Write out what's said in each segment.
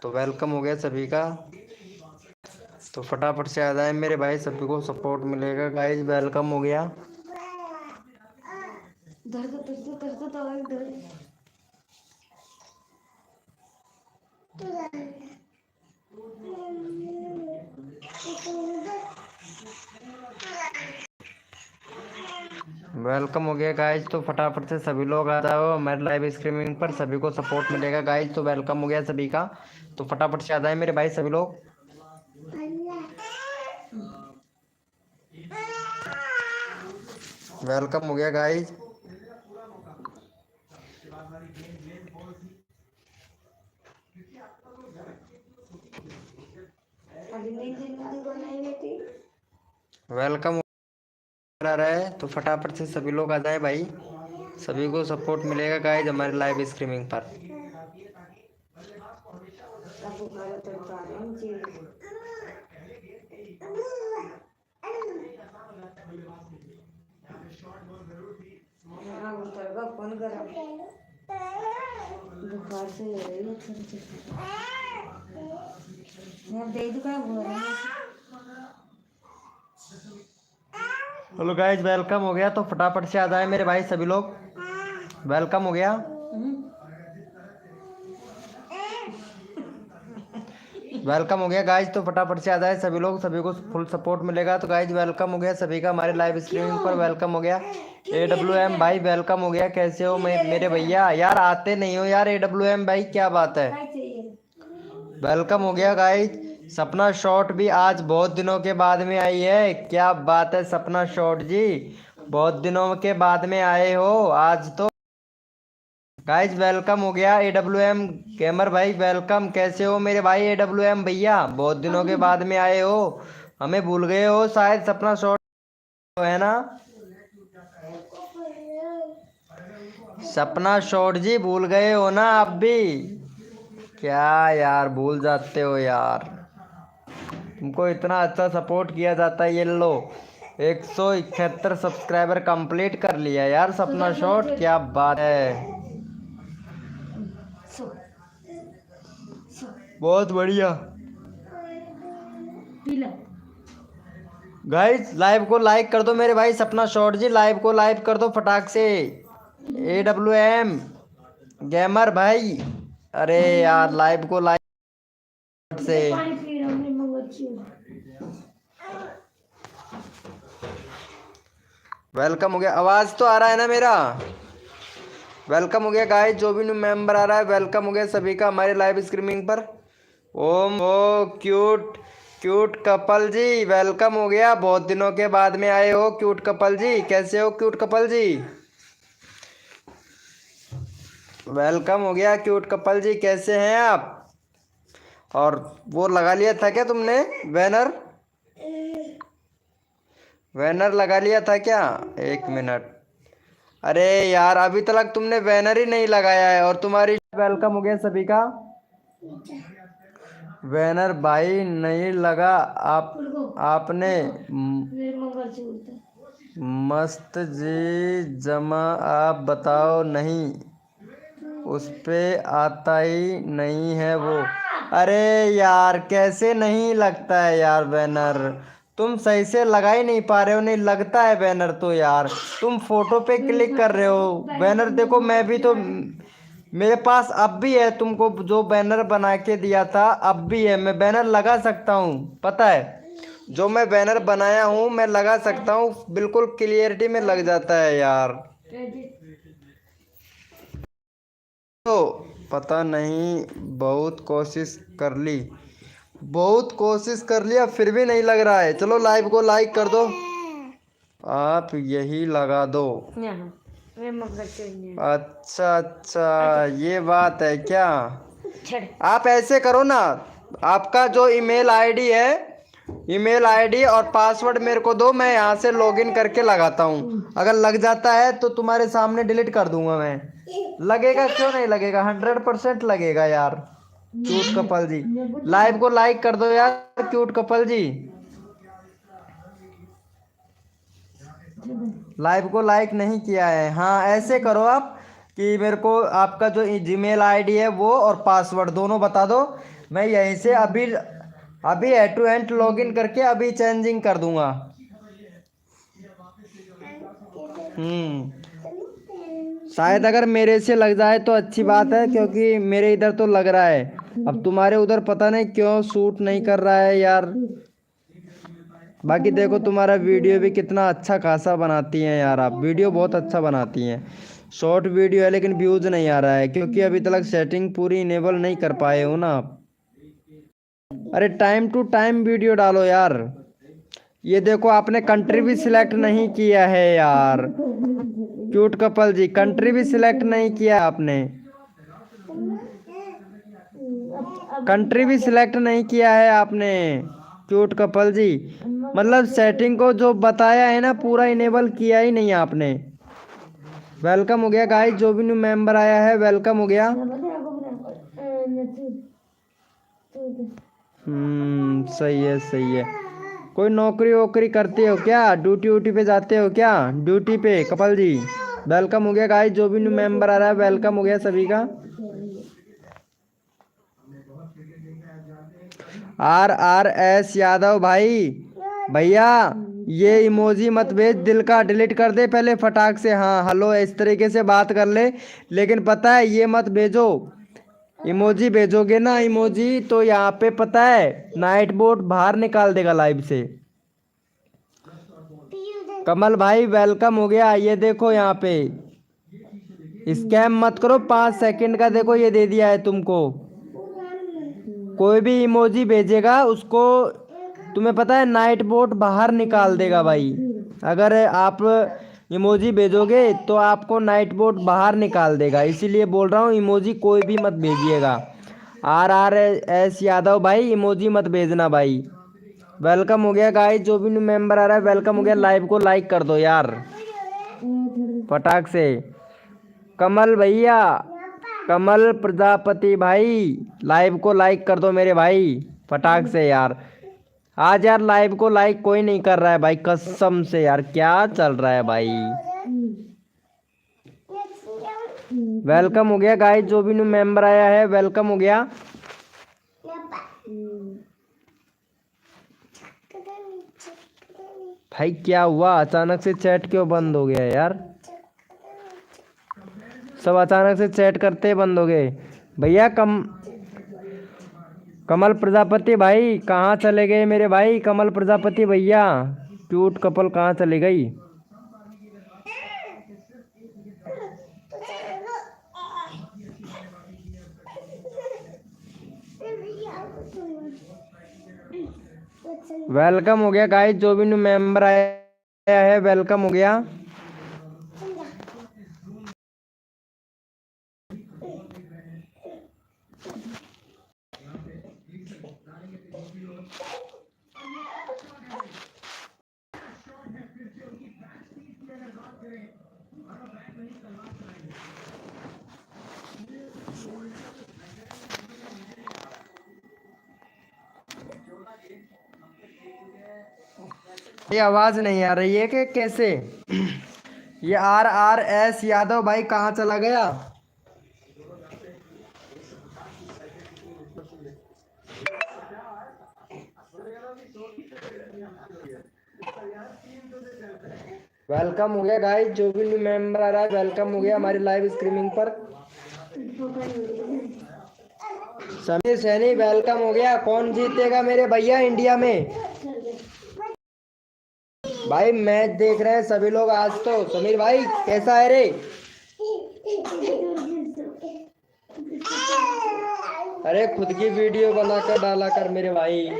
तो वेलकम हो गया सभी का। तो फटाफट से आ जाए मेरे भाई, सभी को सपोर्ट मिलेगा। गाइज वेलकम हो गया। वेलकम हो गया गाइज। तो फटाफट से सभी लोग आ जाओ हमारे लाइव स्ट्रीमिंग पर, सभी को सपोर्ट मिलेगा गाइज। तो वेलकम हो गया सभी का। तो फटाफट से आ जाए मेरे भाई सभी लोग। वेलकम हो गया गाइज। वेलकम हो रहा है तो फटाफट से सभी लोग आ जाए भाई, सभी को सपोर्ट मिलेगा गाइज हमारे लाइव स्ट्रीमिंग पर। बुखार से हेलो गाइज वेलकम हो गया। तो फटाफट से आ जाए मेरे भाई सभी लोग। वेलकम हो गया। वेलकम हो गया गाइज। तो फटाफट से आ जाए सभी लोग, सभी को फुल सपोर्ट मिलेगा। तो गाइज वेलकम हो गया सभी का हमारे लाइव स्ट्रीमिंग पर। वेलकम हो गया AWM भाई, वेलकम हो गया। कैसे हो मेरे भैया? यार आते नहीं हो यार AWM भाई, क्या बात है? वेलकम हो गया गाइज। सपना शॉट भी आज बहुत दिनों के बाद में आई है, क्या बात है सपना शॉट जी, बहुत दिनों के बाद में आए हो आज। तो गाइज वेलकम हो गया AWM गेमर भाई, वेलकम। कैसे हो मेरे भाई AWM भैया? बहुत दिनों के बाद में आए हो, हमें भूल गए हो शायद। सपना शॉट है ना? सपना शॉट जी भूल गए हो ना आप भी? क्या यार भूल जाते हो यार, तुमको इतना अच्छा सपोर्ट किया जाता है। ये लो 171 सब्सक्राइबर कंप्लीट कर लिया यार सपना शॉट, क्या बात है, बहुत बढ़िया। गाइस लाइव को लाइक कर दो मेरे भाई, सपना शॉट जी लाइव को लाइक कर दो फटाक से। AWM गेमर भाई, अरे यार लाइव को लाइक से। वेलकम हो गया, आवाज तो आ रहा है ना मेरा? वेलकम हो गया गाइस, जो भी न्यू मेंबर आ रहा है वेलकम हो गया सभी का हमारे लाइव स्ट्रीमिंग पर। ओम ओ क्यूट क्यूट कपल जी, वेलकम हो गया, बहुत दिनों के बाद में आए हो क्यूट कपल जी। कैसे हो क्यूट कपल जी? वेलकम हो गया क्यूट कपल जी, कैसे हैं आप? और वो लगा लिया था क्या तुमने बैनर? बैनर लगा लिया था क्या? एक मिनट, अरे यार अभी तक तुमने बैनर ही नहीं लगाया है। और तुम्हारी वेलकम हो गया सभी का। बैनर भाई नहीं लगा आपने मस्त जी जमा, आप बताओ नहीं, उस पे आता ही नहीं है वो। अरे यार कैसे नहीं लगता है यार बैनर, तुम सही से लगा ही नहीं पा रहे हो। नहीं लगता है बैनर तो यार, तुम फोटो पे क्लिक कर रहे हो। बैनर देखो, मैं भी तो, मेरे पास अब भी है, तुमको जो बैनर बना के दिया था अब भी है, मैं बैनर लगा सकता हूँ, पता है? जो मैं बैनर बनाया हूँ मैं लगा सकता हूँ, बिल्कुल क्लियरिटी में लग जाता है यार। तो पता नहीं, बहुत कोशिश कर ली, बहुत कोशिश कर लिया फिर भी नहीं लग रहा है। चलो लाइव को लाइक कर दो, आप यही लगा दो। अच्छा अच्छा ये बात है क्या? आप ऐसे करो ना, आपका जो ईमेल आईडी है, ईमेल आईडी और पासवर्ड मेरे को दो, मैं यहाँ से लॉगिन करके लगाता हूँ। अगर लग जाता है तो तुम्हारे सामने डिलीट कर दूंगा मैं। लगेगा क्यों नहीं लगेगा, 100% लगेगा यार। क्यूट कपल जी लाइव को लाइक कर दो यार, क्यूट कपल जी लाइव को लाइक नहीं किया है। हाँ ऐसे करो आप, कि मेरे को आपका जो जीमेल आईडी है वो और पासवर्ड दोनों बता दो। मैं यहीं से अभी अभी add to and log in करके अभी चेंजिंग कर दूंगा। शायद अगर मेरे से लग जाए तो अच्छी बात है, क्योंकि मेरे इधर तो लग रहा है। अब तुम्हारे उधर पता नहीं क्यों शूट नहीं कर रहा है यार। बाकी देखो तुम्हारा वीडियो भी कितना अच्छा खासा बनाती हैं यार, आप वीडियो बहुत अच्छा बनाती हैं। शॉर्ट वीडियो है लेकिन व्यूज नहीं आ रहा है, क्योंकि अभी तक सेटिंग पूरी इनेबल नहीं कर पाए हो ना आप। अरे टाइम टू टाइम वीडियो डालो यार। ये देखो आपने कंट्री भी सिलेक्ट नहीं किया है यार। क्यूट कपल जी, कंट्री भी सिलेक्ट नहीं किया आपने। कंट्री भी सिलेक्ट नहीं किया है आपने क्यूट कपल जी। मतलब सेटिंग को जो बताया है ना पूरा इनेबल किया ही नहीं आपने। वेलकम हो गया गाइस, जो भी न्यू मेंबर आया है वेलकम हो गया। सही है सही है। कोई नौकरी वोकरी करते हो क्या? ड्यूटी व्यूटी पे जाते हो क्या? ड्यूटी पे कपल जी वेलकम हो गया गाइस, जो भी न्यू मेंबर आ रहा है वेलकम हो गया सभी का। RRS यादव भाई, भैया ये इमोजी मत भेज, दिल का डिलीट कर दे पहले फटाक से। हाँ हेलो इस तरीके से बात कर ले, लेकिन पता है ये मत भेजो। इमोजी भेजोगे ना इमोजी, तो यहाँ पे पता है नाइट बोट बाहर निकाल देगा लाइव से। कमल भाई वेलकम हो गया। ये देखो यहाँ पे स्कैम मत करो, 5 सेकंड का देखो ये दे दिया है तुमको। कोई भी इमोजी भेजेगा उसको तुम्हें पता है नाइट बोट बाहर निकाल देगा भाई। अगर आप इमोजी भेजोगे तो आपको नाइट बोट बाहर निकाल देगा, इसीलिए बोल रहा हूँ इमोजी कोई भी मत भेजिएगा। RRS यादव भाई इमोजी मत भेजना भाई। वेलकम हो गया गाइस, जो भी न्यू मेंबर आ रहा है वेलकम हो गया। लाइव को लाइक कर दो यार फटाक से। कमल भैया, कमल प्रजापति भाई लाइव को लाइक कर दो मेरे भाई फटाक से यार। आज यार लाइव को लाइक कोई नहीं कर रहा है भाई, कसम से यार क्या चल रहा है भाई। वेलकम हो गया गाइस, जो भी न्यू मेंबर आया है वेलकम हो गया। भाई क्या हुआ, अचानक से चैट क्यों बंद हो गया यार? सब अचानक से चैट करते बंद हो गए भैया। कमल प्रजापति भाई कहाँ चले गए मेरे भाई? कमल प्रजापति भैया क्यूट कपल कहाँ चली गई? वेलकम हो गया गाइस, जो भी न्यू मेंबर आया है वेलकम हो गया। ये आवाज नहीं आ रही है कि कैसे? ये RRS यादव भाई कहाँ चला गया? वेलकम हो गया गाइस, जो भी न्यू मेंबर आ रहा है वेलकम हो गया हमारी लाइव स्ट्रीमिंग पर। समीर सैनी वेलकम हो गया। कौन जीतेगा मेरे भैया इंडिया में? भाई मैच देख रहे हैं सभी लोग आज तो। समीर भाई कैसा है रे? अरे खुद की वीडियो बनाकर डाला कर मेरे भाई।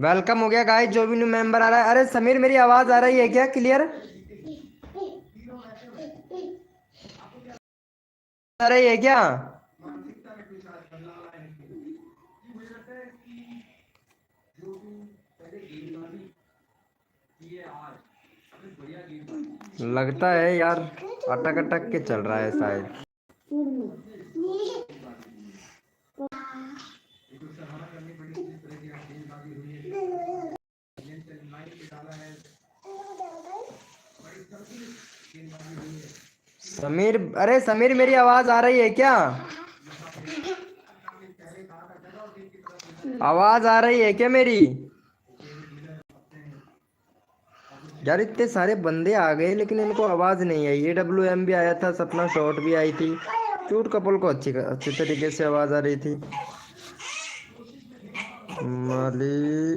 वेलकम हो गया गाइस, जो भी न्यू मेंबर आ रहा है। अरे समीर मेरी आवाज आ रही है क्या क्लियर? आ रही है क्या? लगता है यार अटक अटक के चल रहा है शायद। समीर, अरे समीर मेरी आवाज आ रही है क्या? आवाज आ रही है क्या मेरी? यार इतने सारे बंदे आ गए लेकिन इनको आवाज नहीं आई। AWM भी आया था, सपना शॉट भी आई थी। क्यूट कपल को अच्छी तरीके से आवाज आ रही थी। माली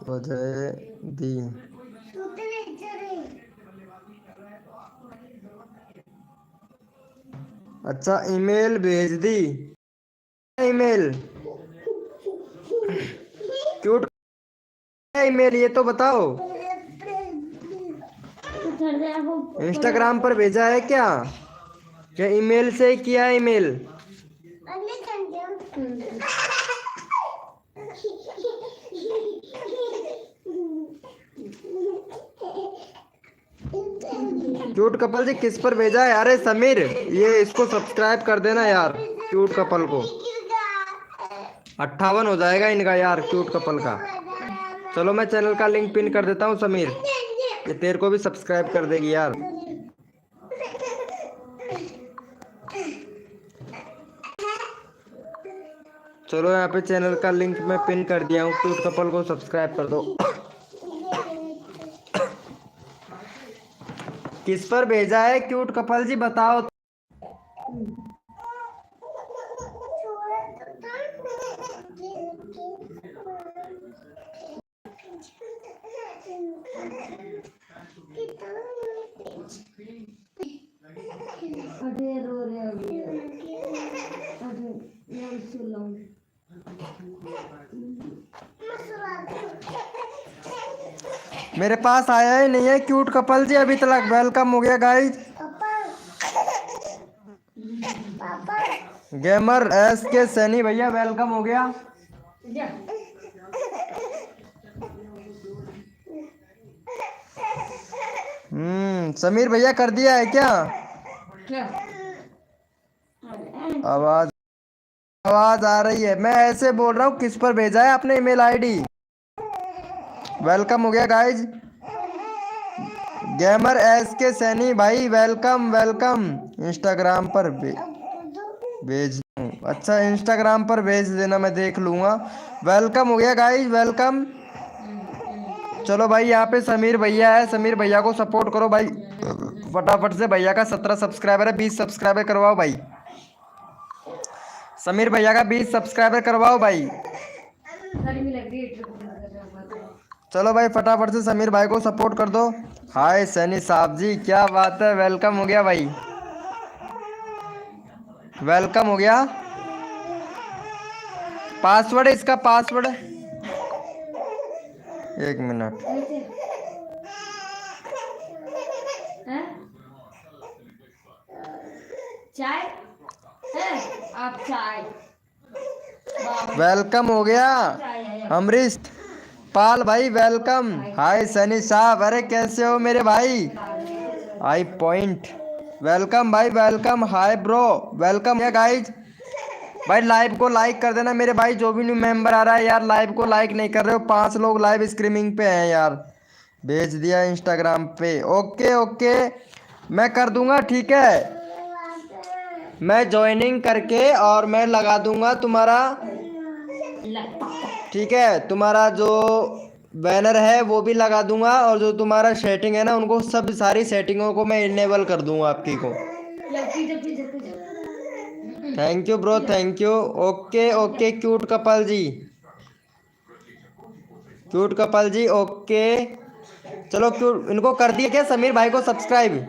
वजह दी। अच्छा ईमेल भेज दी। ईमेल क्यूट ईमेल ये तो बताओ। इंस्टाग्राम पर भेजा है क्या? क्या ईमेल से किया है ईमेल? क्यूट कपल जी किस पर भेजा है? अरे समीर ये इसको सब्सक्राइब कर देना यार, क्यूट कपल को। 58 हो जाएगा इनका यार, क्यूट कपल का। चलो मैं चैनल का लिंक पिन कर देता हूँ समीर, ये तेरे को भी सब्सक्राइब कर देगी यार। चलो यहाँ पे चैनल का लिंक मैं पिन कर दिया हूँ, क्यूट कपल को सब्सक्राइब कर दो। किस पर भेजा है क्यूट कपल जी बताओ। मेरे पास आया ही नहीं है क्यूट कपल जी अभी तक। वेलकम हो गया गाइस। गेमर SK सैनी भैया वेलकम हो गया। समीर भैया कर दिया है क्या? आवाज आ रही है। मैं ऐसे बोल रहा हूँ किस पर भेजा है आपने ईमेल ID? वेलकम हो गया गाइज। गेमर SK सैनी भाई वेलकम वेलकम। इंस्टाग्राम पर भेज। अच्छा इंस्टाग्राम पर भेज देना, मैं देख लूंगा। वेलकम हो गया गाइज वेलकम। चलो भाई यहाँ पे समीर भैया है, समीर भैया को सपोर्ट करो भाई फटाफट से। भैया का 17 सब्सक्राइबर है, 20 सब्सक्राइबर करवाओ भाई। समीर भैया का 20 सब्सक्राइबर करवाओ भाई। चलो भाई फटाफट से समीर भाई को सपोर्ट कर दो। हाय सैनी साहब जी क्या बात है, वेलकम हो गया भाई, वेलकम हो गया। पासवर्ड इसका, पासवर्ड 1 मिनट। चाय है? आप चाय। वेलकम हो गया अमरीश पाल भाई वेलकम। हाय सनी साहब, अरे कैसे हो मेरे भाई? आई पॉइंट वेलकम भाई वेलकम। हाय ब्रो वेलकम है गाइज। भाई लाइव को लाइक कर देना मेरे भाई, जो भी न्यू मेंबर आ रहा है यार लाइव को लाइक नहीं कर रहे हो। 5 लोग लाइव स्ट्रीमिंग पे हैं यार। भेज दिया इंस्टाग्राम पे। ओके ओके मैं कर दूंगा, ठीक है। मैं ज्वाइनिंग करके और मैं लगा दूंगा तुम्हारा, ठीक है। तुम्हारा जो बैनर है वो भी लगा दूंगा, और जो तुम्हारा सेटिंग है ना उनको सब सारी सेटिंगों को मैं इनेबल कर दूंगा आपकी को। Thank you bro thank you. Okay okay cute couple ji, cute couple ji okay. चलो क्यूट इनको कर दिया क्या समीर भाई को सब्सक्राइब?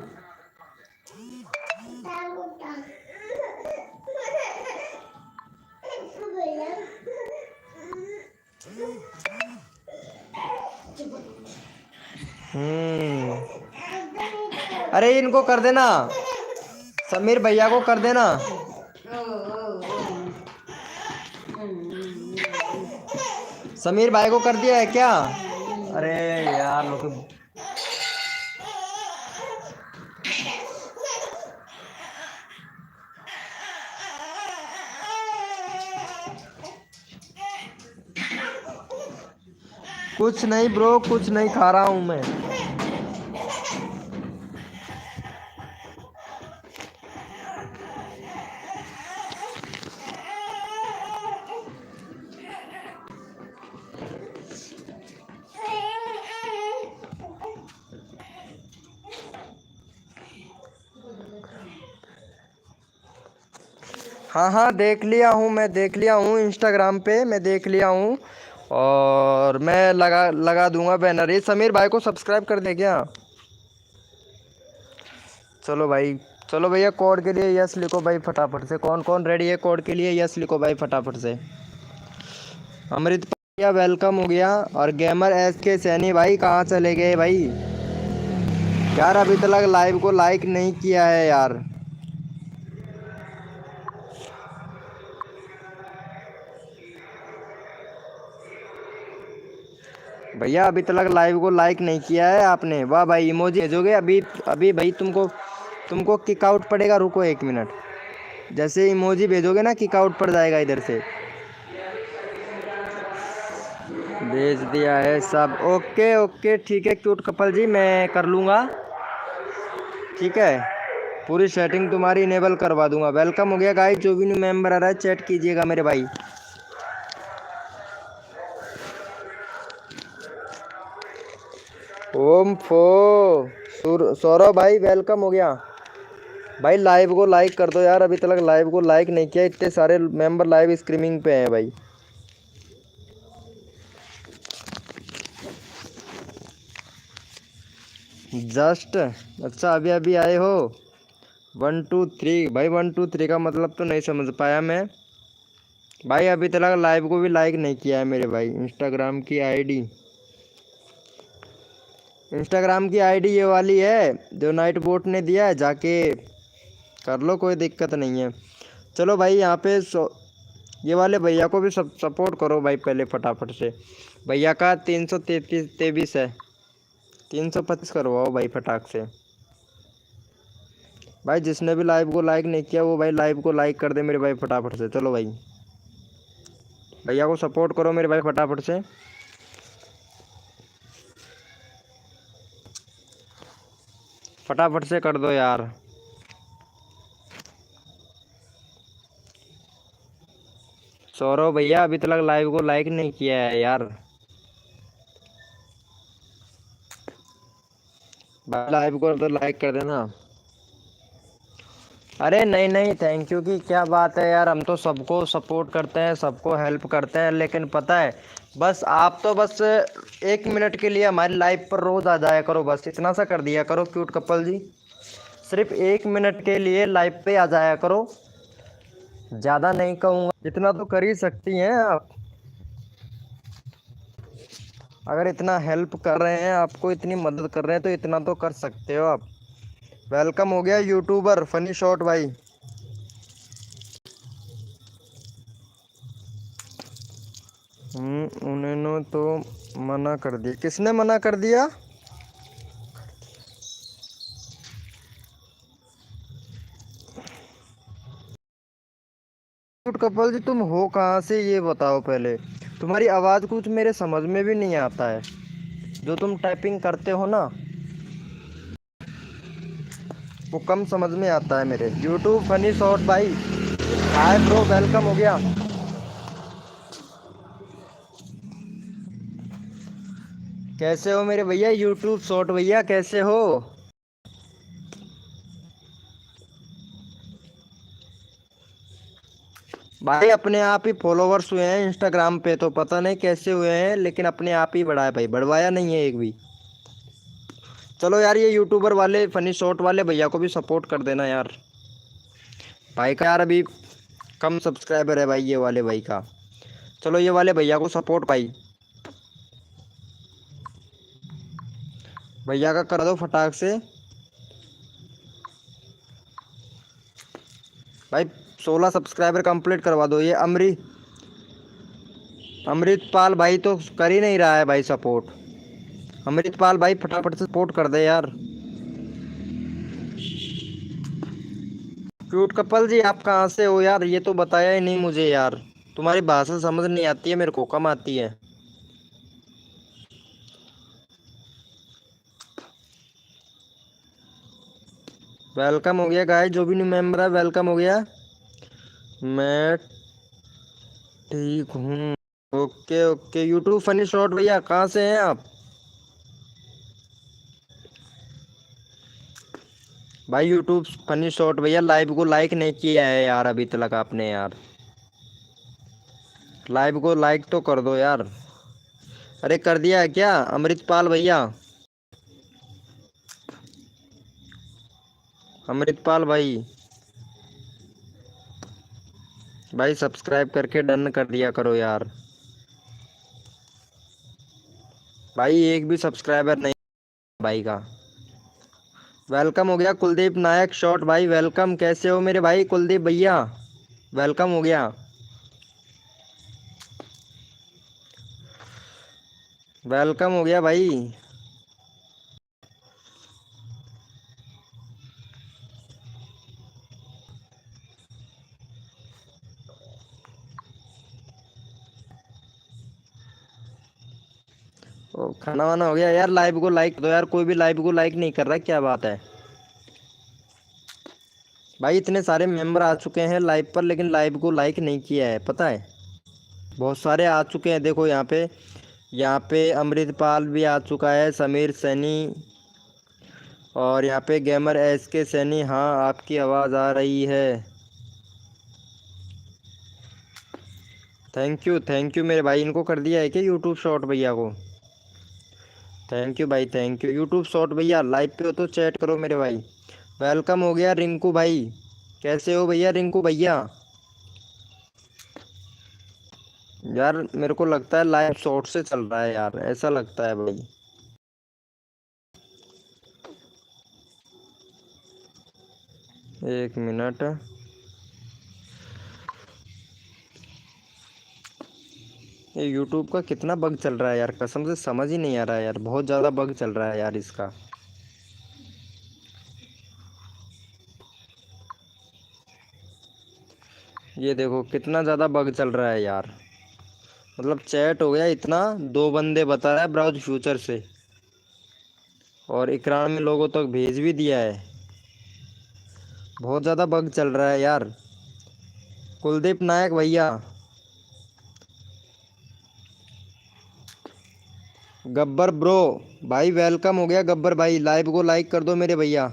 अरे इनको कर देना, समीर भैया को कर देना। समीर भाई को कर दिया है क्या? अरे यार लोग कुछ नहीं ब्रो, कुछ नहीं खा रहा हूं मैं। हाँ हाँ देख लिया हूँ, मैं देख लिया हूँ इंस्टाग्राम पे, मैं देख लिया हूँ। और मैं लगा लगा दूंगा बैनर। ये समीर भाई को सब्सक्राइब कर दे क्या? चलो भाई, चलो भैया कोड के लिए यस लिखो भाई फटाफट से। कौन कौन रेडी है कोड के लिए? यस लिखो भाई फटाफट से। अमृत भैया वेलकम हो गया। और गेमर एस के सैनी भाई कहाँ चले गए भाई? यार अभी तक लाइव को लाइक नहीं किया है यार। भैया अभी तक लाइव को लाइक नहीं किया है आपने। वाह भाई, इमोजी भेजोगे अभी? अभी भाई तुमको तुमको किक आउट पड़ेगा, रुको 1 मिनट। जैसे इमोजी भेजोगे ना किक आउट पड़ जाएगा इधर से। भेज दिया है सब। ओके ओके ठीक है क्यूट कपल जी, मैं कर लूँगा। ठीक है, पूरी सेटिंग तुम्हारी इनेबल करवा दूंगा। वेलकम हो गया गाइस, जो भी न्यू मेंबर आ रहा है चैट कीजिएगा मेरे भाई। ओम फो सौरभ भाई वेलकम हो गया। भाई लाइव को लाइक कर दो यार, अभी तक लाइव को लाइक नहीं किया। इतने सारे मेंबर लाइव स्ट्रीमिंग पे हैं भाई। जस्ट अच्छा अभी अभी आए हो? 1 2 3 भाई, 1 2 3 का मतलब तो नहीं समझ पाया मैं भाई। अभी तक लाइव को भी लाइक नहीं किया है मेरे भाई। इंस्टाग्राम की आईडी ये वाली है जो नाइट बोट ने दिया है, जाके कर लो, कोई दिक्कत नहीं है। चलो भाई यहाँ पे ये वाले भैया को भी सब सपोर्ट करो भाई पहले फटाफट से। भैया का 333 है, 325 करवाओ भाई फटाक से। भाई जिसने भी लाइव को लाइक नहीं किया वो भाई लाइव को लाइक कर दे मेरे भाई फटाफट से। चलो भाई भैया को सपोर्ट करो मेरे भाई फटाफट से। फटाफट से कर दो यार। सौरभ भैया अभी तक लाइव को लाइक नहीं किया है यार। लाइव को तो लाइक कर देना। अरे नहीं नहीं, थैंक यू की क्या बात है यार। हम तो सबको सपोर्ट करते हैं, सबको हेल्प करते हैं, लेकिन पता है बस आप तो बस 1 मिनट के लिए हमारी लाइव पर रोज आ जाया करो, बस इतना सा कर दिया करो क्यूट कपल जी। सिर्फ 1 मिनट के लिए लाइव पे आ जाया करो, ज़्यादा नहीं कहूँगा, इतना तो कर ही सकती हैं आप। अगर इतना हेल्प कर रहे हैं, आपको इतनी मदद कर रहे हैं, तो इतना तो कर सकते हो आप। वेलकम हो गया यूट्यूबर फनी शॉट भाई। उन्होंने तो मना कर दिया। किसने मना कर दिया? कपल जी तुम हो कहाँ से ये बताओ पहले। तुम्हारी आवाज़ कुछ मेरे समझ में भी नहीं आता है, जो तुम टाइपिंग करते हो ना वो कम समझ में आता है मेरे। यूट्यूब फनी शॉट भाई, हाय ब्रो वेलकम हो गया। कैसे हो मेरे भैया यूट्यूब शॉट भैया, कैसे हो? भाई अपने आप ही फॉलोवर्स हुए हैं इंस्टाग्राम पे, तो पता नहीं कैसे हुए हैं, लेकिन अपने आप ही बढ़ा है भाई, बढ़वाया नहीं है एक भी। चलो यार ये यूट्यूबर वाले फनी शॉट वाले भैया को भी सपोर्ट कर देना यार। भाई का यार अभी कम सब्सक्राइबर है भाई ये वाले भाई का। चलो ये वाले भैया को सपोर्ट भाई, भैया का कर दो फटाक से भाई। 16 सब्सक्राइबर कंप्लीट करवा दो। ये अमृतपाल भाई तो कर ही नहीं रहा है भाई सपोर्ट। अमृतपाल भाई फटाफट से सपोर्ट कर दे यार। क्यूट कपल जी आप कहाँ से हो यार, ये तो बताया ही नहीं मुझे यार। तुम्हारी भाषा समझ नहीं आती है मेरे को, कम आती है। वेलकम हो गया गाइस, जो भी न्यू मेंबर है वेलकम हो गया। मैं ठीक हूँ। Okay okay YouTube funny shot भैया कहाँ से हैं आप? भाई यूट्यूब फनी शॉट भैया, लाइव को लाइक नहीं किया है यार अभी तक आपने यार। लाइव को लाइक तो कर दो यार। अरे कर दिया है क्या अमृतपाल भैया? अमृतपाल भाई, भाई सब्सक्राइब करके डन कर दिया करो यार। भाई एक भी सब्सक्राइबर नहीं भाई का। वेलकम हो गया कुलदीप नायक शॉट भाई, वेलकम। कैसे हो मेरे भाई कुलदीप भैया? वेलकम हो गया। वेलकम हो गया भाई। ओ, खाना वाना हो गया यार। लाइव को लाइक दो यार, कोई भी लाइव को लाइक नहीं कर रहा, क्या बात है भाई? इतने सारे मेंबर आ चुके हैं लाइव पर, लेकिन लाइव को लाइक नहीं किया है, पता है? बहुत सारे आ चुके हैं, देखो यहाँ पे। यहाँ पे अमृतपाल भी आ चुका है, समीर सैनी, और यहाँ पे गेमर एस के सैनी। हाँ आपकी आवाज़ आ रही है। थैंक यू मेरे भाई। इनको कर दिया है क्या यूट्यूब शॉर्ट भैया को? थैंक यू भाई, थैंक यू। यूट्यूब शॉर्ट भैया लाइव पे हो तो चैट करो मेरे भाई। वेलकम हो गया रिंकू भाई। कैसे हो भैया रिंकू भैया? यार मेरे को लगता है लाइव शॉर्ट से चल रहा है यार, ऐसा लगता है भाई। एक मिनट। ये यूट्यूब का कितना बग चल रहा है यार, कसम से समझ ही नहीं आ रहा है यार, बहुत ज़्यादा बग चल रहा है यार इसका। ये देखो कितना ज़्यादा बग चल रहा है यार। मतलब चैट हो गया इतना, दो बंदे बता रहा है ब्राउज फ्यूचर से, और इकरार में लोगों तक भेज भी दिया है। बहुत ज़्यादा बग चल रहा है यार। कुलदीप नायक भैया, गब्बर ब्रो भाई, वेलकम हो गया गब्बर भाई। लाइव को लाइक कर दो मेरे भैया।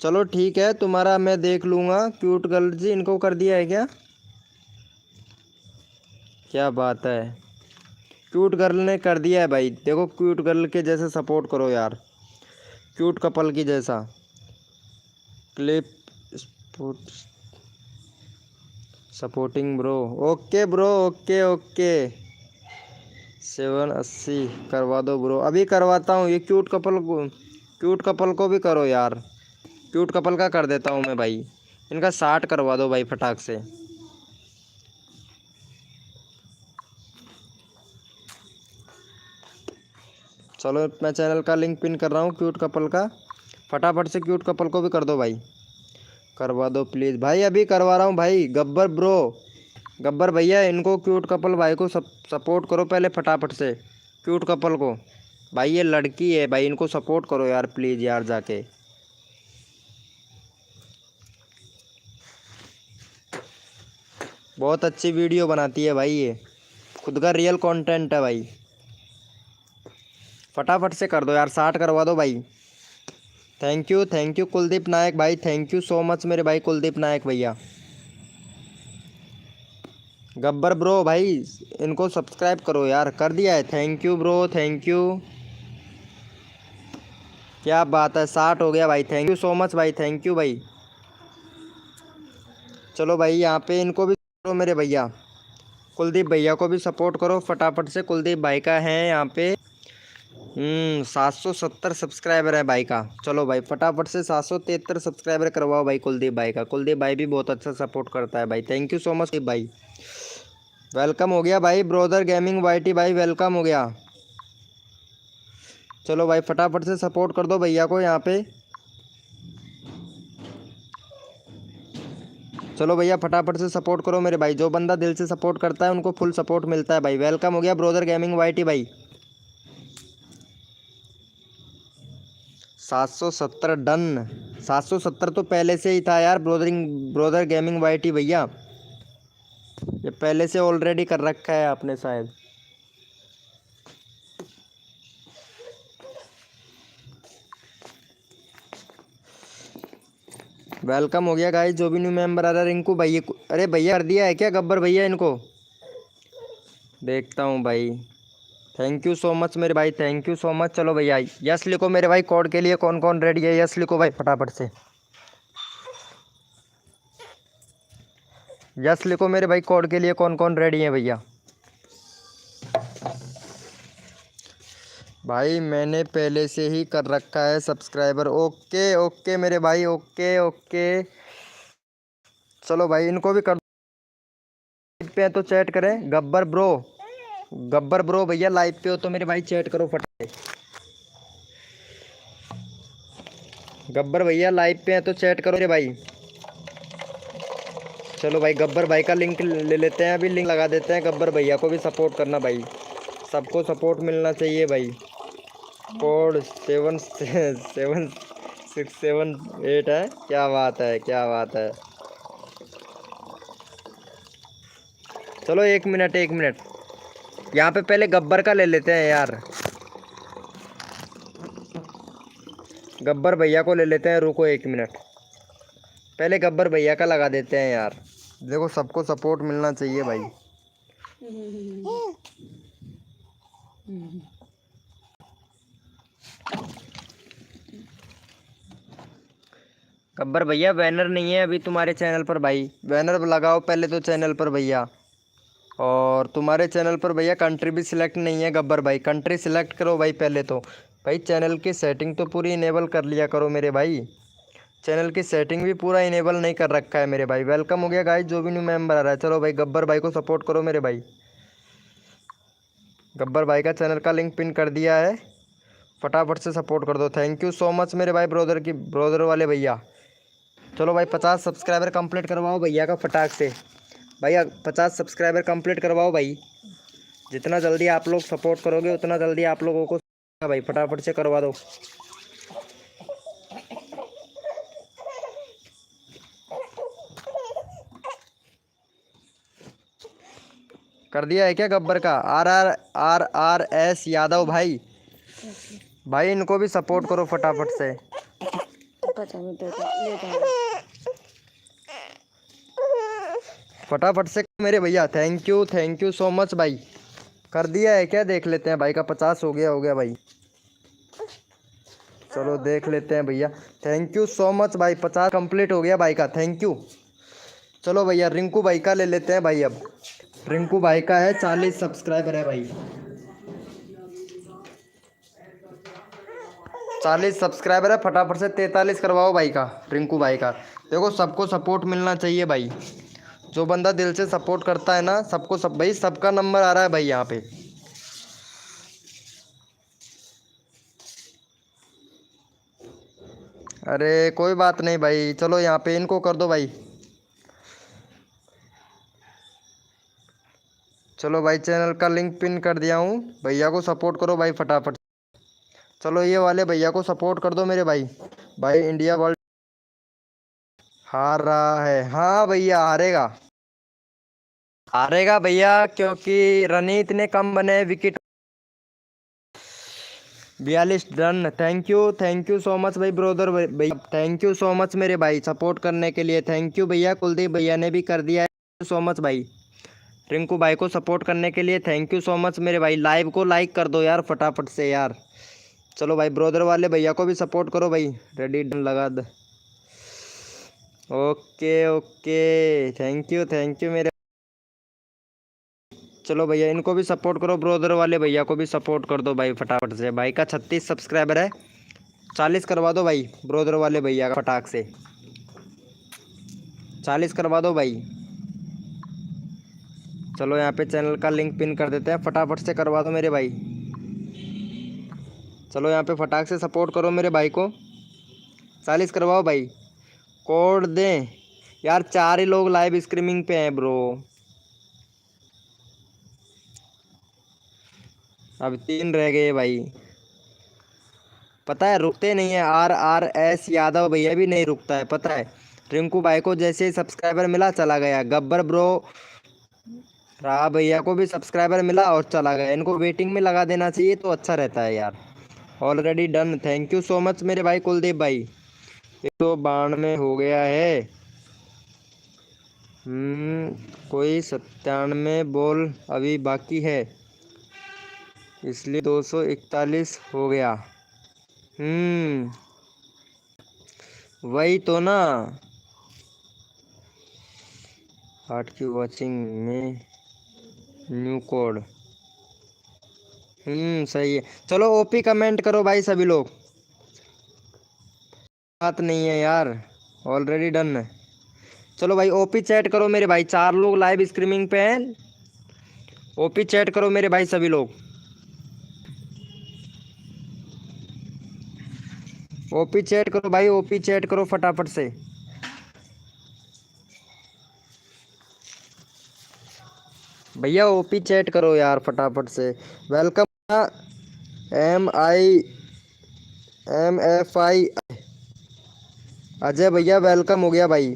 चलो ठीक है, तुम्हारा मैं देख लूँगा। क्यूट गर्ल जी, इनको कर दिया है क्या? क्या बात है, क्यूट गर्ल ने कर दिया है भाई। देखो क्यूट गर्ल के जैसे सपोर्ट करो यार, क्यूट कपल की जैसा। Clip supporting bro. Okay bro, okay okay. 780 करवा दो ब्रो, अभी करवाता हूँ। ये क्यूट कपल को भी करो यार। क्यूट कपल का कर देता हूँ मैं भाई। इनका 60 करवा दो भाई फटाक से। चलो मैं चैनल का लिंक पिन कर रहा हूँ क्यूट कपल का। फटाफट से क्यूट कपल को भी कर दो भाई। करवा दो प्लीज़ भाई, अभी करवा रहा हूँ भाई। गब्बर ब्रो, गब्बर भैया, इनको क्यूट कपल भाई को सपोर्ट करो पहले फटाफट से। क्यूट कपल को भाई, ये लड़की है भाई, इनको सपोर्ट करो यार प्लीज़ यार जाके। बहुत अच्छी वीडियो बनाती है भाई ये, खुद का रियल कंटेंट है भाई। फटाफट से कर दो यार, 60 करवा दो भाई। थैंक यू कुलदीप नायक भाई, थैंक यू सो मच मेरे भाई कुलदीप नायक भैया। गब्बर ब्रो भाई, इनको सब्सक्राइब करो यार। कर दिया है, thank you bro, thank you. क्या बात है, 60 हो गया भाई। थैंक यू सो मच भाई, थैंक यू भाई। चलो भाई यहाँ पे इनको भी करो मेरे भैया। कुलदीप भैया को भी सपोर्ट करो फटाफट से। कुलदीप भाई का है यहाँ पे 770 सब्सक्राइबर है भाई का। चलो भाई फटाफट से 773 सब्सक्राइबर करवाओ भाई कुलदीप भाई का। कुलदीप भाई भी बहुत अच्छा सपोर्ट करता है भाई, थैंक यू सो मच भाई। वेलकम हो गया भाई ब्रोदर गेमिंग वाईटी भाई, वेलकम हो गया। चलो भाई फटाफट से सपोर्ट कर दो भैया को यहाँ पे। चलो भैया फटाफट से सपोर्ट करो मेरे भाई, जो बंदा दिल से सपोर्ट करता है उनको फुल सपोर्ट मिलता है भाई। वेलकम हो गया ब्रोदर गेमिंग वाईटी भाई। 770 डन। 770 तो पहले से ही था यार ब्रोदर गेमिंग वाईटी भैया, ये पहले से ऑलरेडी कर रखा है आपने शायद। वेलकम हो गया गाइस। जो भी न्यू मेंबर आ रहा है रिंकू भाई, अरे भैया कर दिया है क्या गब्बर भैया इनको? देखता हूँ भाई। थैंक यू सो मच मेरे भाई, थैंक यू सो मच। चलो भैया यस लिखो मेरे भाई, कोड के लिए कौन कौन रेडी है? यस लिखो भाई फटाफट से, यस लिखो मेरे भाई, कोड के लिए कौन कौन रेडी है भैया? भाई मैंने पहले से ही कर रखा है सब्सक्राइबर। ओके ओके मेरे भाई, ओके ओके। चलो भाई इनको भी कर पे हैं तो चैट करें। गब्बर ब्रो, गब्बर ब्रो भैया लाइव पे हो तो मेरे भाई चैट करो फटाफट। गब्बर भैया लाइव पे हैं तो चैट करो रे भाई। चलो भाई गब्बर भाई का लिंक ले लेते हैं, अभी लिंक लगा देते हैं। गब्बर भैया को भी सपोर्ट करना भाई, सबको सपोर्ट मिलना चाहिए भाई। कोड 77678 है। क्या बात है, क्या बात है। चलो एक मिनट, एक मिनट, यहाँ पे पहले गब्बर का ले लेते हैं यार। गब्बर भैया को ले लेते हैं, रुको एक मिनट, पहले गब्बर भैया का लगा देते हैं यार। देखो सबको सपोर्ट मिलना चाहिए भाई। गब्बर भैया बैनर नहीं है अभी तुम्हारे चैनल पर भाई, बैनर लगाओ पहले तो चैनल पर भैया। और तुम्हारे चैनल पर भैया कंट्री भी सिलेक्ट नहीं है गब्बर भाई, कंट्री सिलेक्ट करो भाई पहले तो। भाई चैनल की सेटिंग तो पूरी इनेबल कर लिया करो मेरे भाई, चैनल की सेटिंग भी पूरा इनेबल नहीं कर रखा है मेरे भाई। वेलकम हो गया गाइस जो भी न्यू मेंबर आ रहा है। चलो भाई गब्बर भाई को सपोर्ट करो मेरे भाई। गब्बर भाई का चैनल का लिंक पिन कर दिया है, फटाफट से सपोर्ट कर दो। थैंक यू सो मच मेरे भाई, ब्रोदर वाले भैया। चलो भाई 50 सब्सक्राइबर कंप्लीट करवाओ भैया का फटाक से। भैया 50 सब्सक्राइबर कंप्लीट करवाओ भाई, जितना जल्दी आप लोग सपोर्ट करोगे उतना जल्दी आप लोगों को भाई फटाफट से करवा दो। कर दिया है क्या गब्बर का? आर एस यादव भाई, भाई इनको भी सपोर्ट करो फटाफट से। फटाफट से मेरे भैया, थैंक यू सो मच भाई। कर दिया है क्या? देख लेते हैं भाई का 50 हो गया भाई। चलो देख लेते हैं भैया। थैंक यू सो मच भाई, 50 कंप्लीट हो गया भाई का, थैंक यू। चलो भैया रिंकू भाई का ले लेते हैं भाई। अब रिंकू भाई का है 40 सब्सक्राइबर है भाई, 40 सब्सक्राइबर है, फटाफट से 43 करवाओ भाई का, रिंकू भाई का। देखो सबको सपोर्ट मिलना चाहिए भाई, जो बंदा दिल से सपोर्ट करता है ना सबको, सब भाई सबका नंबर आ रहा है भाई यहाँ पे। अरे कोई बात नहीं भाई, चलो यहाँ पे इनको कर दो भाई। चलो भाई चैनल का लिंक पिन कर दिया हूँ, भैया को सपोर्ट करो भाई फटाफट। चलो ये वाले भैया को सपोर्ट कर दो मेरे भाई। भाई इंडिया वर्ल्ड हार रहा है, हाँ भैया हारेगा, हारेगा भैया, क्योंकि रन ही इतने कम बने, wicket 42 run. Thank you so much भाई ब्रोदर भैया, थैंक यू सो मच मेरे भाई सपोर्ट करने के लिए। थैंक यू भैया, कुलदीप भैया ने भी कर दिया है, सो मच भाई। रिंकू भाई को सपोर्ट करने के लिए थैंक यू सो मच मेरे भाई। लाइव को लाइक कर दो यार फटाफट से यार। चलो भाई ब्रोदर वाले भैया को भी सपोर्ट करो भाई, रेडी डन लगा दे। ओके ओके, थैंक यू मेरे। चलो भैया इनको भी सपोर्ट करो, ब्रोदर वाले भैया को भी सपोर्ट कर दो भाई फटाफट से। भाई का 36 सब्सक्राइबर है, 40 करवा दो भाई ब्रोदर वाले भैया का फटाक से, 40 करवा दो भाई। चलो यहाँ पे चैनल का लिंक पिन कर देते हैं, फटाफट से करवा दो मेरे भाई। चलो यहाँ पे फटाक से सपोर्ट करो मेरे भाई को, 40 करवाओ भाई। कोड दें यार, 4 ही लोग लाइव स्ट्रीमिंग पे हैं ब्रो, अब 3 रह गए भाई। पता है रुकते नहीं है, RS यादव भैया भी नहीं रुकता है पता है। रिंकू भाई को जैसे ही सब्सक्राइबर मिला चला गया, गब्बर ब्रो रहा भैया को भी सब्सक्राइबर मिला और चला गया। इनको वेटिंग में लगा देना चाहिए तो अच्छा रहता है यार। Already done, thank you so much मेरे भाई कुलदीप भाई, 192 हो गया है। कोई 97 बॉल अभी बाकी है, इसलिए 241 हो गया। वही तो ना। 8 की वॉचिंग में न्यू कोड। सही है। चलो ओपी कमेंट करो भाई सभी लोग। बात नहीं है यार, ऑलरेडी डन है। चलो भाई ओपी चैट करो मेरे भाई, 4 लोग लाइव स्ट्रीमिंग पे हैं। ओपी चैट करो मेरे भाई सभी लोग। ओपी चैट करो भाई, ओपी चैट करो फटाफट से। भैया ओपी चैट करो यार फटाफट से। वेलकम। MIMFI अजय भैया वेलकम हो गया भाई।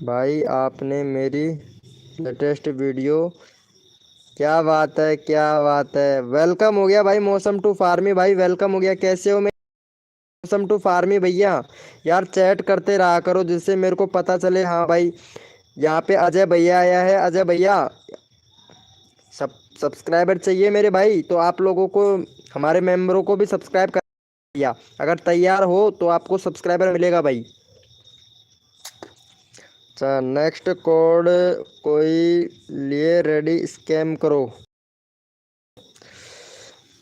भाई आपने मेरी लेटेस्ट वीडियो, क्या बात है क्या बात है। वेलकम हो गया भाई मौसम टू फार्मी भाई, वेलकम हो गया। कैसे हो मौसम टू फार्मी भैया? यार चैट करते रहा करो जिससे मेरे को पता चले। हाँ भाई, यहाँ पे अजय भैया आया है। अजय भैया सब सब्सक्राइबर चाहिए मेरे भाई, तो आप लोगों को, हमारे मेंबरों को भी सब्सक्राइब कर दिया। अगर तैयार हो तो आपको सब्सक्राइबर मिलेगा भाई। अच्छा नेक्स्ट कोड कोई लिए रेडी, स्कैम करो।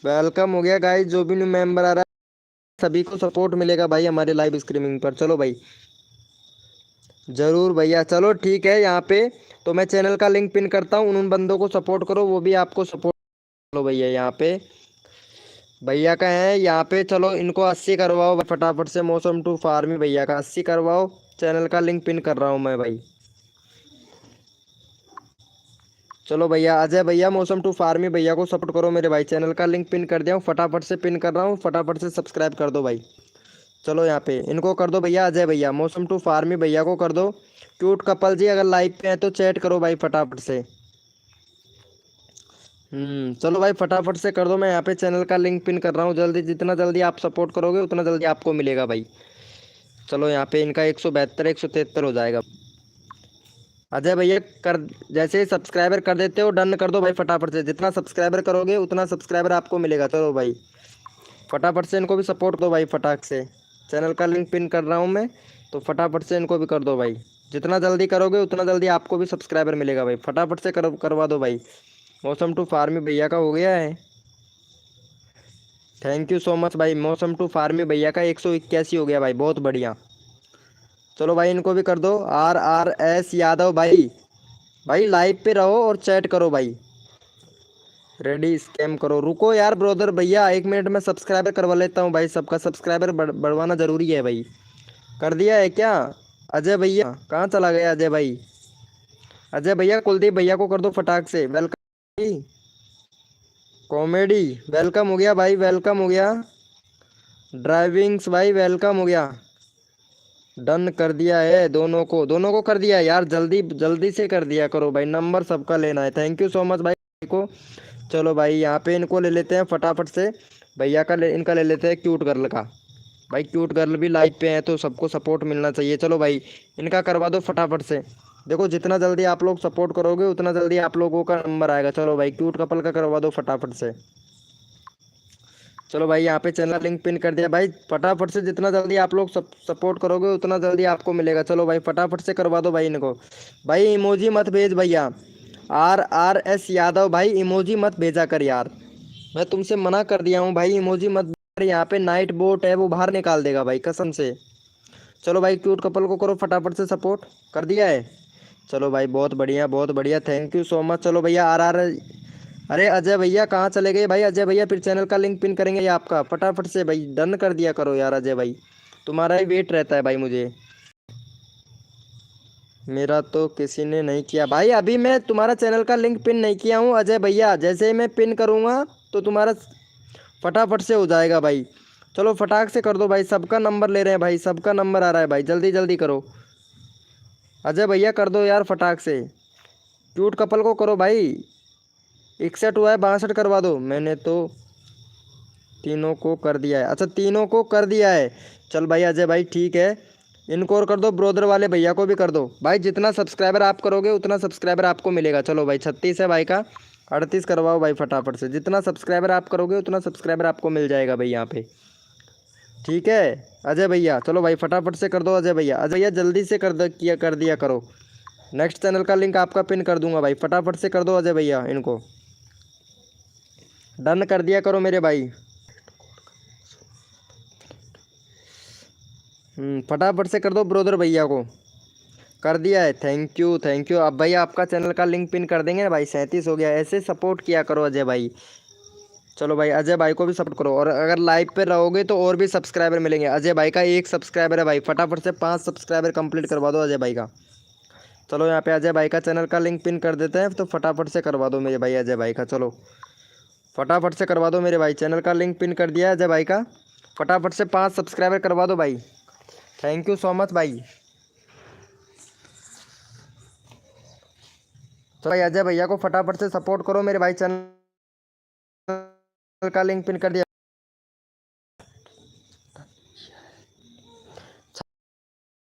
वेलकम हो गया गाइस, जो भी न्यू मेंबर आ रहा है सभी को सपोर्ट मिलेगा भाई हमारे लाइव स्ट्रीमिंग पर। चलो भाई जरूर भैया, चलो ठीक है। यहाँ पे तो मैं चैनल का लिंक पिन करता हूँ, उन बंदों को सपोर्ट करो, वो भी आपको सपोर्ट। चलो भैया यहाँ पे भैया का है, यहाँ पे चलो इनको 80 करवाओ फटाफट से। मौसम टू फार्मी भैया का 80 करवाओ। चैनल का लिंक पिन कर रहा हूँ मैं भाई। चलो भैया अजय भैया मौसम टू फार्मी भैया को सपोर्ट करो मेरे भाई। चैनल का लिंक पिन कर दिया हूँ, फटाफट से पिन कर रहा हूँ, फटाफट से सब्सक्राइब कर दो भाई। चलो यहाँ पे इनको कर दो भैया, अजय भैया मौसम टू फार्मी भैया को कर दो। क्यूट कपल जी अगर लाइव पे है तो चैट करो भाई फटाफट से। चलो भाई फटाफट से कर दो। मैं यहाँ पे चैनल का लिंक पिन कर रहा हूँ, जल्दी जितना जल्दी आप सपोर्ट करोगे उतना जल्दी आपको मिलेगा भाई। चलो यहाँ पे इनका 172 173 हो जाएगा। अजय भैया कर, जैसे ही सब्सक्राइबर कर देते हो डन कर दो भाई फटाफट से। जितना सब्सक्राइबर करोगे उतना सब्सक्राइबर आपको मिलेगा। चलो भाई फटाफट से इनको भी सपोर्ट दो भाई फटाक से। चैनल का लिंक पिन कर रहा हूँ मैं, तो फटाफट से इनको भी कर दो भाई। जितना जल्दी करोगे उतना जल्दी आपको भी सब्सक्राइबर मिलेगा भाई। फटाफट से करवा दो भाई। मौसम टू फार्मी भैया का हो गया है। थैंक यू सो मच भाई। मौसम टू फार्मी भैया का 181 हो गया भाई, बहुत बढ़िया। चलो भाई इनको भी कर दो। RRS यादव भाई, भाई लाइव पे रहो और चैट करो भाई। रेडी स्कैम करो। रुको यार ब्रदर भैया 1 मिनट में सब्सक्राइबर करवा लेता हूँ भाई। सबका सब्सक्राइबर बढ़वाना ज़रूरी है भाई। कर दिया है क्या? अजय भैया कहाँ चला गया अजय भाई? अजय भैया कुलदीप भैया को कर दो फटाक से। वेलकम कॉमेडी, वेलकम हो गया भाई, वेलकम हो गया। ड्राइविंग्स भाई वेलकम हो गया। डन कर दिया है दोनों को, दोनों को कर दिया है यार। जल्दी जल्दी से कर दिया करो भाई, नंबर सबका लेना है। थैंक यू सो मच भाई को। चलो भाई यहाँ पे इनको ले लेते हैं फटाफट से। भैया का इनका ले लेते हैं क्यूट गर्ल का। भाई क्यूट गर्ल भी लाइव पे है तो सबको सपोर्ट मिलना चाहिए। चलो भाई इनका करवा दो फटाफट से। देखो जितना जल्दी आप लोग सपोर्ट करोगे उतना जल्दी आप लोगों का नंबर आएगा। चलो भाई क्यूट कपल का करवा दो फटाफट से। चलो भाई यहाँ पे चैनल लिंक पिन कर दिया भाई। फटाफट से जितना जल्दी आप लोग सपोर्ट करोगे उतना जल्दी आपको मिलेगा। चलो भाई फटाफट से करवा दो भाई इनको। भाई इमोजी मत भेज भैया। RRS यादव भाई इमोजी मत भेजा कर यार, मैं तुमसे मना कर दिया हूँ भाई। इमोजी मत भेजा। यहाँ पे नाइट बोट है वो बाहर निकाल देगा भाई कसम से। चलो भाई क्यूट कपल को करो फटाफट से सपोर्ट। कर दिया है। चलो भाई बहुत बढ़िया बहुत बढ़िया, थैंक यू सो मच। चलो भैया RR, अरे अजय भैया कहाँ चले गए भाई? अजय भैया फिर चैनल का लिंक पिन करेंगे आपका, फटाफट से भाई डन कर दिया करो यार अजय भाई। तुम्हारा ही वेट रहता है भाई मुझे। मेरा तो किसी ने नहीं किया भाई। अभी मैं तुम्हारा चैनल का लिंक पिन नहीं किया हूँ अजय भैया। जैसे ही मैं पिन करूँगा तो तुम्हारा फटाफट से हो जाएगा भाई। चलो फटाक से कर दो भाई। सबका नंबर ले रहे हैं भाई, सबका नंबर आ रहा है भाई, जल्दी जल्दी करो। अजय भैया कर दो यार फटाक से। क्यूट कपल को करो भाई। 61 हुआ है, 62 करवा दो। मैंने तो तीनों को कर दिया है, अच्छा तीनों को कर दिया है। चल भाई अजय भाई ठीक है, इनको और कर दो, ब्रोदर वाले भैया को भी कर दो भाई। जितना सब्सक्राइबर आप करोगे उतना सब्सक्राइबर आपको मिलेगा। चलो भाई 36 है भाई का, 38 करवाओ भाई फटाफट से। जितना सब्सक्राइबर आप करोगे उतना सब्सक्राइबर आपको मिल जाएगा भाई यहाँ पे, ठीक है अजय भैया। चलो भाई फटाफट से कर दो अजय भैया, अजय भैया जल्दी से कर दिया करो। नेक्स्ट चैनल का लिंक आपका पिन कर दूंगा भाई, फटाफट से कर दो अजय भैया, इनको डन कर दिया करो मेरे भाई। फटाफट से कर दो ब्रोदर भैया को, कर दिया है। Thank you thank you. अब भैया आपका चैनल का लिंक पिन कर देंगे ना भाई। 37 हो गया, ऐसे सपोर्ट किया करो अजय भाई। चलो भाई अजय भाई को भी सपोर्ट करो, और अगर लाइव पे रहोगे तो और भी सब्सक्राइबर मिलेंगे। अजय भाई का 1 सब्सक्राइबर है भाई, फटाफट से 5 सब्सक्राइबर कंप्लीट करवा दो अजय भाई का। चलो यहाँ पे अजय भाई का चैनल का लिंक पिन कर देते हैं, तो फटाफट से करवा दो मेरे भाई अजय भाई का। चलो फटाफट से करवा दो मेरे भाई, चैनल का लिंक पिन कर दिया है अजय भाई का। फटाफट से 5 सब्सक्राइबर करवा दो भाई। थैंक यू सो मच भाई। तो भाई अजय भैया को फटाफट से सपोर्ट करो मेरे भाई, चैनल का लिंक पिन कर दिया।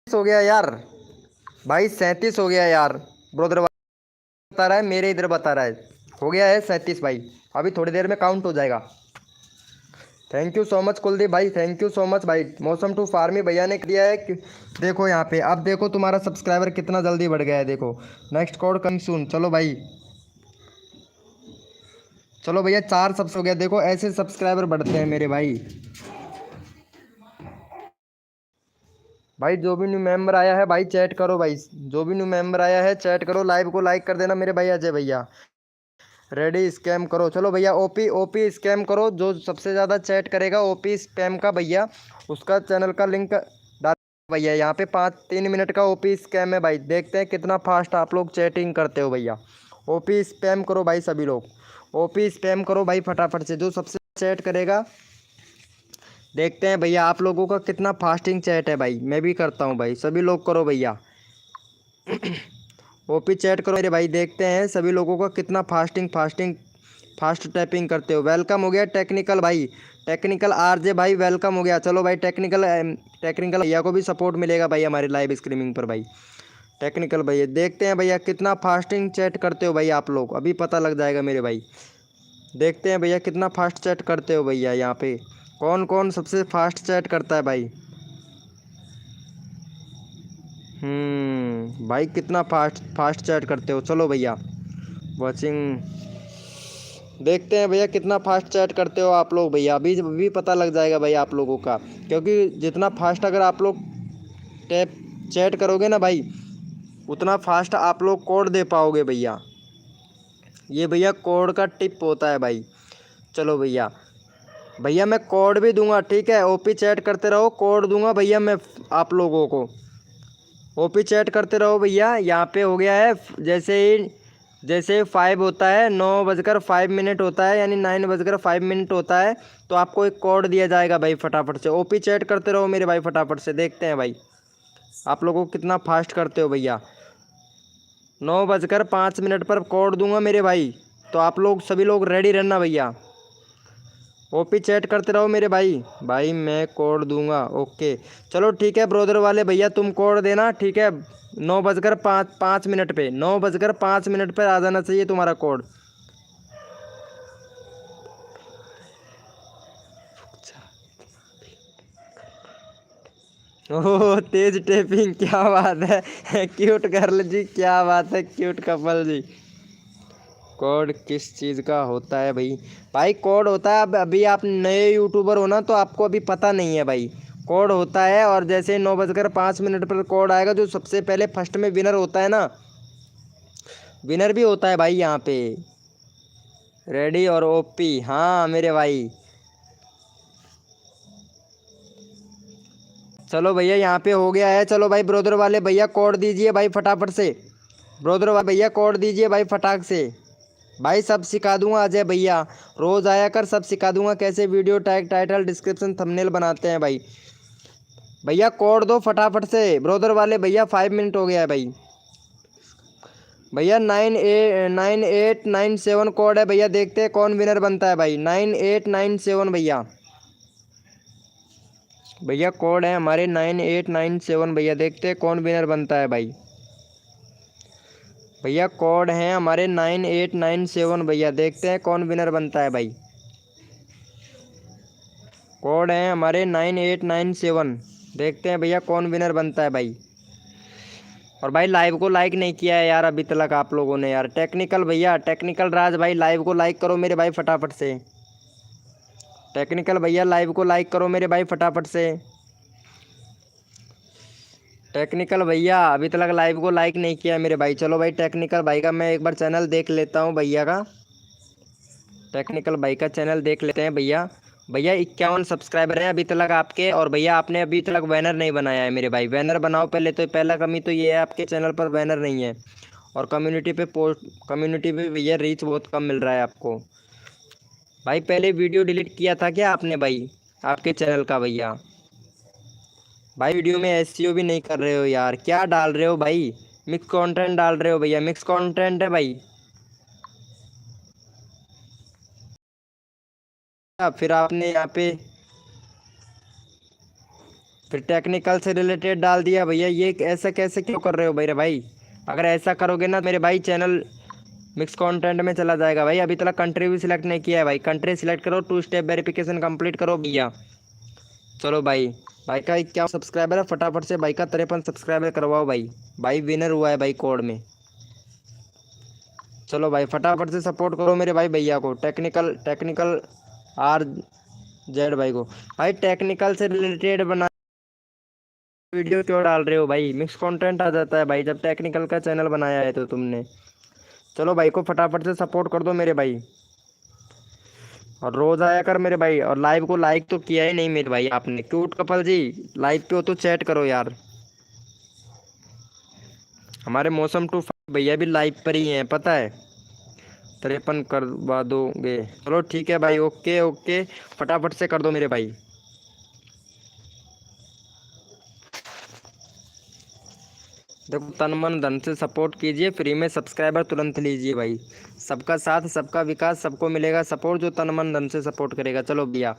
हो गया यार भाई, 37 हो गया यार। ब्रोदर बता रहा है, मेरे इधर बता रहा है हो गया है 37 भाई। अभी थोड़ी देर में काउंट हो जाएगा। Thank you so much Kuldeep भाई, थैंक यू सो मच भाई। मौसम टू फार्मी भैया ने दिया है कि देखो यहाँ पे, अब देखो तुम्हारा सब्सक्राइबर कितना जल्दी बढ़ गया है, देखो नेक्स्ट कोड कमिंग सून। चलो भाई, चलो भैया 4 सब्स हो गया। देखो ऐसे सब्सक्राइबर बढ़ते हैं मेरे भाई। भाई जो भी न्यू मेंबर आया है भाई चैट करो भाई, जो भी न्यू मेंबर आया है चैट करो, लाइव को लाइक कर देना मेरे भाई अजय भैया। रेडी स्कैम करो, चलो भैया ओपी ओपी स्कैम करो। जो सबसे ज़्यादा चैट करेगा ओपी स्पैम का भैया, उसका चैनल का लिंक डाल भैया। यहाँ पे 3 मिनट का ओपी स्कैम है भाई, देखते हैं कितना फास्ट आप लोग चैटिंग करते हो भैया। ओपी स्पैम करो भाई सभी लोग, ओपी स्पैम करो भाई फटाफट से। जो सबसे चैट करेगा, देखते हैं भैया आप लोगों का कितना फास्टिंग चैट है भाई। मैं भी करता हूँ भाई, सभी लोग करो भैया ओपी चैट करो मेरे भाई। देखते हैं सभी लोगों का कितना फास्ट टाइपिंग करते हो। वेलकम हो गया टेक्निकल भाई, टेक्निकल आरजे भाई वेलकम हो गया। चलो भाई टेक्निकल भैया को भी सपोर्ट मिलेगा भाई हमारे लाइव स्ट्रीमिंग पर भाई। टेक्निकल भैया देखते हैं भैया कितना फास्टिंग चैट करते हो भाई आप लोग, अभी पता लग जाएगा मेरे भाई। देखते हैं भैया कितना फास्ट चैट करते हो भैया। यहाँ पे कौन कौन सबसे फास्ट चैट करता है भाई। भाई कितना फास्ट चैट करते हो। चलो भैया वॉचिंग, देखते हैं भैया कितना फास्ट चैट करते हो आप लोग भैया। अभी पता लग जाएगा भाई आप लोगों का, क्योंकि जितना फास्ट अगर आप लोग टैप चैट करोगे ना भाई, उतना फास्ट आप लोग कोड दे पाओगे भैया। ये भैया कोड का टिप होता है भाई। चलो भैया, भैया मैं कोड भी दूंगा, ठीक है। ओपी चैट करते रहो, कोड दूंगा भैया मैं आप लोगों को। ओपी चैट करते रहो भैया। यहाँ पे हो गया है, जैसे 5 होता है, 9:05 होता है, यानी 9:05 होता है, तो आपको एक कोड दिया जाएगा भाई। फटाफट से ओपी चैट करते रहो मेरे भाई फटाफट से। देखते हैं भाई आप लोगों को कितना फास्ट करते हो भैया। 9:05 पर कोड दूंगा मेरे भाई, तो आप लोग सभी लोग रेडी रहना भैया। ओपी चैट करते रहो मेरे भाई। भाई मैं कोड दूंगा, ओके चलो ठीक है। ब्रोदर वाले भैया तुम कोड देना, ठीक है। 9:05 पे, 9:05 पर आ जाना चाहिए तुम्हारा कोड। ओह तेज टेपिंग, क्या बात है क्यूट गर्ल जी, क्या बात है क्यूट कपल जी। कोड किस चीज़ का होता है भाई। भाई कोड होता है, अब अभी आप नए यूट्यूबर हो ना, तो आपको अभी पता नहीं है भाई। कोड होता है, और जैसे 9:05 पर कोड आएगा, जो सबसे पहले फर्स्ट में विनर होता है ना, विनर भी होता है भाई यहाँ पे। रेडी और ओपी, हाँ मेरे भाई। चलो भैया यहाँ पे हो गया है। चलो भाई ब्रोदर वाले भैया कोड दीजिए भाई फटाफट से। ब्रोदर वाले भैया कोड दीजिए भाई फटाक से। भाई सब सिखा दूंगा अजय भैया, रोज़ आया कर, सब सिखा दूंगा कैसे video tag title description thumbnail बनाते हैं भाई। भैया कोड दो फटाफट से ब्रोदर वाले भैया। 5 मिनट हो गया है भाई। भैया 9897 कोड है भैया। देखते हैं कौन विनर बनता है भाई। 9897 भैया। भैया कोड है हमारे 9897 भैया, देखते हैं कौन विनर बनता है भाई। भैया कोड है हमारे 9897 भैया, देखते हैं कौन विनर बनता है भाई। कोड है हमारे 9897, देखते हैं भैया कौन विनर बनता है भाई। और भाई लाइव को लाइक नहीं किया है यार अभी तक आप लोगों ने यार। टेक्निकल भैया, टेक्निकल राज भाई, लाइव को लाइक करो मेरे भाई फटाफट से। टेक्निकल भैया लाइव को लाइक करो मेरे भाई फटाफट से। टेक्निकल भैया अभी तक लाइव को लाइक नहीं किया है मेरे भाई। चलो भाई टेक्निकल भाई का मैं एक बार चैनल देख लेता हूँ भैया का। टेक्निकल भाई का चैनल देख लेते हैं भैया। भैया 51 सब्सक्राइबर हैं अभी तक आपके। और भैया आपने अभी तक बैनर नहीं बनाया है मेरे भाई, बैनर बनाओ पहले। तो पहला कमी तो ये है आपके चैनल पर बैनर नहीं है। और कम्युनिटी पे भैया रीच बहुत कम मिल रहा है आपको। भाई पहले वीडियो डिलीट किया था क्या आपने भाई आपके चैनल का भैया? भाई वीडियो में एसईओ भी नहीं कर रहे हो यार, क्या डाल रहे हो भाई? मिक्स कंटेंट डाल रहे हो भैया, मिक्स कंटेंट है भाई। फिर आपने यहाँ पे फिर टेक्निकल से रिलेटेड डाल दिया भैया, ये ऐसा कैसे क्यों कर रहे हो मेरे भाई? अगर ऐसा करोगे ना मेरे भाई चैनल मिक्स कंटेंट में चला जाएगा भाई। अभी तक कंट्री भी सिलेक्ट नहीं किया है भाई, कंट्री सिलेक्ट करो, 2 स्टेप वेरिफिकेशन कंप्लीट करो भैया। चलो भाई, भाई का क्या सब्सक्राइबर है, फटाफट से भाई का 53 सब्सक्राइबर करवाओ भाई। भाई विनर हुआ है भाई कोड में। चलो भाई फटाफट से सपोर्ट करो मेरे भाई भैया को, टेक्निकल टेक्निकल आर जेड भाई को। भाई टेक्निकल से रिलेटेड बना वीडियो क्यों डाल रहे हो भाई? मिक्स कंटेंट आ जाता है भाई जब टेक्निकल का चैनल बनाया है तो तुमने। चलो भाई को फटाफट से सपोर्ट कर दो मेरे भाई। और रोज आया कर मेरे भाई। और लाइव को लाइक तो किया ही नहीं मेरे भाई आपने। क्यूट कपल जी लाइव पे हो तो चैट करो यार। हमारे मौसम टू भैया भी लाइव पर ही हैं पता है। 53 करवा दोगे? चलो ठीक है भाई, ओके ओके, फटाफट से कर दो मेरे भाई। देखो तन मन धन से सपोर्ट कीजिए, फ्री में सब्सक्राइबर तुरंत लीजिए भाई। सबका साथ सबका विकास, सबको मिलेगा सपोर्ट जो तन मन धन से सपोर्ट करेगा। चलो भैया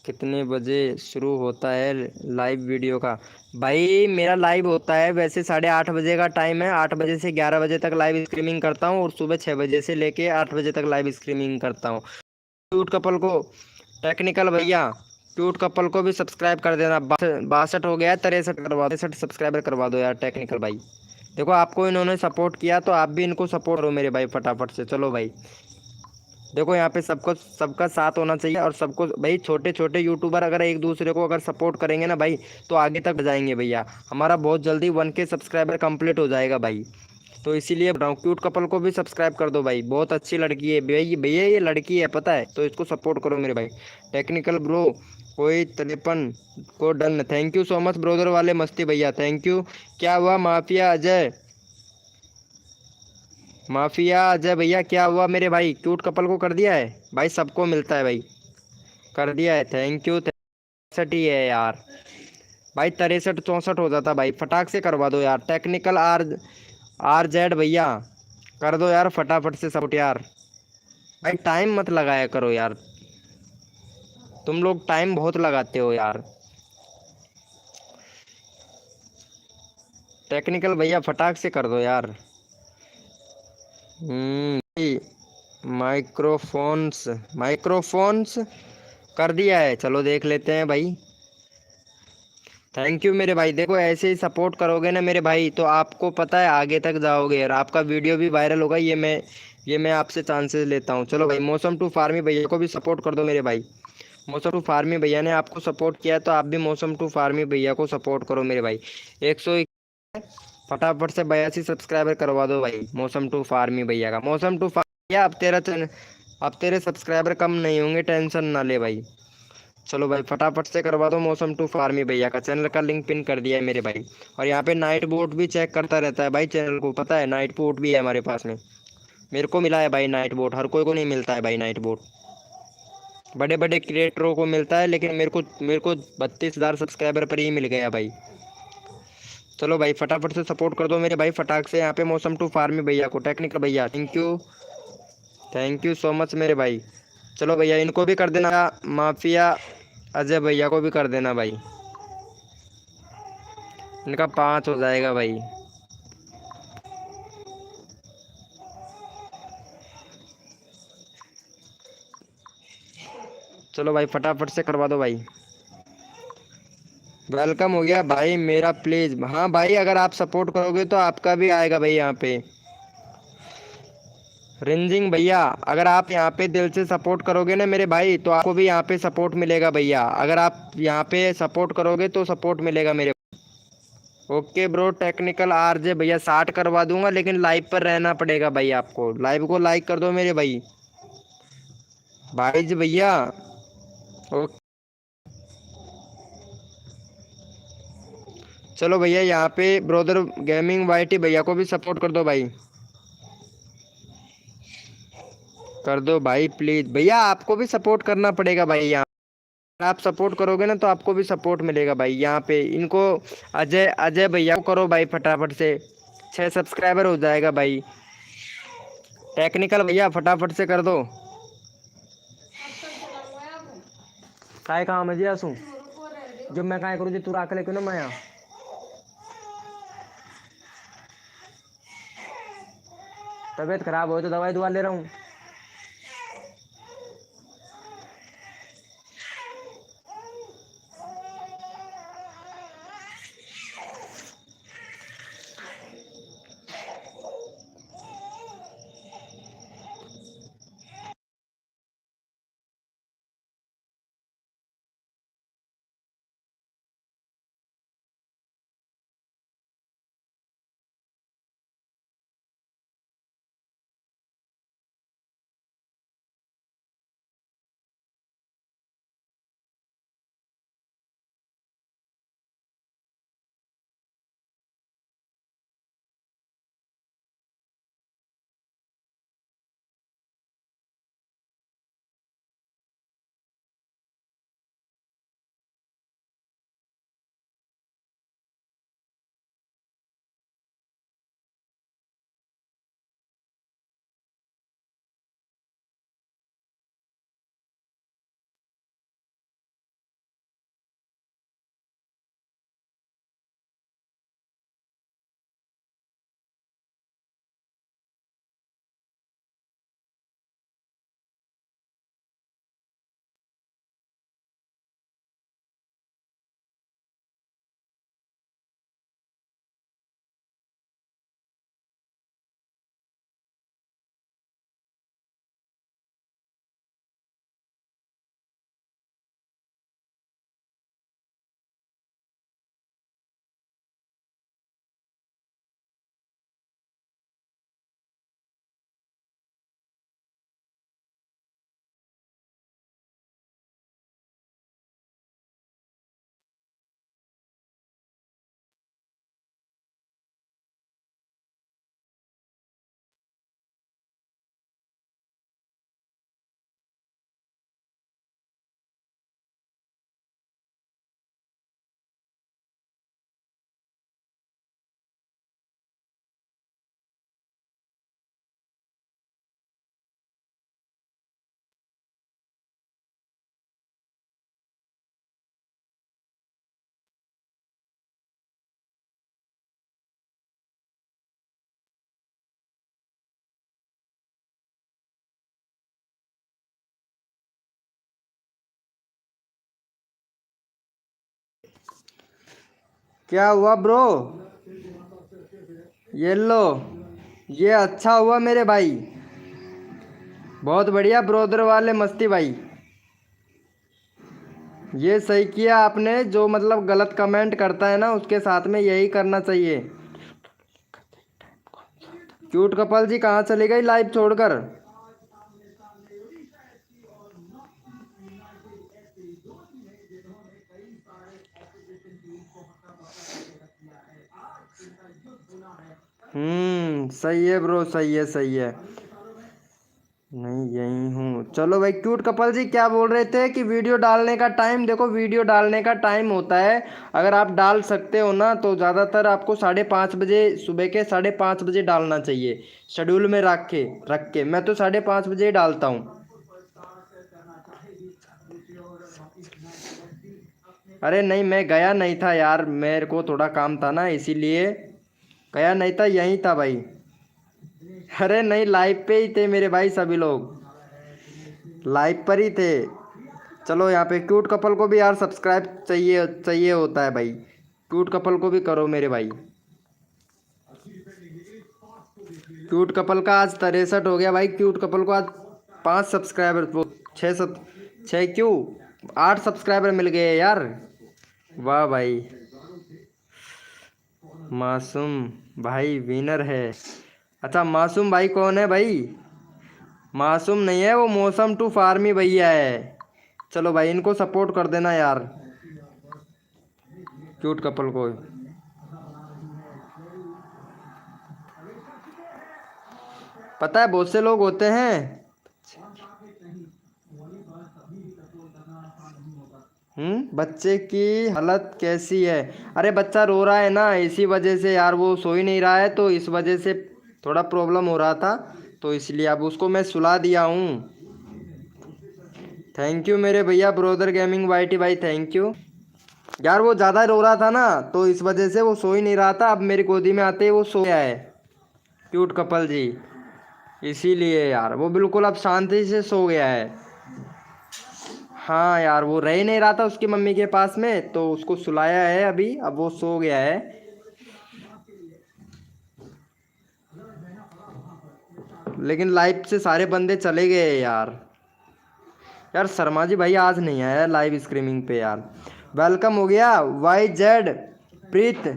कितने बजे शुरू होता है लाइव वीडियो का? भाई मेरा लाइव होता है वैसे 8:30 बजे का टाइम है। 8 बजे से 11 बजे तक लाइव स्ट्रीमिंग करता हूँ और सुबह 6 बजे से लेके 8 बजे तक लाइव स्ट्रीमिंग करता हूँ। क्यूट कपल को टेक्निकल भैया, क्यूट कपल को भी सब्सक्राइब कर देना। 62 हो गया है, 63 सब्सक्राइबर करवा दो यार टेक्निकल भाई। देखो आपको इन्होंने सपोर्ट किया तो आप भी इनको सपोर्ट करो मेरे भाई फटाफट से। चलो भाई देखो यहाँ पे सबको सबका साथ होना चाहिए। और सबको भाई छोटे छोटे यूट्यूबर अगर एक दूसरे को अगर सपोर्ट करेंगे ना भाई तो आगे तक जाएंगे भैया। हमारा बहुत जल्दी 1K सब्सक्राइबर कंप्लीट हो जाएगा भाई। तो इसीलिए बताऊँ क्यूट कपल को भी सब्सक्राइब कर दो भाई, बहुत अच्छी लड़की है भैया। भैया ये लड़की है पता है, तो इसको सपोर्ट करो मेरे भाई। टेक्निकल ब्रो कोई 53 को done, thank you so much brother वाले मस्ती भैया, थैंक यू। क्या हुआ माफिया अजय? माफिया अजय भैया क्या हुआ मेरे भाई? क्यूट कपल को कर दिया है भाई, सबको मिलता है भाई, कर दिया है, थैंक यू। 63 ही है यार भाई, 63 64 हो जाता भाई, फटाक से करवा दो यार। टेक्निकल आर आर जेड भैया कर दो यार फटाफट से सपोर्ट यार। भाई टाइम मत लगाया करो यार, तुम लोग टाइम बहुत लगाते हो यार। टेक्निकल भैया फटाक से कर दो यार। माइक्रोफोन्स माइक्रोफोन्स कर दिया है, चलो देख लेते हैं भाई। थैंक यू मेरे भाई। देखो ऐसे ही सपोर्ट करोगे ना मेरे भाई तो आपको पता है आगे तक जाओगे और आपका वीडियो भी वायरल होगा। ये मैं आपसे चांसेस लेता हूँ। चलो भाई मौसम टू फार्मी भैया को भी सपोर्ट कर दो मेरे भाई। मौसम टू फार्मी भैया ने आपको सपोर्ट किया तो आप भी मौसम टू फार्मी भैया को सपोर्ट करो मेरे भाई। 100 फटाफट से 82 सब्सक्राइबर करवा दो भाई मौसम टू फार्मी भैया का। मौसम टू भैया अब तेरे सब्सक्राइबर कम नहीं होंगे, टेंशन ना ले भाई। चलो भाई फटाफट से करवा दो मौसम टू फार्मी भैया का। चैनल का लिंक पिन कर दिया है मेरे भाई। और यहाँ पे नाइट बोट भी चेक करता रहता है भाई चैनल को, पता है नाइट बोट भी है हमारे पास में। मेरे को मिला है भाई नाइट बोट, हर कोई को नहीं मिलता है भाई नाइट बोट, बड़े बड़े क्रिएटरों को मिलता है लेकिन मेरे को 32,000 सब्सक्राइबर पर ही मिल गया भाई। चलो भाई फटाफट से सपोर्ट कर दो मेरे भाई फटाक से। यहाँ पे मौसम टू फार्मी भैया को, टेक्निकल भैया थैंक यू सो मच मेरे भाई। चलो भैया इनको भी कर देना। माफिया अजय भैया को भी कर देना भाई, इनका 5 हो जाएगा भाई। चलो भाई फटाफट से करवा दो भाई। वेलकम हो गया भाई मेरा, प्लीज। हाँ भाई, अगर आप सपोर्ट करोगे तो आपका भी आएगा भाई यहाँ पे। रिंजिंग भैया, अगर आप यहाँ पे दिल से सपोर्ट करोगे ना मेरे भाई, तो आपको भी यहाँ पे सपोर्ट मिलेगा भैया। अगर आप यहाँ पे सपोर्ट करोगे तो सपोर्ट मिलेगा मेरे। ओके ब्रो, टेक्निकल आरजे भैया 60 करवा दूंगा, लेकिन लाइव पर रहना पड़ेगा भाई आपको। लाइव को लाइक कर दो मेरे भाई। भाई जी भैया। ओके। चलो भैया, यहाँ पे ब्रोदर गेमिंग वाईटी भैया को भी सपोर्ट कर दो भाई। कर दो भाई प्लीज भैया, आपको भी सपोर्ट करना पड़ेगा भाई। यहाँ आप सपोर्ट करोगे ना तो आपको भी सपोर्ट मिलेगा भाई। यहाँ पे इनको अजय अजय भैया को करो भाई फटाफट से, 6 सब्सक्राइबर हो जाएगा भाई। टेक्निकल भैया फटाफट से कर दो। काय काम है जी आसू, जो मैं काय करूँ जी, तू राख ले क्यों ना मैं यहाँ। तबीयत खराब हो तो दवाई दुआ ले रहा हूँ। क्या हुआ ब्रो? ये लो, ये अच्छा हुआ मेरे भाई, बहुत बढ़िया ब्रोदर वाले मस्ती भाई। ये सही किया आपने, जो मतलब गलत कमेंट करता है ना उसके साथ में यही करना चाहिए। क्यूट कपल जी कहाँ चली गई लाइव छोड़कर? सही है ब्रो, सही है सही है। नहीं यही हूँ। चलो भाई, क्यूट कपल जी क्या बोल रहे थे कि वीडियो डालने का टाइम देखो, वीडियो डालने का टाइम होता है, अगर आप डाल सकते हो ना तो ज़्यादातर आपको 5:30 बजे, सुबह के 5:30 बजे डालना चाहिए। शेड्यूल में रख के मैं तो 5:30 बजे ही डालता हूँ। अरे नहीं, मैं गया नहीं था यार, मेरे को थोड़ा काम था ना, इसीलिए गया नहीं था, यहीं था भाई। अरे नहीं, लाइव पे ही थे मेरे भाई, सभी लोग लाइव पर ही थे। चलो यहाँ पे क्यूट कपल को भी यार सब्सक्राइब चाहिए चाहिए होता है भाई, क्यूट कपल को भी करो मेरे भाई। क्यूट कपल का आज 63 हो गया भाई, क्यूट कपल को आज 5 सब्सक्राइबर, वो 6 क्यों 8 सब्सक्राइबर मिल गए यार, वाह भाई। मासूम भाई विनर है। अच्छा, मासूम भाई कौन है भाई? मासूम नहीं है, वो मौसम टू फार्मी भैया है। चलो भाई, इनको सपोर्ट कर देना यार, क्यूट कपल को। पता है बहुत से लोग होते हैं। बच्चे की हालत कैसी है? अरे बच्चा रो रहा है ना, इसी वजह से यार, वो सो ही नहीं रहा है, तो इस वजह से थोड़ा प्रॉब्लम हो रहा था, तो इसलिए अब उसको मैं सुला दिया हूँ। थैंक यू मेरे भैया ब्रोदर गेमिंग वाईटी भाई, थैंक यू यार। वो ज़्यादा रो रहा था ना, तो इस वजह से वो सो ही नहीं रहा था, अब मेरी गोदी में आते ही वो सो गया है क्यूट कपल जी, इसीलिए यार वो बिल्कुल अब शांति से सो गया है। हाँ यार, वो रह ही नहीं रहा था उसकी मम्मी के पास में, तो उसको सुलाया है अभी, अब वो सो गया है। लेकिन लाइव से सारे बंदे चले गए यार। यार शर्मा जी भाई आज नहीं आया लाइव स्ट्रीमिंग पे यार। वेलकम हो गया वाई जेड प्रीत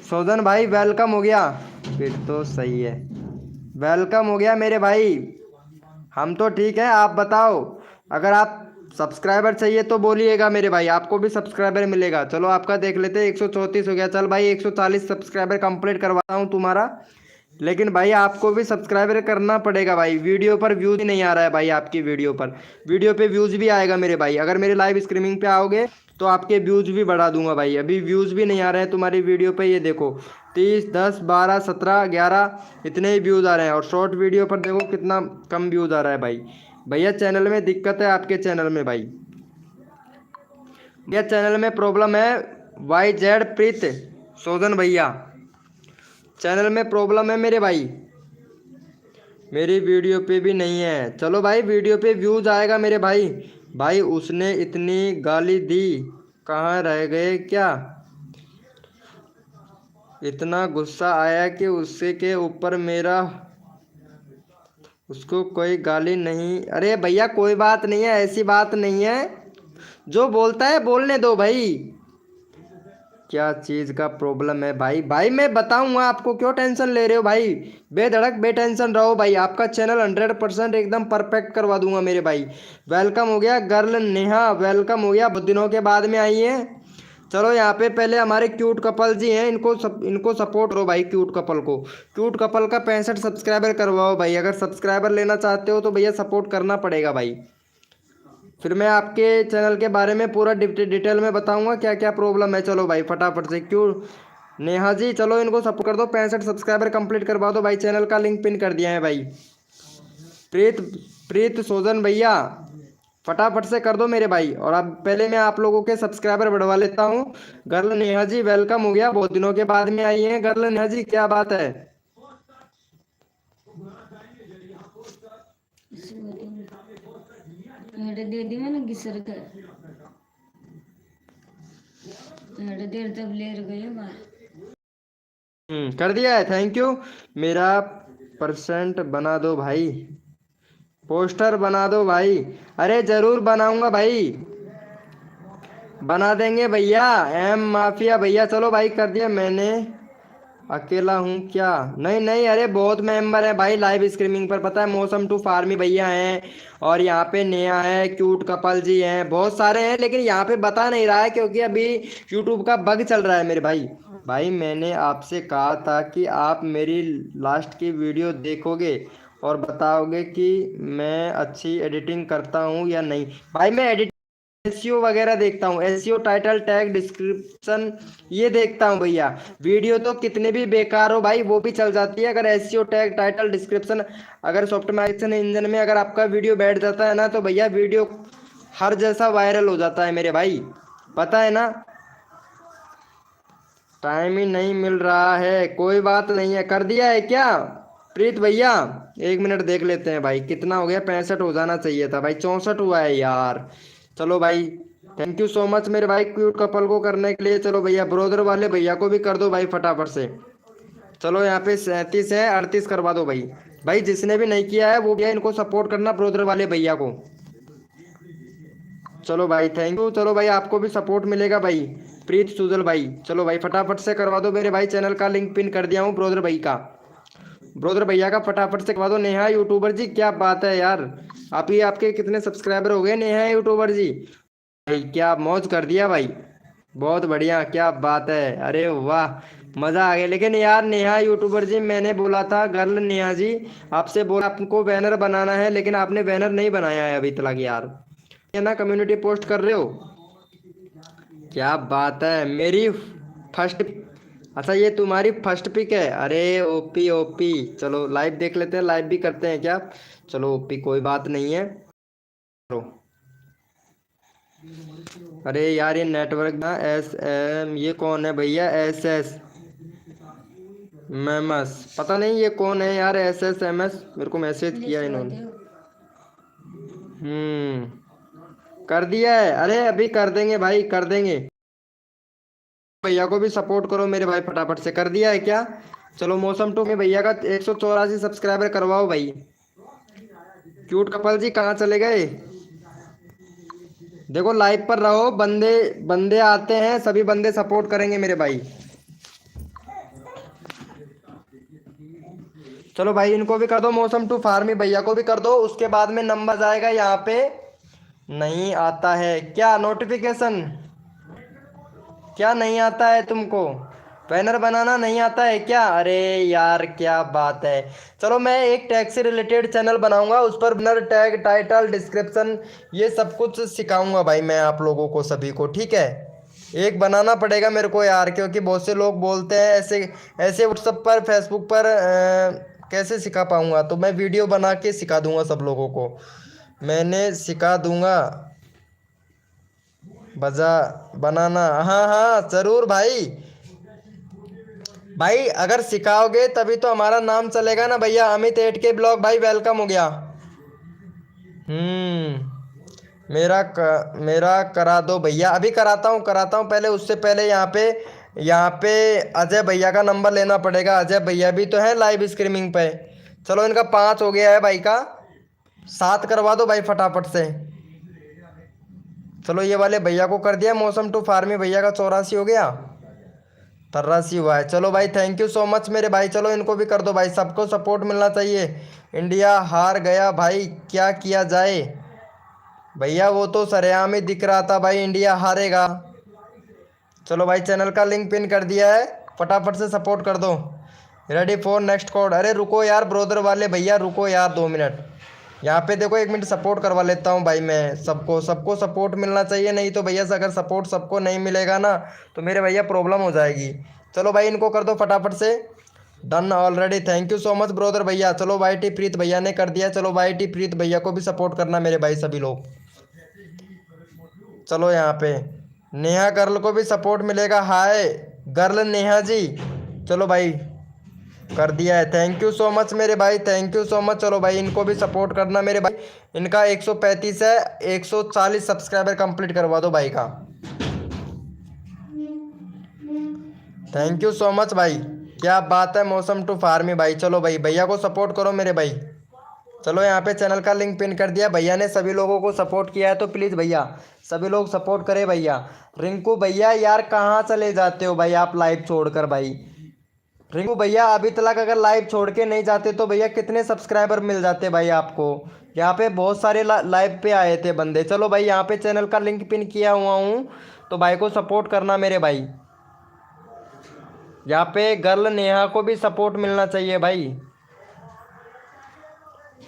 सोजन भाई, वेलकम हो गया, फिर तो सही है, वेलकम हो गया मेरे भाई। हम तो ठीक है, आप बताओ, अगर आप सब्सक्राइबर चाहिए तो बोलिएगा मेरे भाई, आपको भी सब्सक्राइबर मिलेगा। चलो आपका देख लेते हैं, 134 हो गया, चल भाई 140 सब्सक्राइबर कंप्लीट करवाता हूँ तुम्हारा। लेकिन भाई आपको भी सब्सक्राइबर करना पड़ेगा भाई, वीडियो पर व्यूज ही नहीं आ रहा है भाई आपकी वीडियो पर, वीडियो पे व्यूज भी आएगा मेरे भाई, अगर मेरे लाइव स्ट्रीमिंग पे आओगे तो आपके व्यूज भी बढ़ा दूंगा भाई। अभी व्यूज भी नहीं आ रहे हैं तुम्हारी वीडियो पे, ये देखो 30 10 12 17 11 इतने ही व्यूज आ रहे हैं, और शॉर्ट वीडियो पर देखो कितना कम व्यूज आ रहा है भाई। भैया चैनल में दिक्कत है, आपके चैनल में भाई, भैया चैनल में प्रॉब्लम है। वाई जेड प्रीत सोजन भैया, चैनल में प्रॉब्लम है मेरे भाई, मेरी वीडियो पे भी नहीं है। चलो भाई वीडियो पे व्यूज आएगा मेरे भाई। भाई उसने इतनी गाली दी, कहाँ रह गए क्या? इतना गुस्सा आया कि उससे के ऊपर मेरा, उसको कोई गाली नहीं। अरे भैया कोई बात नहीं है, ऐसी बात नहीं है, जो बोलता है बोलने दो भाई। क्या चीज़ का प्रॉब्लम है भाई? भाई मैं बताऊंगा आपको, क्यों टेंशन ले रहे हो भाई? बेधड़क बेटेंशन रहो भाई, आपका चैनल 100% एकदम परफेक्ट करवा दूंगा मेरे भाई। वेलकम हो गया गर्ल नेहा, वेलकम हो गया, बहुत दिनों के बाद में आई है। चलो यहाँ पे पहले हमारे क्यूट कपल जी हैं, इनको सपोर्ट करो भाई, क्यूट कपल को, क्यूट कपल का 65 सब्सक्राइबर करवाओ भाई। अगर सब्सक्राइबर लेना चाहते हो तो भैया सपोर्ट करना पड़ेगा भाई। फिर मैं आपके चैनल के बारे में पूरा डिटेल में बताऊंगा क्या क्या प्रॉब्लम है। चलो भाई फटाफट से, क्यों नेहा जी चलो इनको सपोर्ट कर दो, 65 सब्सक्राइबर कंप्लीट करवा दो भाई, चैनल का लिंक पिन कर दिया है भाई। प्रीत प्रीत सोजन भैया फटाफट से कर दो मेरे भाई। और अब पहले मैं आप लोगों के सब्सक्राइबर बढ़वा लेता हूँ। गर्ल नेहा जी वेलकम हो गया, बहुत दिनों के बाद में आई हैं गर्ल नेहा जी, क्या बात है? दे दी मैंने घिसर कर देर तक ले गए बाहर। कर दिया है, थैंक यू। मेरा परसेंट बना दो भाई, पोस्टर बना दो भाई। अरे जरूर बनाऊंगा भाई, बना देंगे भैया। एम माफिया भैया, चलो भाई कर दिया मैंने। अकेला हूँ क्या? नहीं नहीं, अरे बहुत मेंबर है भाई लाइव स्ट्रीमिंग पर, पता है मौसम टू फार्मी भैया हैं, और यहाँ पे नेहा है, क्यूट कपल जी हैं, बहुत सारे हैं, लेकिन यहाँ पे बता नहीं रहा है क्योंकि अभी यूट्यूब का बग चल रहा है मेरे भाई। भाई मैंने आपसे कहा था कि आप मेरी लास्ट की वीडियो देखोगे और बताओगे कि मैं अच्छी एडिटिंग करता हूँ या नहीं। भाई मैं एडिटिंग एसईओ वगैरह देखता हूँ, एसईओ टाइटल टैग डिस्क्रिप्शन ये देखता हूँ भैया। वीडियो तो कितने भी बेकार हो भाई वो भी चल जाती है, अगर एसईओ टैग टाइटल डिस्क्रिप्शन, अगर सॉफ्टमाइजेशन इंजन में अगर आपका वीडियो बैठ जाता है ना, तो भैया वीडियो हर जैसा वायरल हो जाता है मेरे भाई। पता है ना, टाइम ही नहीं मिल रहा है। कोई बात नहीं है, कर दिया है क्या प्रीत भैया? 1 मिनट देख लेते हैं भाई, कितना हो गया? 65 हो जाना चाहिए था भाई, 64 हुआ है यार। चलो भाई, थैंक यू सो मच मेरे भाई क्यूट कपल को करने के लिए। चलो भैया, ब्रोदर वाले भैया को भी कर दो भाई फटाफट से। चलो यहाँ पे 37 है, 38 करवा दो भाई। भाई जिसने भी नहीं किया है वो भैया इनको सपोर्ट करना, ब्रोदर वाले भैया को। चलो भाई थैंक यू। चलो भाई, आपको भी सपोर्ट मिलेगा भाई, प्रीत सुजल भाई। चलो भाई फटाफट से करवा दो मेरे भाई, चैनल का लिंक पिन कर दिया हूँ ब्रोदर भाई का, ब्रोदर भैया का फटाफट से करवा दो। नेहा यूट्यूबर जी, क्या बात है यार, आप ही आपके कितने सब्सक्राइबर हो गए नेहा यूट्यूबर जी? भाई क्या मौज कर दिया भाई, बहुत बढ़िया, क्या बात है, अरे वाह, मजा आ गया। लेकिन यार नेहा यूट्यूबर जी, मैंने बोला था गर्ल नेहा जी, आपसे बोला आपको बैनर बनाना है, लेकिन आपने बैनर नहीं बनाया है अभी तक यार, है ना? कम्युनिटी पोस्ट कर रहे हो, क्या बात है। मेरी फर्स्ट, अच्छा ये तुम्हारी फर्स्ट पिक है? अरे ओपी ओपी। चलो लाइव देख लेते हैं, लाइव भी करते हैं क्या? चलो ओपी, कोई बात नहीं है। चलो, अरे यार ये नेटवर्क ना, एस एम, ये कौन है भैया? एस एस एस, पता नहीं ये कौन है यार, एस एस एम एस, मेरे को मैसेज किया इन्होंने। कर दिया है? अरे अभी कर देंगे भाई, कर देंगे। भैया को भी सपोर्ट करो मेरे भाई फटाफट से। कर दिया है क्या? चलो मौसम टू में भैया का 184 सब्सक्राइबर करवाओ भाई। क्यूट कपल जी कहाँ चले गए? देखो लाइव पर रहो, बंदे बंदे आते हैं, सभी बंदे सपोर्ट करेंगे मेरे भाई। चलो भाई इनको भी कर दो, मौसम टू फार्मी भैया को भी कर दो। उसके बाद में नंबर जाएगा यहाँ पे, नहीं आता है क्या नोटिफिकेशन? क्या नहीं आता है तुमको? बैनर बनाना नहीं आता है क्या? अरे यार क्या बात है। चलो मैं एक टैग से रिलेटेड चैनल बनाऊंगा, उस पर बैनर, टैग, टाइटल, डिस्क्रिप्शन, ये सब कुछ सिखाऊंगा भाई मैं आप लोगों को सभी को, ठीक है? एक बनाना पड़ेगा मेरे को यार, क्योंकि बहुत से लोग बोलते हैं ऐसे ऐसे व्हाट्सएप पर, फेसबुक पर कैसे सिखा पाऊंगा? तो मैं वीडियो बना के सिखा दूंगा सब लोगों को, मैंने सिखा दूंगा बजा बनाना। हाँ हाँ जरूर भाई, भाई अगर सिखाओगे तभी तो हमारा नाम चलेगा ना भैया। अमित 8K ब्लॉग भाई वेलकम हो गया। मेरा करा दो भैया, अभी कराता हूँ पहले, उससे पहले यहाँ पे अजय भैया का नंबर लेना पड़ेगा। अजय भैया भी तो है लाइव स्ट्रीमिंग पे। चलो इनका 5 हो गया है भाई का, 7 करवा दो भाई फटाफट से। चलो ये वाले भैया को कर दिया, मौसम टू फार्मी भैया का 84 हो गया, 83 हुआ है। चलो भाई थैंक यू सो मच मेरे भाई। चलो इनको भी कर दो भाई, सबको सपोर्ट मिलना चाहिए। इंडिया हार गया भाई, क्या किया जाए? भैया वो तो सरेआम ही दिख रहा था भाई, इंडिया हारेगा। चलो भाई चैनल का लिंक पिन कर दिया है, फटाफट से सपोर्ट कर दो। Ready for next code. अरे रुको यार ब्रोदर वाले भैया, रुको यार 2 मिनट, यहाँ पे देखो 1 मिनट सपोर्ट करवा लेता हूँ भाई मैं। सबको सबको सपोर्ट मिलना चाहिए, नहीं तो भैया से अगर सपोर्ट सबको नहीं मिलेगा ना तो मेरे भैया प्रॉब्लम हो जाएगी। चलो भाई इनको कर दो फटाफट से, done already. Thank you so much brother भैया। चलो वाई टी प्रीत भैया ने कर दिया। चलो वाई टी प्रीत भैया को भी सपोर्ट करना मेरे भाई सभी लोग। चलो यहाँ पे नेहा गर्ल को भी सपोर्ट मिलेगा, हाय गर्ल नेहा जी। चलो भाई कर दिया है, थैंक यू सो मच मेरे भाई, थैंक यू सो मच। चलो भाई इनको भी सपोर्ट करना मेरे भाई, इनका 135 है, 140 सब्सक्राइबर कंप्लीट करवा दो भाई का। थैंक यू सो मच भाई, क्या बात है मौसम टू फार्मी भाई। चलो भाई भैया को सपोर्ट करो मेरे भाई। चलो यहाँ पे चैनल का लिंक पिन कर दिया, भैया ने सभी लोगों को सपोर्ट किया है, तो प्लीज़ भैया सभी लोग सपोर्ट करें भैया। रिंकू भैया यार कहाँ चले जाते हो भाई आप लाइव छोड़कर भाई? रिंकू भैया अभी तक अगर लाइव छोड़ के नहीं जाते तो भैया कितने सब्सक्राइबर मिल जाते भाई आपको? यहाँ पे बहुत सारे लाइव पे आए थे बंदे। चलो भाई यहाँ पे चैनल का लिंक पिन किया हुआ हूँ, तो भाई को सपोर्ट करना मेरे भाई। यहाँ पे गर्ल नेहा को भी सपोर्ट मिलना चाहिए भाई।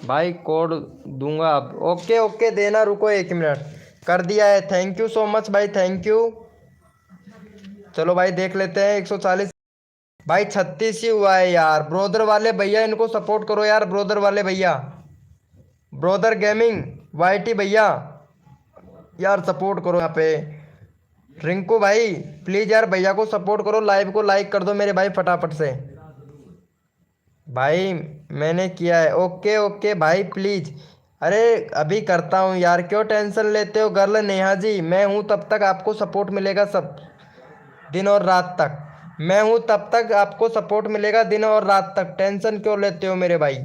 भाई कोड दूंगा अब, ओके ओके देना, रुको 1 मिनट, कर दिया है। थैंक यू सो मच भाई, थैंक यू। चलो भाई देख लेते हैं 140 भाई, 36 ही हुआ है यार। ब्रोदर वाले भैया इनको सपोर्ट करो यार, ब्रोदर वाले भैया, ब्रोदर गेमिंग वाईटी भैया यार सपोर्ट करो यहाँ पे। रिंकू भाई प्लीज यार भैया को सपोर्ट करो, लाइव को लाइक कर दो मेरे भाई फटाफट से। भाई मैंने किया है, ओके ओके भाई प्लीज। अरे अभी करता हूँ यार, क्यों टेंशन लेते हो गर्ल नेहा जी, मैं हूँ तब तक आपको सपोर्ट मिलेगा सब दिन और रात तक। मैं हूँ तब तक आपको सपोर्ट मिलेगा दिन और रात तक, टेंशन क्यों लेते हो मेरे भाई।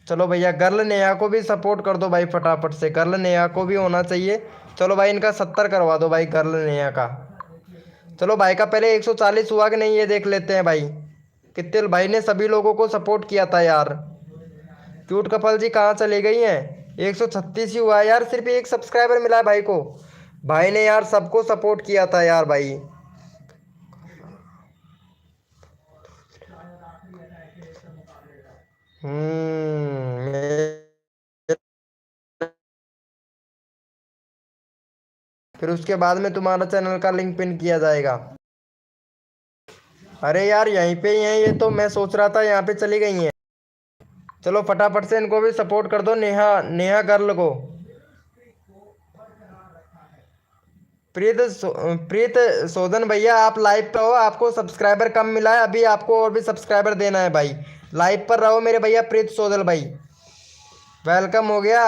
चलो भैया गर्ल नेहा को भी सपोर्ट कर दो भाई फटाफट से, गर्ल नेहा को भी होना चाहिए। चलो भाई इनका 70 करवा दो भाई गर्ल नेहा का। चलो भाई का पहले 140 हुआ कि नहीं ये देख लेते हैं भाई। कितने भाई ने सभी लोगों को सपोर्ट किया था यार। क्यूट कपल जी कहाँ चले गई हैं। 136 ही हुआ है यार, सिर्फ एक सब्सक्राइबर मिला है भाई को। भाई ने यार सबको सपोर्ट किया था यार भाई। हम्म। फिर उसके बाद में तुम्हारा चैनल का लिंक पिन किया जाएगा। अरे यार यहीं पे ही है ये, तो मैं सोच रहा था यहाँ पे चली गई हैं। चलो फटाफट से इनको भी सपोर्ट कर दो, नेहा नेहा गर्ल को। प्रीत सोदन भैया आप लाइव पे हो, आपको सब्सक्राइबर कम मिला है, अभी आपको और भी सब्सक्राइबर देना है भाई। लाइव पर रहो मेरे भैया। प्रीत सोदल भाई वेलकम हो गया।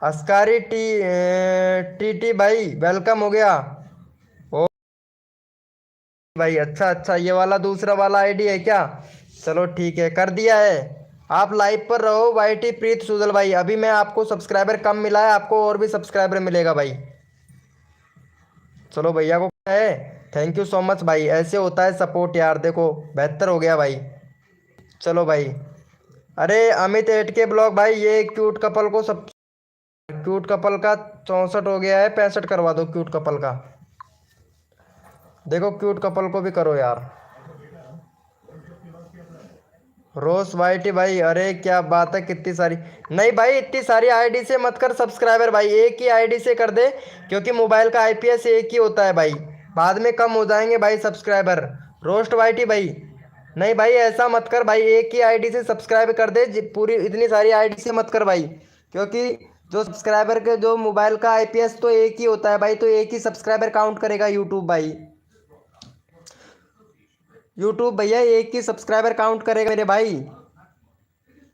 अस्कारी टी भाई वेलकम हो गया। ओ भाई अच्छा अच्छा, ये वाला दूसरा वाला आईडी है क्या। चलो ठीक है कर दिया है। आप लाइव पर रहो वाईटी प्रीत सुदल भाई, अभी मैं आपको सब्सक्राइबर कम मिला है, आपको और भी सब्सक्राइबर मिलेगा भाई। चलो भैया को है, थैंक यू सो मच भाई, ऐसे होता है सपोर्ट यार, देखो बेहतर हो गया भाई। चलो भाई। अरे अमित 8K ब्लॉग भाई, ये क्यूट कपल को सब, क्यूट कपल का 64 हो गया है, 65 करवा दो क्यूट कपल का। देखो क्यूट कपल को भी करो यार। रोस वाइटी भाई अरे क्या बात है, कितनी सारी। नहीं भाई इतनी सारी आईडी से मत कर सब्सक्राइबर भाई, एक ही आईडी से कर दे, क्योंकि मोबाइल का आईपीएस एक ही होता है भाई, बाद में कम हो जाएंगे भाई सब्सक्राइबर। रोस्ट वाइटी भाई नहीं भाई ऐसा मत कर भाई, एक ही आईडी से सब्सक्राइब कर दे, पूरी इतनी सारी आईडी से मत कर भाई, क्योंकि जो सब्सक्राइबर के जो मोबाइल का आईपीएस तो एक ही होता है भाई, तो एक ही सब्सक्राइबर काउंट करेगा यूट्यूब भाई। यूट्यूब भैया एक ही सब्सक्राइबर काउंट करेगा मेरे भाई।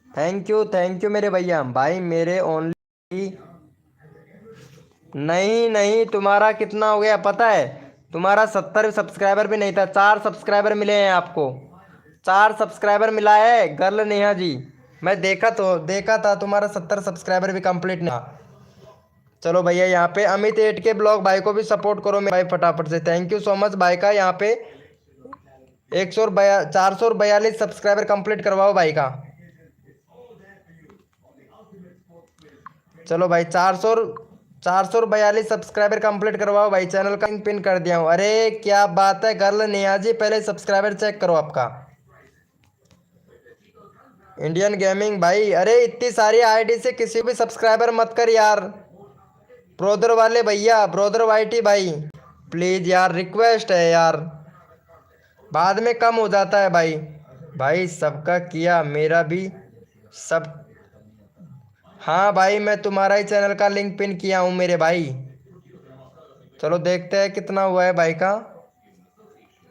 थैंक यू मेरे भैया भाई, मेरे ओनली। नहीं नहीं तुम्हारा कितना हो गया पता है, तुम्हारा 70 सब्सक्राइबर भी नहीं था, 4 सब्सक्राइबर मिले हैं आपको, 4 सब्सक्राइबर मिला है गर्ल नेहा जी। मैं देखा था तुम्हारा 70 सब्सक्राइबर भी कंप्लीट नहीं था। चलो भैया यहाँ पे अमित 8K ब्लॉग भाई को भी सपोर्ट करो मेरे भाई फटाफट से, थैंक यू सो मच भाई का। यहाँ पे 442 सब्सक्राइबर कंप्लीट करवाओ भाई का। चलो भाई 442 सब्सक्राइबर कंप्लीट करवाओ भाई, चैनल का लिंक पिन कर दिया हूँ। अरे क्या बात है गर्ल नेहा जी, पहले सब्सक्राइबर चेक करो आपका। इंडियन गेमिंग भाई अरे इतनी सारी आईडी से किसी भी सब्सक्राइबर मत कर यार। ब्रोदर वाले भैया, ब्रोदर वाईटी भाई प्लीज यार, रिक्वेस्ट है यार, बाद में कम हो जाता है भाई। भाई सबका किया, मेरा भी सब। हाँ भाई मैं तुम्हारा ही चैनल का लिंक पिन किया हूँ मेरे भाई। चलो देखते हैं कितना हुआ है भाई का।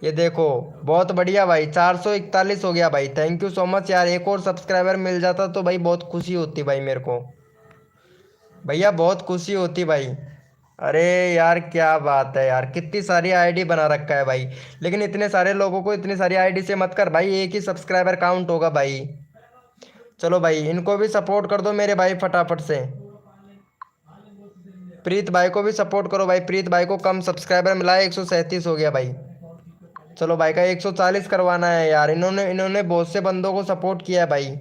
ये देखो बहुत बढ़िया भाई, 441 हो गया भाई, थैंक यू सो मच यार। एक और सब्सक्राइबर मिल जाता तो भाई बहुत खुशी होती भाई मेरे को, भैया बहुत खुशी होती भाई। अरे यार क्या बात है यार, कितनी सारी आईडी बना रखा है भाई, लेकिन इतने सारे लोगों को इतनी सारी आईडी से मत कर भाई, एक ही सब्सक्राइबर काउंट होगा भाई। चलो भाई इनको भी सपोर्ट कर दो मेरे भाई फटाफट से। प्रीत भाई को भी सपोर्ट करो भाई, प्रीत भाई को कम सब्सक्राइबर मिला है, 137 हो गया भाई। चलो भाई का 140 करवाना है यार, इन्होंने इन्होंने बहुत से बंदों को सपोर्ट किया है भाई।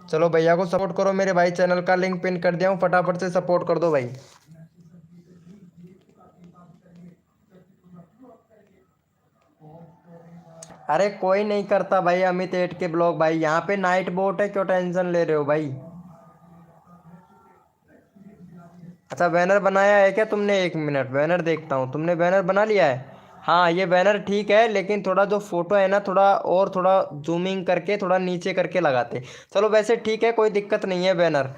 चलो भैया को सपोर्ट करो मेरे भाई, चैनल का लिंक पिन कर दिया हूँ, फटाफट से सपोर्ट कर दो भाई। अरे कोई नहीं करता भाई अमित 8K ब्लॉग भाई, यहाँ पे नाइट बोट है, क्यों टेंशन ले रहे हो भाई। अच्छा बैनर बनाया है क्या तुमने, एक मिनट बैनर देखता हूँ, तुमने बैनर बना लिया है। हाँ ये बैनर ठीक है, लेकिन थोड़ा जो फोटो है ना थोड़ा और थोड़ा जूमिंग करके थोड़ा नीचे करके लगाते। चलो वैसे ठीक है, कोई दिक्कत नहीं है बैनर।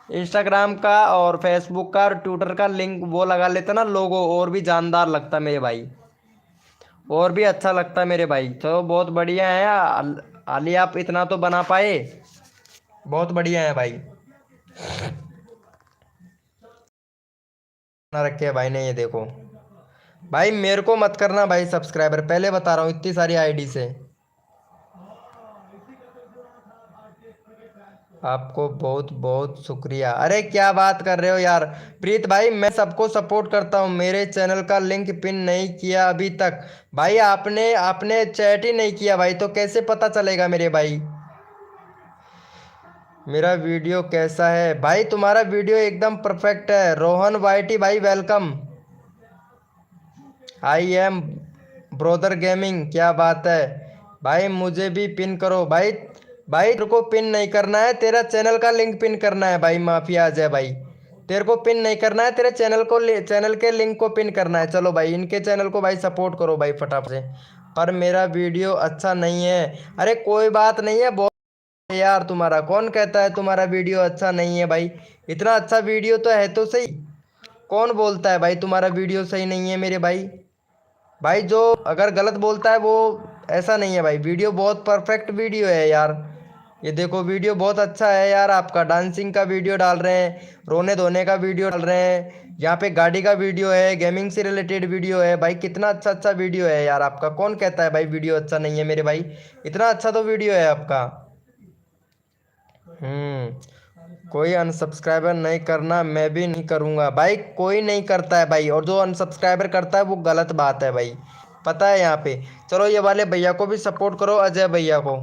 इंस्टाग्राम का और फेसबुक का और ट्विटर का लिंक वो लगा लेते ना लोगो, और भी जानदार लगता मेरे भाई, और भी अच्छा लगता मेरे भाई। चलो बहुत बढ़िया है आली, आप इतना तो बना पाए, बहुत बढ़िया है भाई। ना रखे भाई ने, ये देखो भाई, मेरे को मत करना भाई सब्सक्राइबर, पहले बता रहा हूँ, इतनी सारी आईडी से। आपको बहुत बहुत शुक्रिया। अरे क्या बात कर रहे हो यार प्रीत भाई, मैं सबको सपोर्ट करता हूँ, मेरे चैनल का लिंक पिन नहीं किया अभी तक। भाई आपने आपने चैट ही नहीं किया भाई, तो कैसे पता चलेगा मेरे भाई। मेरा वीडियो कैसा है भाई? तुम्हारा वीडियो एकदम परफेक्ट है। रोहन वाईटी भाई welcome. I am brother gaming, क्या बात है भाई, मुझे भी पिन करो भाई। भाई तेरे को पिन नहीं करना है, तेरा चैनल का लिंक पिन करना है भाई, माफिया अजय भाई। तेरे को पिन नहीं करना है, तेरे चैनल को चैनल के लिंक को पिन करना है। चलो भाई इनके चैनल को भाई सपोर्ट करो भाई फटाफट से। पर मेरा वीडियो अच्छा नहीं है। अरे कोई बात नहीं है, बहुत यार, तुम्हारा कौन कहता है तुम्हारा वीडियो अच्छा नहीं है भाई? इतना अच्छा वीडियो तो है तो सही। कौन बोलता है भाई तुम्हारा वीडियो सही नहीं है मेरे भाई? भाई जो अगर गलत बोलता है वो ऐसा नहीं है भाई, वीडियो बहुत परफेक्ट वीडियो है यार। ये देखो वीडियो बहुत अच्छा है यार, आपका डांसिंग का वीडियो डाल रहे हैं, रोने धोने का वीडियो डाल रहे हैं, यहाँ पे गाड़ी का वीडियो है, गेमिंग से रिलेटेड वीडियो है भाई, कितना अच्छा अच्छा वीडियो है यार आपका। कौन कहता है भाई वीडियो अच्छा नहीं है मेरे भाई? इतना अच्छा तो वीडियो है आपका। कोई अनसब्सक्राइबर नहीं करना, मैं भी नहीं करूँगा भाई, कोई नहीं करता है भाई, और जो अनसब्सक्राइबर करता है वो गलत बात है भाई, पता है यहाँ पे। चलो ये वाले भैया को भी सपोर्ट करो, अजय भैया को।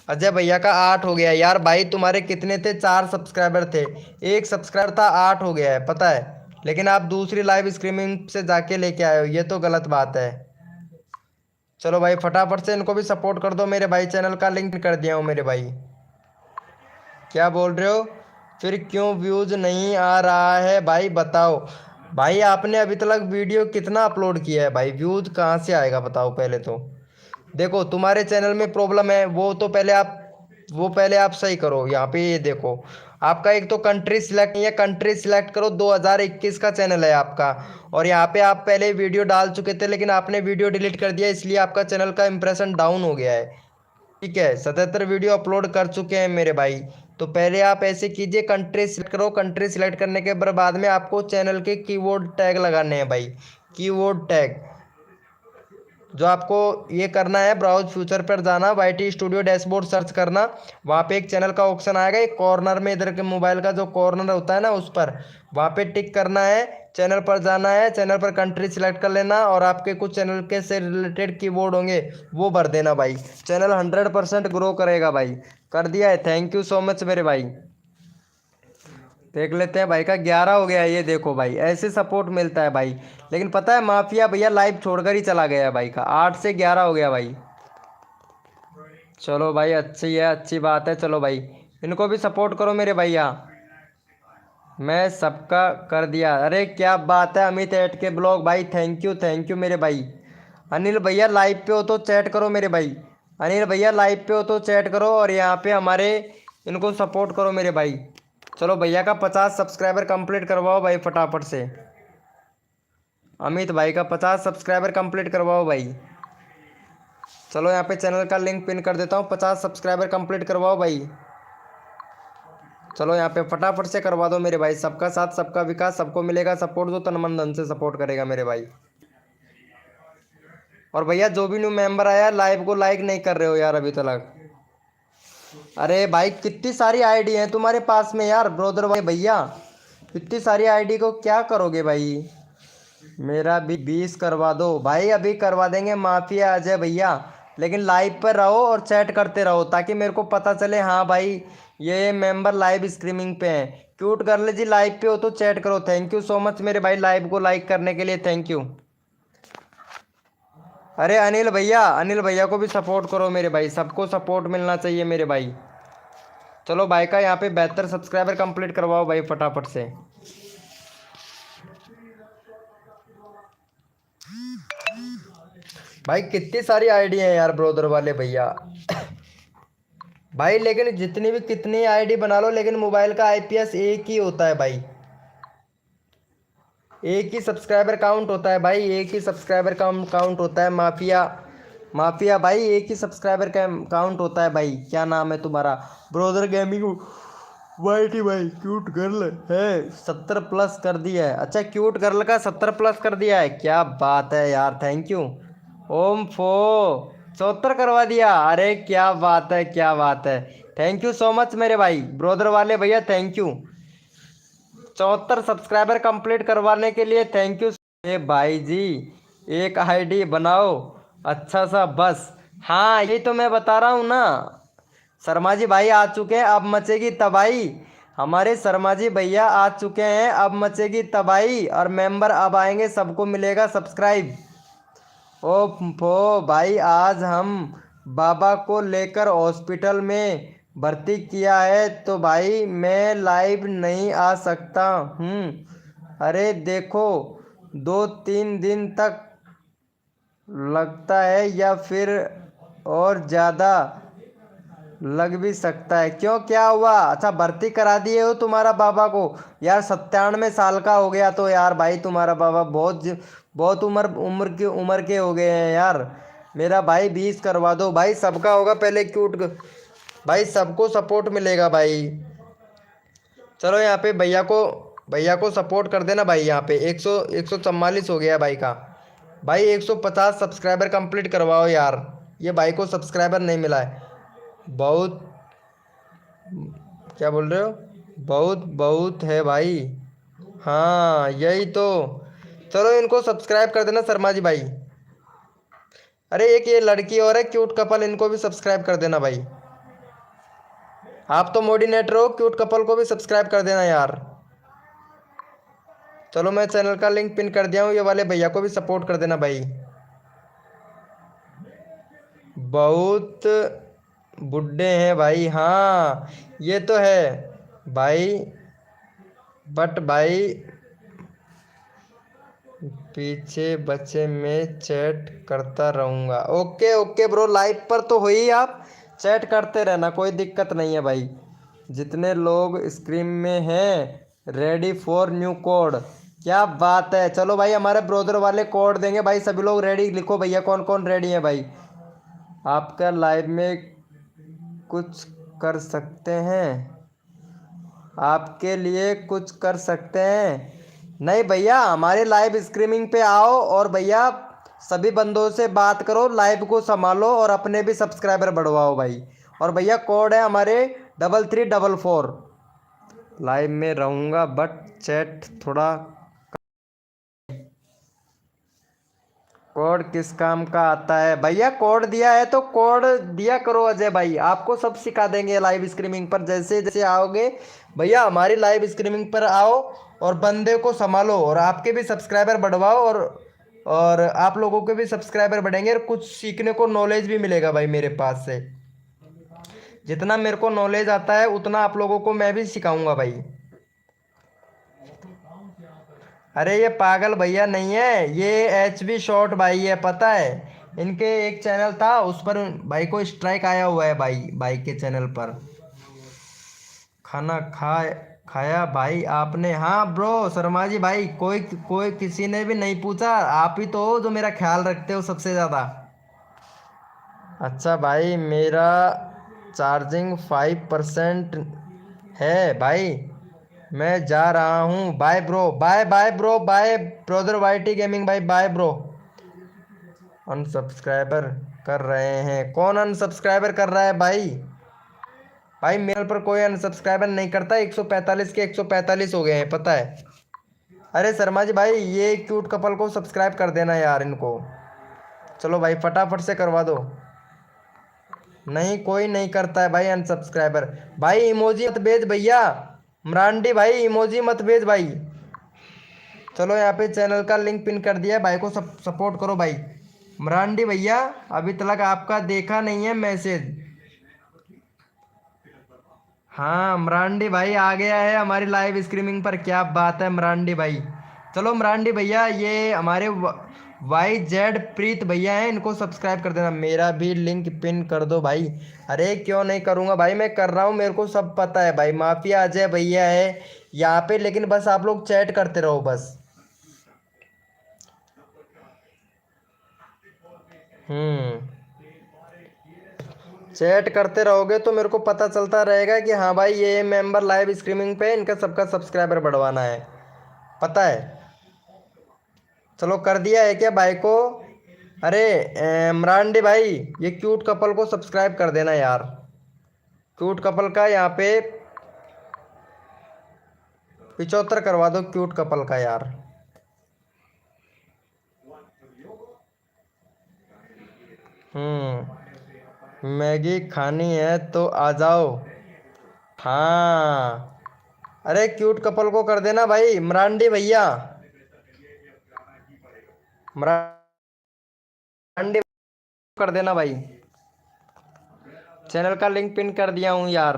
अजय भैया का 8 हो गया यार भाई, तुम्हारे कितने थे? 4 सब्सक्राइबर थे, एक सब्सक्राइबर था, 8 हो गया है पता है। लेकिन आप दूसरी लाइव स्ट्रीमिंग से जाके लेके आए हो, ये तो गलत बात है। चलो भाई फटाफट से इनको भी सपोर्ट कर दो मेरे भाई, चैनल का लिंक कर दिया हूँ मेरे भाई। क्या बोल रहे हो? फिर क्यों व्यूज नहीं आ रहा है भाई बताओ। भाई आपने अभी तक वीडियो कितना अपलोड किया है भाई, व्यूज कहाँ से आएगा बताओ पहले तो। देखो तुम्हारे चैनल में प्रॉब्लम है, वो पहले आप सही करो। यहाँ पे ये देखो, आपका एक तो कंट्री सिलेक्ट नहीं है, कंट्री सिलेक्ट करो। 2021 का चैनल है आपका, और यहाँ पे आप पहले वीडियो डाल चुके थे, लेकिन आपने वीडियो डिलीट कर दिया, इसलिए आपका चैनल का इंप्रेशन डाउन हो गया है। ठीक है, 77 वीडियो अपलोड कर चुके हैं मेरे भाई। तो पहले आप ऐसे कीजिए, कंट्री सिलेक्ट करो, कंट्री सिलेक्ट करने के बाद में आपको चैनल के कीवर्ड टैग लगाने हैं भाई, कीवर्ड टैग। जो आपको ये करना है, ब्राउज फ्यूचर पर जाना, वाईटी स्टूडियो डैशबोर्ड सर्च करना, वहाँ पे एक चैनल का ऑप्शन आएगा, एक कॉर्नर में इधर के मोबाइल का जो कॉर्नर होता है ना उस पर, वहाँ पे टिक करना है, चैनल पर जाना है, चैनल पर कंट्री सिलेक्ट कर लेना, और आपके कुछ चैनल के से रिलेटेड कीवर्ड होंगे वो भर देना भाई। चैनल 100% ग्रो करेगा भाई। कर दिया है, थैंक यू सो मच मेरे भाई। देख लेते हैं भाई का 11 हो गया है, ये देखो भाई ऐसे सपोर्ट मिलता है भाई। लेकिन पता है माफिया भैया लाइव छोड़कर ही चला गया है भाई का, 8 से 11 हो गया भाई। चलो भाई अच्छी है, अच्छी बात है। चलो भाई इनको भी सपोर्ट करो मेरे भैया। मैं सबका कर दिया। अरे क्या बात है अमित एट के ब्लॉग भाई, थैंक यू मेरे भाई। अनिल भैया लाइव पे हो तो चैट करो मेरे भाई, अनिल भैया लाइव पे हो तो चैट करो, और यहाँ पे हमारे इनको सपोर्ट करो मेरे भाई। चलो भैया का 50 सब्सक्राइबर कंप्लीट करवाओ भाई फटाफट से। अमित भाई का 50 सब्सक्राइबर कंप्लीट करवाओ भाई। चलो यहाँ पे चैनल का लिंक पिन कर देता हूँ, 50 सब्सक्राइबर कंप्लीट करवाओ भाई। चलो यहाँ पे फटाफट से करवा दो मेरे भाई। सबका साथ सबका विकास, सबको मिलेगा सपोर्ट जो तन मन धन से सपोर्ट करेगा मेरे भाई। और भैया जो भी न्यू मेंबर आया लाइव को लाइक नहीं कर रहे हो यार अभी तक। अरे भाई कितनी सारी आईडी है तुम्हारे पास में यार ब्रोदर भाई भैया, इतनी सारी आईडी को क्या करोगे भाई? मेरा भी 20 करवा दो भाई, अभी करवा देंगे माफिया अजय भैया। लेकिन लाइव पर रहो और चैट करते रहो, ताकि मेरे को पता चले हाँ भाई ये मेंबर लाइव स्ट्रीमिंग पे हैं। क्यूट गर्ल जी लाइव पे हो तो चैट करो। थैंक यू सो मच मेरे भाई लाइव को लाइक करने के लिए, थैंक यू। अरे अनिल भैया को भी सपोर्ट करो मेरे भाई, सबको सपोर्ट मिलना चाहिए मेरे भाई। चलो भाई का यहाँ पे 72 सब्सक्राइबर कंप्लीट करवाओ भाई फटाफट से। भाई कितनी सारी आईडी है यार ब्रोदर वाले भैया। भाई लेकिन जितनी भी कितनी आईडी बना लो, लेकिन मोबाइल का आईपीएस एक ही होता है भाई, एक ही सब्सक्राइबर काउंट होता है भाई, एक ही सब्सक्राइबर काउंट होता है। माफिया माफिया भाई, एक ही सब्सक्राइबर काउंट होता है भाई। क्या नाम है तुम्हारा? ब्रोदर गेमिंग वाइटी भाई, क्यूट गर्ल है, 70+ कर दिया है। अच्छा, क्यूट गर्ल का 70+ कर दिया है, क्या बात है यार, थैंक यू। ओम फो 74 करवा दिया, अरे क्या बात है, क्या बात है, थैंक यू सो मच मेरे भाई, ब्रोदर वाले भैया, थैंक यू। 74 सब्सक्राइबर कंप्लीट करवाने के लिए थैंक यू। ए भाई जी, एक आईडी बनाओ अच्छा सा बस। हाँ, यही तो मैं बता रहा हूँ ना। शर्मा जी भाई आ चुके हैं, अब मचेगी तबाही। हमारे शर्मा जी भैया आ चुके हैं, अब मचेगी तबाही, और मेंबर अब आएंगे, सबको मिलेगा सब्सक्राइब। ओ फो भाई, आज हम बाबा को लेकर हॉस्पिटल में भर्ती किया है, तो भाई मैं लाइव नहीं आ सकता हूँ। अरे देखो, 2-3 दिन तक लगता है, या फिर और ज़्यादा लग भी सकता है। क्यों, क्या हुआ? अच्छा, भर्ती करा दिए हो तुम्हारा बाबा को? यार 97 साल का हो गया तो यार भाई, तुम्हारा बाबा बहुत उम्र के हो गए हैं यार। मेरा भाई 20 करवा दो भाई, सबका होगा पहले क्यूट भाई, सबको सपोर्ट मिलेगा भाई। चलो यहाँ पे भैया को सपोर्ट कर देना भाई। यहाँ पे 144 हो गया भाई का। भाई 150 सब्सक्राइबर कंप्लीट करवाओ यार, ये भाई को सब्सक्राइबर नहीं मिला है। बहुत, क्या बोल रहे हो? बहुत बहुत है भाई। हाँ यही तो। चलो इनको सब्सक्राइब कर देना शर्मा जी भाई। अरे एक ये लड़की और है क्यूट कपल, इनको भी सब्सक्राइब कर देना भाई। आप तो मोडिनेटर हो, क्यूट कपल को भी सब्सक्राइब कर देना यार। चलो मैं चैनल का लिंक पिन कर दिया हूँ, ये वाले भैया को भी सपोर्ट कर देना भाई। बहुत बुड्ढे हैं भाई, हाँ ये तो है भाई, बट भाई पीछे बच्चे में चैट करता रहूँगा। ओके ओके ब्रो, लाइव पर तो हो ही, आप चैट करते रहना, कोई दिक्कत नहीं है भाई। जितने लोग स्क्रीन में हैं, रेडी फॉर न्यू कोड, क्या बात है। चलो भाई, हमारे ब्रोदर वाले कोड देंगे भाई, सभी लोग रेडी लिखो भैया, कौन कौन रेडी है भाई। आपका लाइव में कुछ कर सकते हैं, आपके लिए कुछ कर सकते हैं। नहीं भैया, हमारे लाइव स्ट्रीमिंग पे आओ, और भैया सभी बंदों से बात करो, लाइव को संभालो, और अपने भी सब्सक्राइबर बढ़वाओ भाई। और भैया कोड है हमारे 3344। लाइव में रहूँगा बट चैट थोड़ा। कोड किस काम का आता है भैया? कोड दिया है तो कोड दिया करो अजय भाई, आपको सब सिखा देंगे लाइव स्ट्रीमिंग पर। जैसे जैसे आओगे भैया हमारी लाइव स्ट्रीमिंग पर आओ, और बंदे को संभालो, और आपके भी सब्सक्राइबर बढ़वाओ, और आप लोगों के भी सब्सक्राइबर बढ़ेंगे, और कुछ सीखने को नॉलेज भी मिलेगा भाई मेरे पास से। जितना मेरे को नॉलेज आता है उतना आप लोगों को मैं भी सिखाऊंगा भाई। अरे ये पागल भैया नहीं है, ये HB शॉर्ट भाई है, पता है। इनके एक चैनल था, उस पर भाई को स्ट्राइक आया हुआ है भाई, भाई के चैनल पर। खाना खाया भाई आपने? हाँ ब्रो शर्मा जी भाई, कोई कोई किसी ने भी नहीं पूछा, आप ही तो हो जो मेरा ख्याल रखते हो सबसे ज़्यादा। अच्छा भाई, मेरा चार्जिंग 5% है भाई, मैं जा रहा हूँ, bye bro, bye bye bro, bye brother YT gaming भाई, बाय ब्रो। अनसब्सक्राइबर कर रहे हैं? कौन अनसब्सक्राइबर कर रहा है भाई? भाई मेरे पर कोई अनसब्सक्राइबर नहीं करता, 145 के 145 हो गए हैं, पता है। अरे शर्मा जी भाई, ये क्यूट कपल को सब्सक्राइब कर देना यार इनको। चलो भाई फटाफट से करवा दो। नहीं, कोई नहीं करता है भाई अनसब्सक्राइबर। भाई इमोजी मत भेज भैया, मरांडी भाई, इमोजी मत भेज भाई। चलो यहाँ पे चैनल का लिंक पिन कर दिया है, भाई को सपोर्ट करो भाई। मरांडी भैया, अभी तक आपका देखा नहीं है मैसेज। हाँ मरांडी भाई आ गया है हमारी लाइव स्ट्रीमिंग पर, क्या बात है मरांडी भाई। चलो मरांडी भैया, ये हमारे वाई जेड प्रीत भैया हैं, इनको सब्सक्राइब कर देना। मेरा भी लिंक पिन कर दो भाई। अरे क्यों नहीं करूँगा भाई, मैं कर रहा हूँ, मेरे को सब पता है भाई। माफिया अजय भैया है यहाँ पे, लेकिन बस आप लोग चैट करते रहो बस। चैट करते रहोगे तो मेरे को पता चलता रहेगा कि हाँ भाई ये मेंबर लाइव स्ट्रीमिंग पे, इनका सबका सब्सक्राइबर बढ़वाना है, पता है। चलो कर दिया है क्या भाई को? अरे इमरान भाई, ये क्यूट कपल को सब्सक्राइब कर देना यार। क्यूट कपल का यहाँ पे 75 करवा दो, क्यूट कपल का यार। मैगी खानी है तो आ जाओ। हाँ, अरे क्यूट कपल को कर देना भाई, इमरान भैया, इमरान कर देना भाई। चैनल का लिंक पिन कर दिया हूँ यार।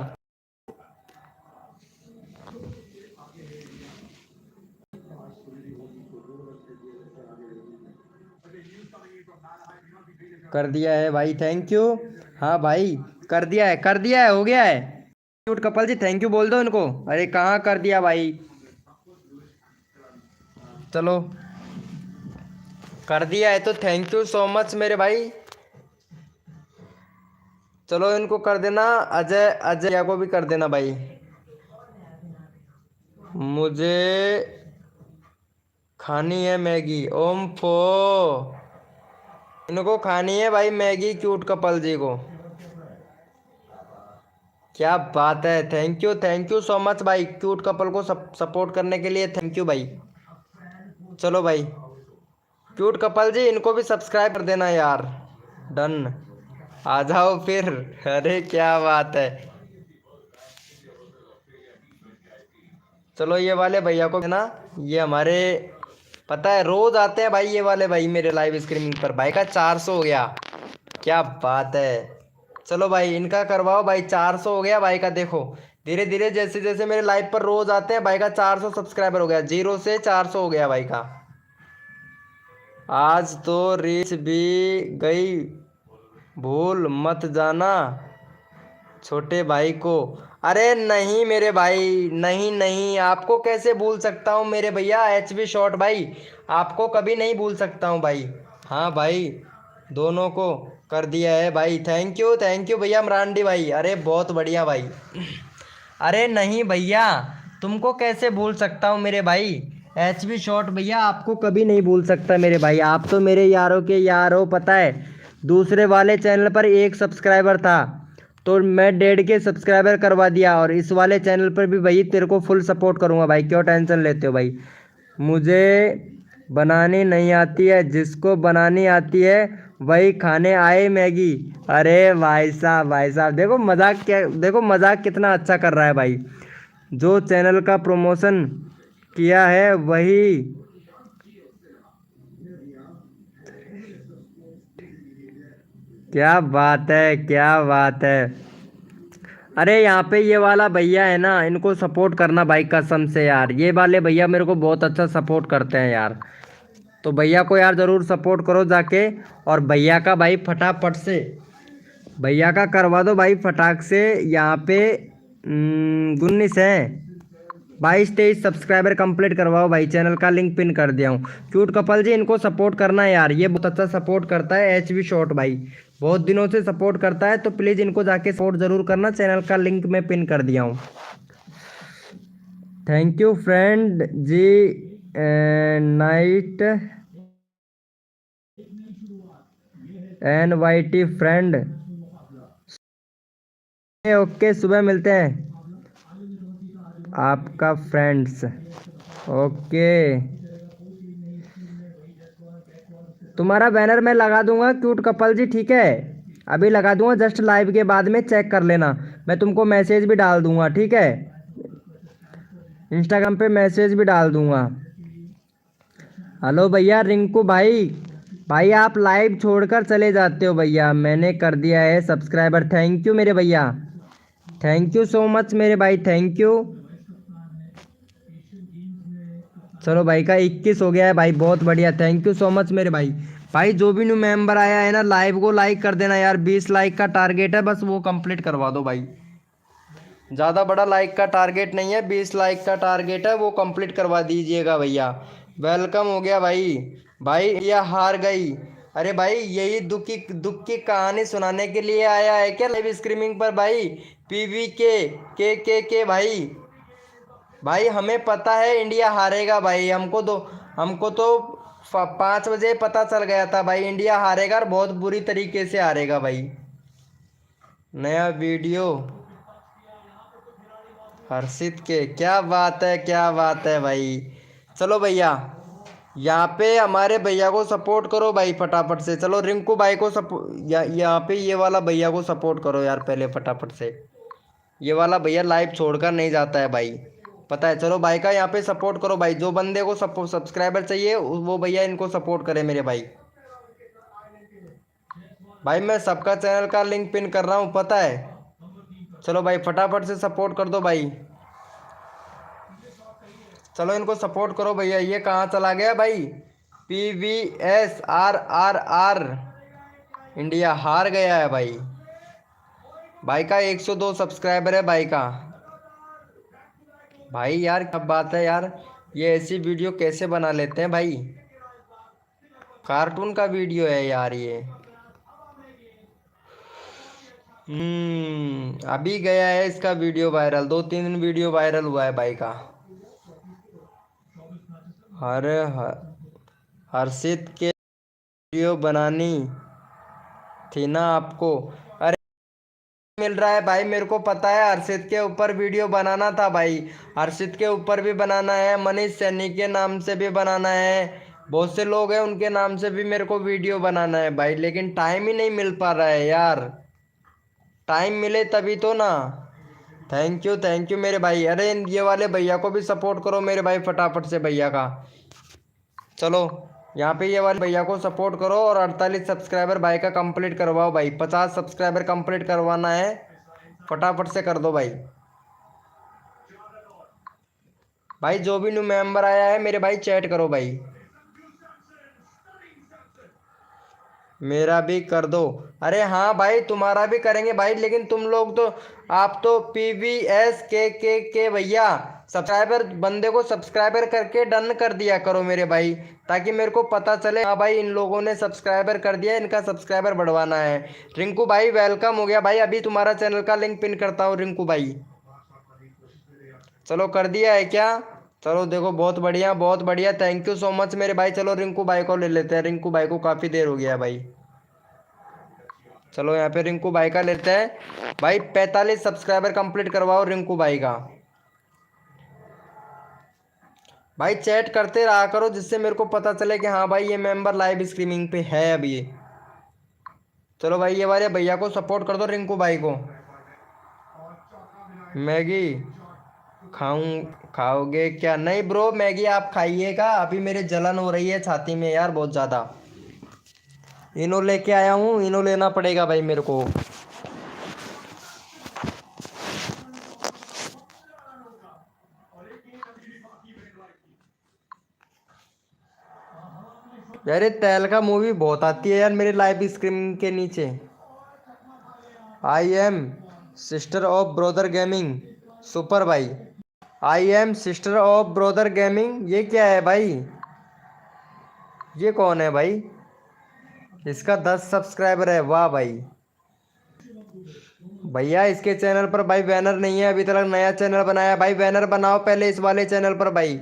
कर दिया है भाई, थैंक यू। हाँ भाई कर दिया है, कर दिया है, हो गया है। Cute couple ji thank you बोल दो इनको। अरे कहाँ कर दिया भाई, चलो कर दिया है तो थैंक यू सो मच मेरे भाई। चलो इनको कर देना, अजय अजय को भी कर देना भाई। मुझे खानी है मैगी, ओम फो, इनको खानी है भाई मैगी क्यूट कपल जी को। क्या बात है, थैंक यू सो मच भाई, क्यूट कपल को सपोर्ट करने के लिए थैंक यू भाई। चलो भाई क्यूट कपल जी इनको भी सब्सक्राइब कर देना यार, डन। आ जाओ फिर, अरे क्या बात है। चलो ये वाले भैया को ना, ये हमारे पता है रोज आते हैं भाई ये वाले भाई मेरे लाइव स्ट्रीमिंग पर। भाई का 400 हो गया, क्या बात है। चलो भाई इनका करवाओ भाई, 400 हो गया भाई का। देखो धीरे धीरे जैसे जैसे मेरे लाइव पर रोज आते हैं, भाई का 400 सब्सक्राइबर हो गया, 0 से 400 हो गया भाई का। आज तो रीच भी गई, भूल मत जाना छोटे भाई को। अरे नहीं मेरे भाई, नहीं नहीं, आपको कैसे भूल सकता हूँ मेरे भैया HB शॉट भाई, आपको कभी नहीं भूल सकता हूँ भाई। हाँ भाई दोनों को कर दिया है भाई, थैंक यू भैया इमरान भाई, अरे बहुत बढ़िया भाई। अरे नहीं भैया, तुमको कैसे भूल सकता हूँ मेरे भाई, HB शॉट भैया आपको कभी नहीं भूल सकता मेरे भाई। आप तो मेरे यारों के यार हो, पता है। दूसरे वाले चैनल पर 1 सब्सक्राइबर था तो मैं 1.5 के सब्सक्राइबर करवा दिया, और इस वाले चैनल पर भी भाई तेरे को फुल सपोर्ट करूँगा भाई, क्यों टेंशन लेते हो भाई। मुझे बनानी नहीं आती है, जिसको बनानी आती है वही खाने आए मैगी। अरे भाई साहब देखो मजाक, क्या देखो मजाक कितना अच्छा कर रहा है भाई। जो चैनल का प्रमोशन किया है वही, क्या बात है, क्या बात है। अरे यहाँ पे ये वाला भैया है ना, इनको सपोर्ट करना भाई कसम से यार, ये वाले भैया मेरे को बहुत अच्छा सपोर्ट करते हैं यार। तो भैया को यार ज़रूर सपोर्ट करो जाके, और भैया का भाई फटाफट से भैया का करवा दो भाई फटाक से। यहाँ पे 19 है, 22-23 सब्सक्राइबर कंप्लीट करवाओ भाई, चैनल का लिंक पिन कर दिया हूँ। क्यूट कपल जी इनको सपोर्ट करना है यार, ये बहुत अच्छा सपोर्ट करता है HB शॉट भाई, बहुत दिनों से सपोर्ट करता है, तो प्लीज़ इनको जाके सपोर्ट ज़रूर करना, चैनल का लिंक मैं पिन कर दिया हूँ। Thank you friend ji, night NYT friend, okay सुबह मिलते हैं आपका फ्रेंड्स, ओके। तुम्हारा बैनर मैं लगा दूंगा क्यूट कपल जी, ठीक है, अभी लगा दूंगा, जस्ट लाइव के बाद में चेक कर लेना, मैं तुमको मैसेज भी डाल दूंगा, ठीक है, इंस्टाग्राम पे मैसेज भी डाल दूंगा। हेलो भैया रिंकू भाई, भाई आप लाइव छोड़कर चले जाते हो भैया, मैंने कर दिया है सब्सक्राइबर, थैंक यू मेरे भैया, थैंक यू सो मच मेरे भाई, थैंक यू। चलो भाई का 21 हो गया है भाई, बहुत बढ़िया, थैंक यू सो मच मेरे भाई। भाई जो भी न्यू मेंबर आया है ना, लाइव को लाइक कर देना यार, 20 लाइक का टारगेट है, बस वो कंप्लीट करवा दो भाई। ज़्यादा बड़ा लाइक का टारगेट नहीं है, 20 लाइक का टारगेट है, वो कंप्लीट करवा दीजिएगा भैया। वेलकम हो गया भाई। भाई ये हार गई। अरे भाई यही दुख की कहानी सुनाने के लिए आया है क्या लाइव स्ट्रीमिंग पर भाई? पीवी के भाई। भाई हमें पता है इंडिया हारेगा भाई, हमको तो 5 बजे पता चल गया था भाई, इंडिया हारेगा और बहुत बुरी तरीके से हारेगा भाई। नया वीडियो हर्षित के, क्या बात है, क्या बात है भाई। चलो भैया, यहाँ पे हमारे भैया को सपोर्ट करो भाई फटाफट से। चलो रिंकू भाई को सपोर्ट, यहाँ पे ये वाला भैया को सपोर्ट करो यार पहले फटाफट से। ये वाला भैया लाइव छोड़कर नहीं जाता है भाई, पता है। चलो भाई का यहाँ पे सपोर्ट करो भाई, जो बंदे को सब्सक्राइबर चाहिए वो भैया इनको सपोर्ट करे मेरे भाई। भाई मैं सबका चैनल का लिंक पिन कर रहा हूँ, पता है। चलो भाई फटाफट से सपोर्ट कर दो भाई। चलो इनको सपोर्ट करो भैया। ये कहाँ चला गया भाई? PVSRRR, इंडिया हार गया है भाई। भाई का 102 सब्सक्राइबर है भाई का। भाई यार क्या बात है यार, ये ऐसी वीडियो कैसे बना लेते हैं भाई? कार्टून का वीडियो है यार ये। अभी गया है इसका वीडियो वायरल, 2-3 दिन वीडियो वायरल हुआ है भाई का। हर हर्षित के वीडियो बनानी थी ना आपको? अरे मिल रहा है भाई, मेरे को पता है हर्षित के ऊपर वीडियो बनाना था भाई। हर्षित के ऊपर भी बनाना है, मनीष सैनी के नाम से भी बनाना है, बहुत से लोग हैं उनके नाम से भी मेरे को वीडियो बनाना है भाई, लेकिन टाइम ही नहीं मिल पा रहा है यार। टाइम मिले तभी तो ना। थैंक यू मेरे भाई। अरे ये वाले भैया को भी सपोर्ट करो मेरे भाई फटाफट से भैया का। चलो यहाँ पे ये वाले भैया को सपोर्ट करो और 48 सब्सक्राइबर भाई का कंप्लीट करवाओ भाई। 50 सब्सक्राइबर कंप्लीट करवाना है, फटाफट से कर दो भाई। भाई जो भी न्यू मेंबर आया है मेरे भाई चैट करो भाई। मेरा भी कर दो। अरे हाँ भाई तुम्हारा भी करेंगे भाई, लेकिन तुम लोग तो, आप तो PVS के भैया सब्सक्राइबर, बंदे को सब्सक्राइबर करके डन कर दिया करो मेरे भाई, ताकि मेरे को पता चले हाँ भाई इन लोगों ने सब्सक्राइबर कर दिया, इनका सब्सक्राइबर बढ़वाना है। रिंकू भाई वेलकम हो गया भाई, अभी तुम्हारा चैनल का लिंक पिन करता हूँ रिंकू भाई। चलो कर दिया है क्या? चलो देखो बहुत बढ़िया, बहुत बढ़िया, थैंक यू सो मच मेरे भाई। चलो रिंकू भाई को ले लेते हैं, रिंकू भाई को काफ़ी देर हो गया है भाई। चलो यहाँ पे रिंकू भाई का लेते हैं भाई। 45 सब्सक्राइबर कंप्लीट करवाओ रिंकू भाई का। भाई चैट करते रहा करो, जिससे मेरे को पता चले कि हाँ भाई ये मेंबर लाइव स्ट्रीमिंग पे है अभी। चलो भाई ये वाले भैया को सपोर्ट कर दो, रिंकू भाई को। मैगी खाऊं, खाओगे क्या? नहीं ब्रो, मैगी आप खाइएगा, अभी मेरे जलन हो रही है छाती में यार बहुत ज़्यादा। इनो लेके आया हूँ, इनो लेना पड़ेगा भाई मेरे को। यार ये तेलका मूवी बहुत आती है यार मेरे लाइव स्क्रीन के नीचे। I am sister of brother gaming super Bhai. I am sister of brother gaming, ये क्या है भाई? ये कौन है भाई? इसका 10 सब्सक्राइबर है, वाह भाई। भैया इसके चैनल पर भाई बैनर नहीं है अभी तक, नया चैनल बनाया भाई, बैनर बनाओ पहले इस वाले चैनल पर भाई।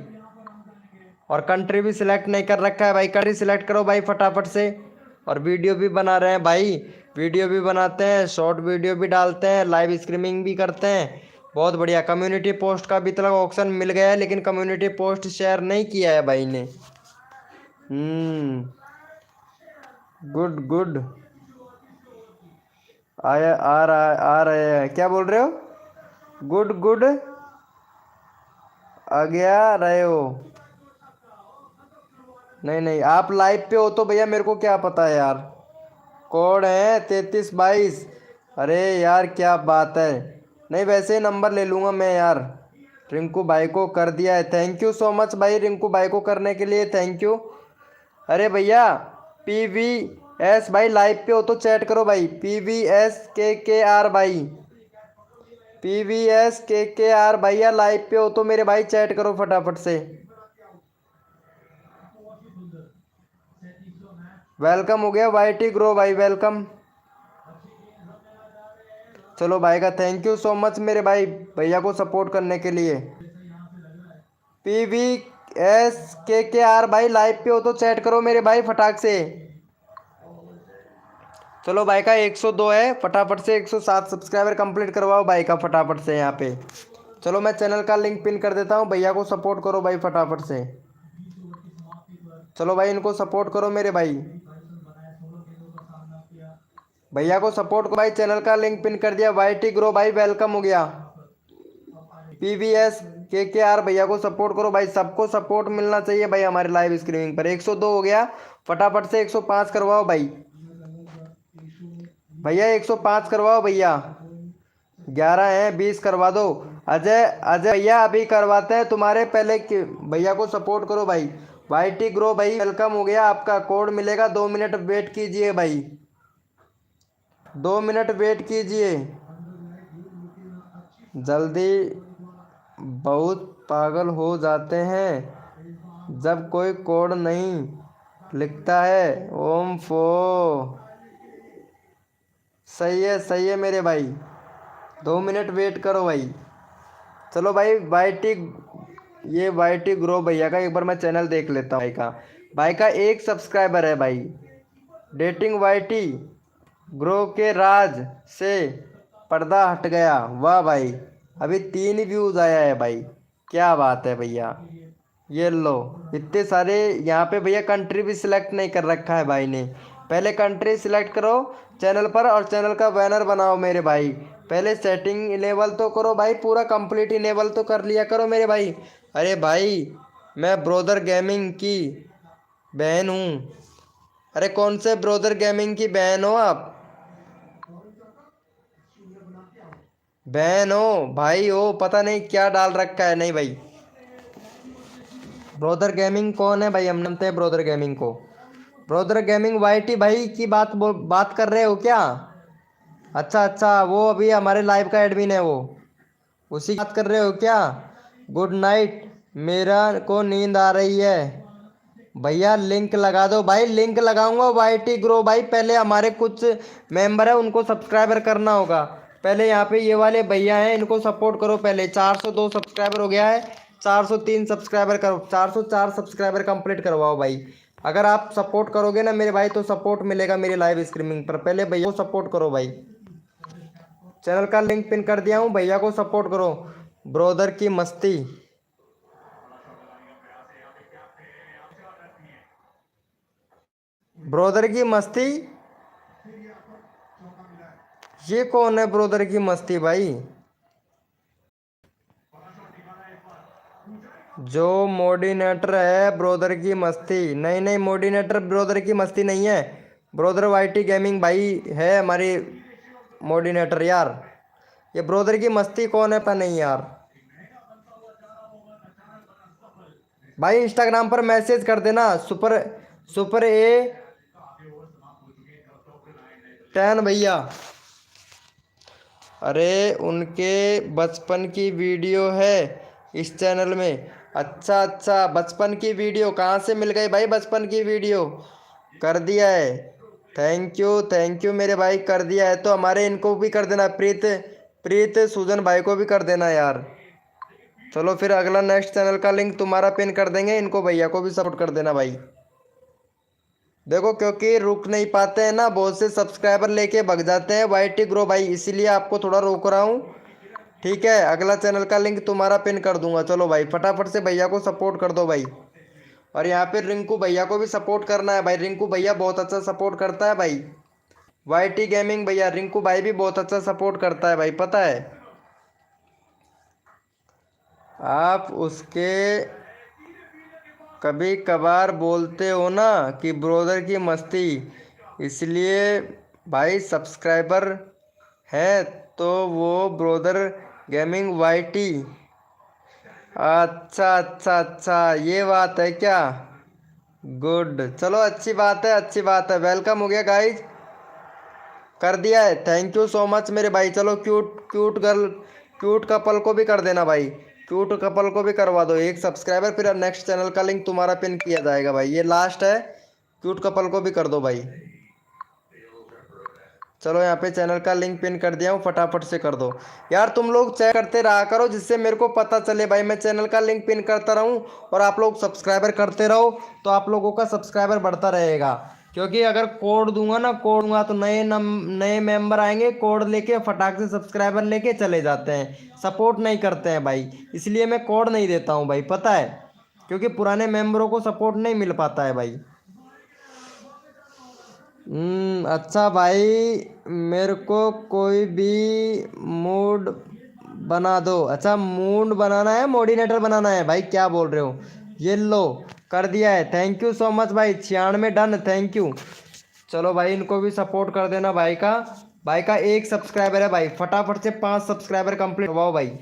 और कंट्री भी सिलेक्ट नहीं कर रखा है भाई, कंट्री सिलेक्ट करो भाई फटाफट से। और वीडियो भी बना रहे हैं भाई, वीडियो भी बनाते हैं, शॉर्ट वीडियो भी डालते हैं, लाइव स्ट्रीमिंग भी करते हैं, बहुत बढ़िया। कम्युनिटी पोस्ट का भी तक ऑप्शन मिल गया है, लेकिन कम्युनिटी पोस्ट शेयर नहीं किया है भाई ने। Good good. आया आ रहे हैं, क्या बोल रहे हो? गुड गुड आ गया रहे हो? नहीं नहीं, आप लाइव पे हो तो भैया मेरे को क्या पता है यार। कोड है 3322। अरे यार क्या बात है, नहीं वैसे ही नंबर ले लूँगा मैं यार। रिंकू भाई को कर दिया है। थैंक यू सो मच भाई, रिंकू भाई को करने के लिए थैंक यू। अरे भैया PVS भाई लाइव पे हो तो चैट करो भाई। PVS KKR भाई, PVS KKR भैया लाइव पे हो तो मेरे भाई चैट करो फटाफट से। वेलकम हो गया YT ग्रो भाई, वेलकम। चलो भाई का थैंक यू सो मच मेरे भाई, भैया को सपोर्ट करने के लिए। PVS KKR भाई लाइव पे हो तो चैट करो मेरे भाई फटाक से। चलो भाई का 102 है, फटाफट से 107 सब्सक्राइबर कंप्लीट करवाओ भाई का फटाफट से यहाँ पे। चलो मैं चैनल का लिंक पिन कर देता हूँ, भैया को सपोर्ट करो भाई फटाफट से। चलो भाई इनको सपोर्ट करो मेरे भाई, भैया को सपोर्ट करो भाई। चैनल का लिंक पिन कर दिया। YT ग्रो भाई वेलकम हो गया। PVS KKR भैया को सपोर्ट करो भाई, सबको सपोर्ट मिलना चाहिए भाई हमारे लाइव स्ट्रीमिंग पर। 102 हो गया, फटाफट से 105 करवाओ भाई। भैया 105 करवाओ भैया। 11 हैं, 20 करवा दो। अजय अजय भैया अभी करवाते हैं तुम्हारे पहले भैया को सपोर्ट करो भाई। YT ग्रो भाई वेलकम हो गया, आपका कोड मिलेगा, 2 मिनट वेट कीजिए भाई, 2 मिनट वेट कीजिए जल्दी। बहुत पागल हो जाते हैं जब कोई कोड नहीं लिखता है। ओम फो, सही है मेरे भाई, 2 मिनट वेट करो भाई। चलो भाई YT ग्रो भैया का एक बार मैं चैनल देख लेता हूँ। भाई का 1 सब्सक्राइबर है भाई। डेटिंग YT ग्रो के राज से पर्दा हट गया, वाह भाई। अभी 3 व्यूज आया है भाई, क्या बात है भैया। ये लो इतने सारे यहाँ पे भैया, कंट्री भी सिलेक्ट नहीं कर रखा है भाई ने। पहले कंट्री सिलेक्ट करो चैनल पर और चैनल का बैनर बनाओ मेरे भाई। पहले सेटिंग इनेबल तो करो भाई, पूरा कंप्लीट इनेबल तो कर लिया करो मेरे भाई। अरे भाई मैं ब्रोदर गेमिंग की बहन हूँ। अरे कौन से ब्रोदर गेमिंग की बहन हो आप? बहन हो भाई हो, पता नहीं क्या डाल रखा है। नहीं भाई, ब्रोदर गेमिंग कौन है भाई? हम जानते हैं ब्रोदर गेमिंग को। ब्रोदर गेमिंग YT भाई की बात कर रहे हो क्या? अच्छा अच्छा, वो अभी हमारे लाइव का एडमिन है, वो उसी की बात कर रहे हो क्या? गुड नाइट, मेरा को नींद आ रही है। भैया लिंक लगा दो भाई, लिंक लगाऊंगा YT ग्रो भाई। पहले हमारे कुछ मेंबर है उनको सब्सक्राइबर करना होगा। पहले यहाँ पे ये वाले भैया हैं, इनको सपोर्ट करो पहले। 402 सब्सक्राइबर हो गया है, 403 सब्सक्राइबर करो, 404 सब्सक्राइबर कंप्लीट करवाओ भाई। अगर आप सपोर्ट करोगे ना मेरे भाई तो सपोर्ट मिलेगा मेरी लाइव स्ट्रीमिंग पर। पहले भैया को सपोर्ट करो भाई, चैनल का लिंक पिन कर दिया हूँ, भैया को सपोर्ट करो। ब्रोदर की मस्ती, ब्रोदर की मस्ती, ये कौन है ब्रोदर की मस्ती भाई? जो मोडिनेटर है ब्रोदर की मस्ती, नहीं नहीं मोडिनेटर ब्रोदर की मस्ती नहीं है। ब्रोदर YT गेमिंग भाई है हमारी मोडिनेटर यार। ये ब्रोदर की मस्ती कौन है पता नहीं यार। भाई इंस्टाग्राम पर मैसेज कर देना, सुपर सुपर A10 भैया। अरे उनके बचपन की वीडियो है इस चैनल में। अच्छा अच्छा, बचपन की वीडियो कहाँ से मिल गई भाई? बचपन की वीडियो कर दिया है, थैंक यू मेरे भाई, कर दिया है तो हमारे इनको भी कर देना, प्रीत प्रीत सूजन भाई को भी कर देना यार। चलो फिर अगला नेक्स्ट चैनल का लिंक तुम्हारा पिन कर देंगे, इनको भैया को भी सपोर्ट कर देना भाई। देखो क्योंकि रुक नहीं पाते हैं ना, बहुत से सब्सक्राइबर लेके भग जाते हैं YT ग्रो भाई, इसीलिए आपको थोड़ा रोक रहा हूँ। ठीक है, अगला चैनल का लिंक तुम्हारा पिन कर दूंगा। चलो भाई फटाफट से भैया को सपोर्ट कर दो भाई। और यहाँ पे रिंकू भैया को भी सपोर्ट करना है भाई, रिंकू भैया बहुत अच्छा सपोर्ट करता है भाई। YT गेमिंग भैया, रिंकू भाई भी बहुत अच्छा सपोर्ट करता है भाई, पता है। आप उसके कभी कभार बोलते हो ना कि ब्रोदर की मस्ती, इसलिए भाई सब्सक्राइबर है तो वो ब्रोदर गेमिंग YT अच्छा अच्छा अच्छा, ये बात है क्या? गुड, चलो अच्छी बात है, अच्छी बात है। वेलकम हो गया गाइज, कर दिया है। थैंक यू सो मच मेरे भाई। चलो cute cute girl, cute couple को भी कर देना भाई, क्यूट कपल को भी करवा दो एक सब्सक्राइबर, फिर नेक्स्ट चैनल का लिंक तुम्हारा पिन किया जाएगा भाई। ये लास्ट है, क्यूट कपल को भी कर दो भाई। चलो यहाँ पे चैनल का लिंक पिन कर दिया हूँ, फटाफट से कर दो यार। तुम लोग चेक करते रहा करो, जिससे मेरे को पता चले भाई। मैं चैनल का लिंक पिन करता रहूँ और आप लोग सब्सक्राइबर करते रहो, तो आप लोगों का सब्सक्राइबर बढ़ता रहेगा। क्योंकि अगर कोड दूंगा ना, कोड दूंगा तो नए मेंबर आएंगे, कोड लेके फटाक से सब्सक्राइबर लेके चले जाते हैं, सपोर्ट नहीं करते हैं भाई। इसलिए मैं कोड नहीं देता हूँ भाई, पता है, क्योंकि पुराने मेंबरों को सपोर्ट नहीं मिल पाता है भाई। अच्छा भाई, मेरे को कोई भी मूड बना दो। अच्छा, मूड बनाना है, मोडिनेटर बनाना है भाई, क्या बोल रहे हो? ये लो, कर दिया है। थैंक यू सो मच भाई, 96 डन, थैंक यू। चलो भाई, इनको भी सपोर्ट कर देना भाई का। भाई का एक सब्सक्राइबर है भाई, फटाफट से 5 सब्सक्राइबर कंप्लीट करवाओ भाई।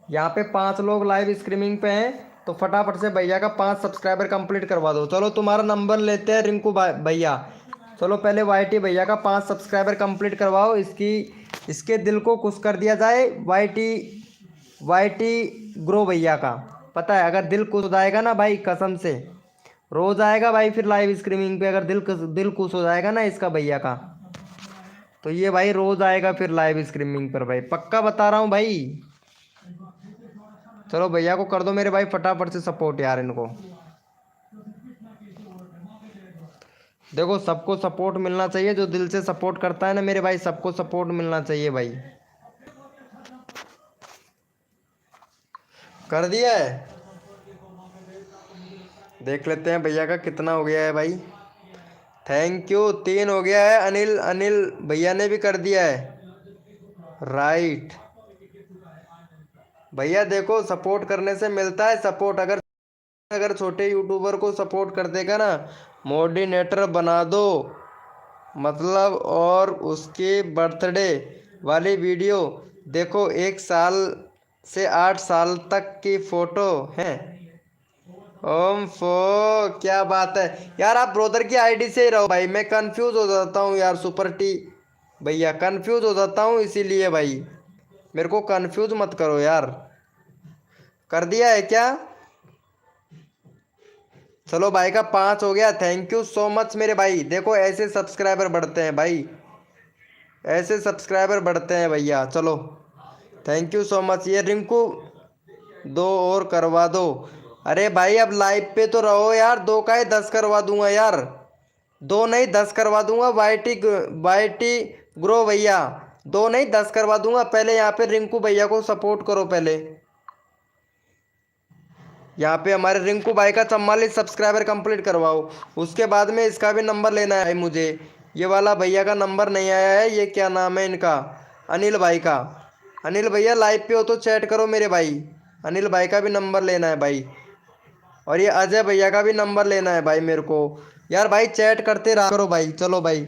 यहाँ पे 5 लोग लाइव स्ट्रीमिंग पे हैं, तो फटाफट से भैया का 5 सब्सक्राइबर कंप्लीट करवा दो। चलो तुम्हारा नंबर लेते हैं रिंकू भैया। चलो पहले वाईटी भैया का 5 सब्सक्राइबर कंप्लीट करवाओ, इसके दिल को खुश कर दिया जाए। वाईटी वाईटी ग्रो भैया का, पता है, अगर दिल खुश हो जाएगा ना भाई, कसम से रोज आएगा भाई फिर लाइव स्ट्रीमिंग पे। अगर दिल खुश हो जाएगा ना इसका भैया का, तो ये भाई रोज आएगा फिर लाइव स्ट्रीमिंग पर भाई, पक्का बता रहा हूँ भाई। चलो भैया को कर दो मेरे भाई फटाफट से सपोर्ट यार इनको। देखो, सबको सपोर्ट मिलना चाहिए, जो दिल से सपोर्ट करता है ना मेरे भाई, सबको सपोर्ट मिलना चाहिए भाई। कर दिया है, देख लेते हैं भैया का कितना हो गया है भाई। थैंक यू, 3 हो गया है। अनिल अनिल भैया ने भी कर दिया है, राइट। भैया देखो, सपोर्ट करने से मिलता है सपोर्ट। अगर अगर छोटे यूट्यूबर को सपोर्ट कर देगा ना, मोडिनेटर बना दो मतलब, और उसके बर्थडे वाली वीडियो देखो, 1 साल से 8 साल तक की फोटो है। ओम फो, क्या बात है यार। आप ब्रोदर की आईडी से ही रहो भाई, मैं कंफ्यूज हो जाता हूँ यार। सुपर टी भैया, कंफ्यूज हो जाता हूँ, इसीलिए भाई मेरे को कंफ्यूज मत करो यार। कर दिया है क्या? चलो भाई का 5 हो गया, थैंक यू सो मच मेरे भाई। देखो ऐसे सब्सक्राइबर बढ़ते हैं भाई, ऐसे सब्सक्राइबर बढ़ते हैं भैया। चलो थैंक यू सो मच। ये रिंकू 2 और करवा दो। अरे भाई अब लाइव पे तो रहो यार, 2 का ही 10 करवा दूंगा यार, 2 नहीं 10 करवा दूंगा। वाईटी ग्रो भैया, 2 नहीं 10 करवा दूंगा। पहले यहाँ पे रिंकू भैया को सपोर्ट करो पहले। यहाँ पे हमारे रिंकू भाई का 44 सब्सक्राइबर कंप्लीट करवाओ, उसके बाद में इसका भी नंबर लेना है मुझे। ये वाला भैया का नंबर नहीं आया है, ये क्या नाम है इनका, अनिल भाई का। अनिल भैया लाइव पे हो तो चैट करो मेरे भाई, अनिल भाई का भी नंबर लेना है भाई। और ये अजय भैया का भी नंबर लेना है भाई मेरे को यार। भाई चैट करते रहा करो भाई। चलो भाई,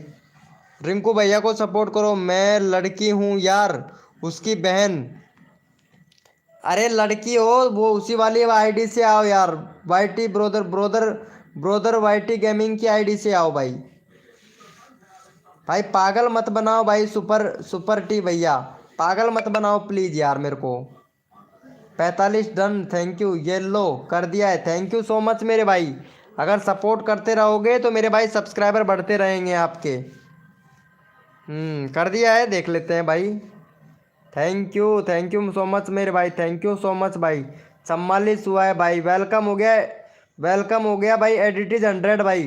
रिंकू भैया को सपोर्ट करो। मैं लड़की हूँ यार, उसकी बहन। अरे लड़की हो वो, उसी वाली आईडी से आओ यार। YT brother brother brother YT gaming की आईडी से आओ भाई। भाई पागल मत बनाओ भाई, सुपर सुपर टी भैया, पागल मत बनाओ प्लीज यार मेरे को। 45 डन, थैंक यू। ये लो, कर दिया है, थैंक यू सो मच मेरे भाई। अगर सपोर्ट करते रहोगे तो मेरे भाई सब्सक्राइबर बढ़ते रहेंगे आपके। कर दिया है, देख लेते हैं भाई। थैंक यू सो मच मेरे भाई, थैंक यू सो मच भाई। 44 हुआ है भाई, वेलकम हो गया, वेलकम हो गया भाई। एडिट इज 100 भाई,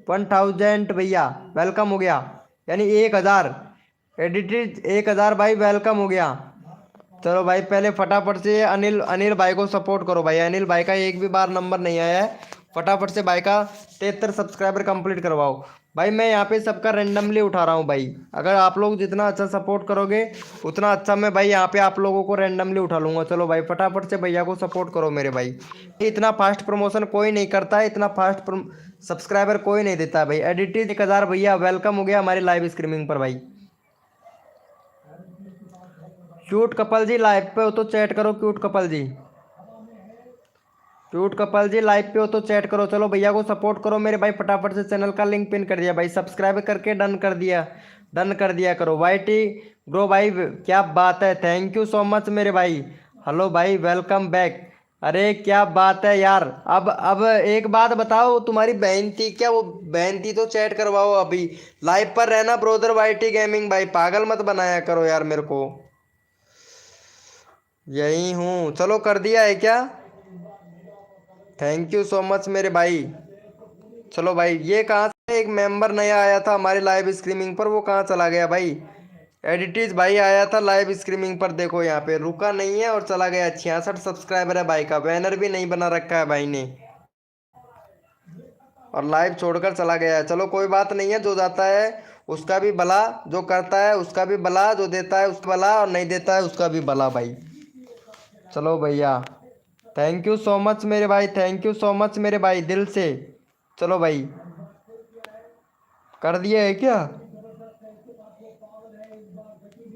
1000 भैया, वेलकम हो गया, यानी 1000। एडिट इज 1000 भाई, वेलकम हो गया। चलो भाई पहले फटाफट से अनिल अनिल भाई को सपोर्ट करो भाई। अनिल भाई का एक भी बार नंबर नहीं आया है, फटाफट से भाई का 73 सब्सक्राइबर कंप्लीट करवाओ भाई। मैं यहाँ पे सबका रेंडमली उठा रहा हूँ भाई, अगर आप लोग जितना अच्छा सपोर्ट करोगे उतना अच्छा मैं भाई यहाँ पे आप लोगों को रेंडमली उठा लूँगा। चलो भाई फटाफट से भैया को सपोर्ट करो मेरे भाई। इतना फास्ट प्रमोशन कोई नहीं करता है, इतना फास्ट सब्सक्राइबर कोई नहीं देता है भाई। एडिटेड 1000 भैया, वेलकम हो गया हमारी लाइव स्ट्रीमिंग पर भाई। क्यूट कपल जी लाइव पे हो तो चैट करो cute couple ji. Cute couple जी लाइव पे हो तो चैट करो। चलो भैया को सपोर्ट करो मेरे भाई, फटाफट से चैनल का लिंक पिन कर दिया भाई, सब्सक्राइब करके डन कर दिया, डन कर दिया करो। वाईटी ब्रो भाई क्या बात है, थैंक यू सो मच मेरे भाई। हेलो भाई वेलकम बैक। अरे क्या बात है यार। अब एक बात बताओ, तुम्हारी बहन थी क्या, वो बहन थी तो चैट करवाओ अभी। लाइव पर रहना ब्रोदर वाईटी गेमिंग भाई, पागल मत बनाया करो यार मेरे को। यही हूँ, चलो कर दिया है क्या? थैंक यू सो मच मेरे भाई। चलो भाई, ये कहाँ से एक मेंबर नया आया था हमारे लाइव स्ट्रीमिंग पर, वो कहाँ चला गया भाई? एडिटिज भाई आया था लाइव स्ट्रीमिंग पर, देखो यहाँ पे रुका नहीं है और चला गया। 66 सब्सक्राइबर है भाई का, बैनर भी नहीं बना रखा है भाई ने, और लाइव छोड़कर चला गया है। चलो कोई बात नहीं है, जो जाता है उसका भी भला, जो करता है उसका भी भला, जो देता है उसका भला, और नहीं देता है उसका भी भला भाई। चलो भैया, थैंक यू सो मच मेरे भाई, थैंक यू सो मच मेरे भाई दिल से। चलो भाई, कर दिया है क्या?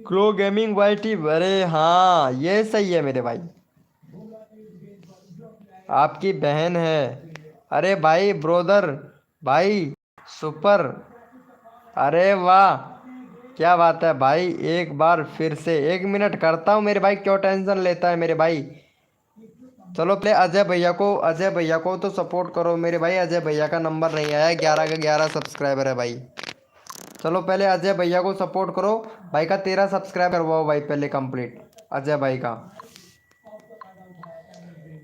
क्रो गेमिंग वाईटी, अरे हाँ ये सही है मेरे भाई, आपकी बहन है। अरे भाई ब्रोदर भाई, सुपर, अरे वाह क्या बात है भाई। एक बार फिर से 1 मिनट करता हूँ मेरे भाई, क्यों टेंशन लेता है मेरे भाई। चलो पहले अजय भैया को, अजय भैया को तो सपोर्ट करो मेरे भाई। अजय भैया का नंबर नहीं आया, 11 का 11 सब्सक्राइबर है भाई। चलो पहले अजय भैया को सपोर्ट करो भाई का 13 सब्सक्राइब करवाओ भाई पहले कंप्लीट अजय भाई का।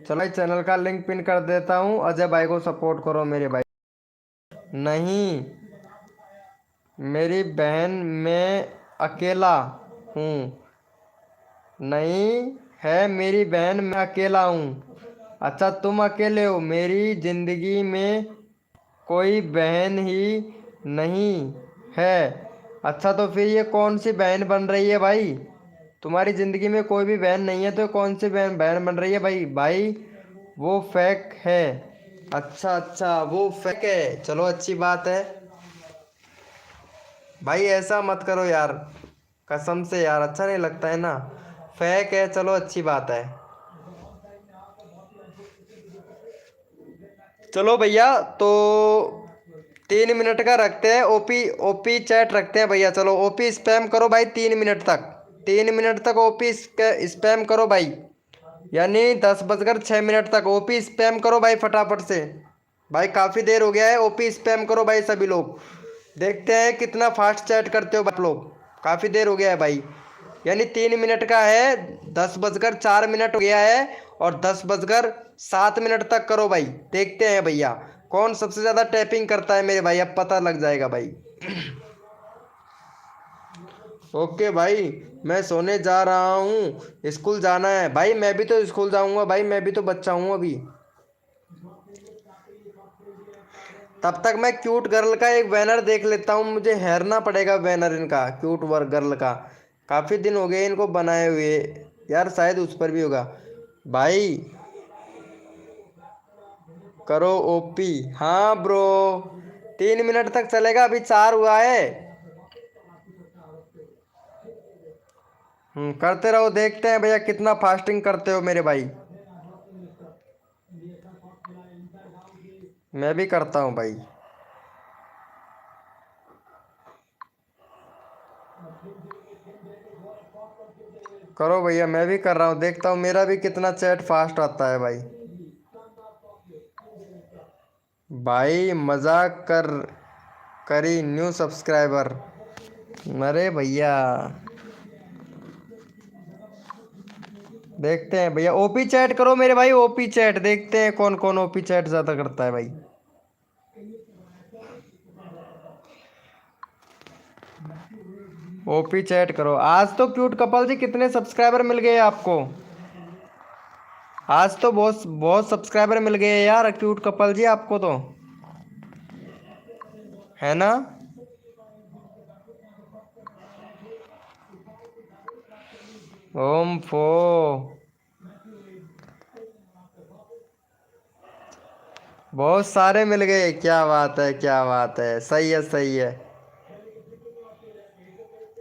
चलो भाई चैनल का लिंक पिन कर देता हूँ, अजय भाई को सपोर्ट करो मेरे भाई। नहीं मेरी बहन, मैं अकेला हूँ, नहीं है मेरी बहन, मैं अकेला हूँ। अच्छा तुम अकेले हो, मेरी ज़िंदगी में कोई बहन ही नहीं है। अच्छा तो फिर ये कौन सी बहन बन रही है भाई? तुम्हारी ज़िंदगी में कोई भी बहन नहीं है तो कौन सी बहन बहन बन रही है भाई? भाई वो फेक है। अच्छा अच्छा वो फेक है, चलो अच्छी बात है भाई, ऐसा मत करो यार, कसम से यार अच्छा नहीं लगता है ना। फेक है, चलो अच्छी बात है। चलो भैया तो 3 मिनट का रखते हैं, ओपी ओपी चैट रखते हैं भैया। चलो ओपी स्पैम करो भाई 3 मिनट तक, 3 मिनट तक ओपी स्पैम करो भाई, यानी 10 बजकर 6 मिनट तक ओपी स्पैम करो भाई फटाफट से। भाई काफ़ी देर हो गया है, ओपी स्पैम करो भाई सभी लोग। देखते हैं कितना फास्ट चैट करते हो आप लोग, काफ़ी देर हो गया है भाई, यानी 3 मिनट का है। 10 बजकर 4 मिनट हो गया है, और 10 बजकर 7 मिनट तक करो भाई। देखते हैं भैया कौन सबसे ज़्यादा टैपिंग करता है मेरे भाई, अब पता लग जाएगा भाई। ओके भाई, मैं सोने जा रहा हूँ, स्कूल जाना है भाई। मैं भी तो स्कूल जाऊँगा भाई, मैं भी तो बच्चा हूँ अभी। तब तक मैं क्यूट गर्ल का एक बैनर देख लेता हूँ, मुझे हेरना पड़ेगा बैनर इनका, क्यूट वर्क गर्ल का। काफ़ी दिन हो गए इनको बनाए हुए यार, शायद उस पर भी होगा भाई। करो ओपी, हाँ ब्रो 3 मिनट तक चलेगा, अभी 4 हुआ है। करते रहो, देखते हैं भैया कितना फास्टिंग करते हो मेरे भाई। मैं भी करता हूँ भाई। करो भैया, मैं भी कर रहा हूँ, देखता हूँ मेरा भी कितना चैट फास्ट आता है भाई। भाई मजाक कर करी न्यू सब्सक्राइबर, अरे भैया देखते हैं भैया, ओपी चैट करो मेरे भाई, ओपी चैट देखते हैं कौन कौन ओपी चैट ज़्यादा करता है भाई। ओपी चैट करो। आज तो क्यूट कपल जी कितने सब्सक्राइबर मिल गए आपको? आज तो बहुत बहुत सब्सक्राइबर मिल गए यार क्यूट कपल जी आपको तो, है ना? ओम फो, बहुत सारे मिल गए, क्या बात है क्या बात है, सही है सही है।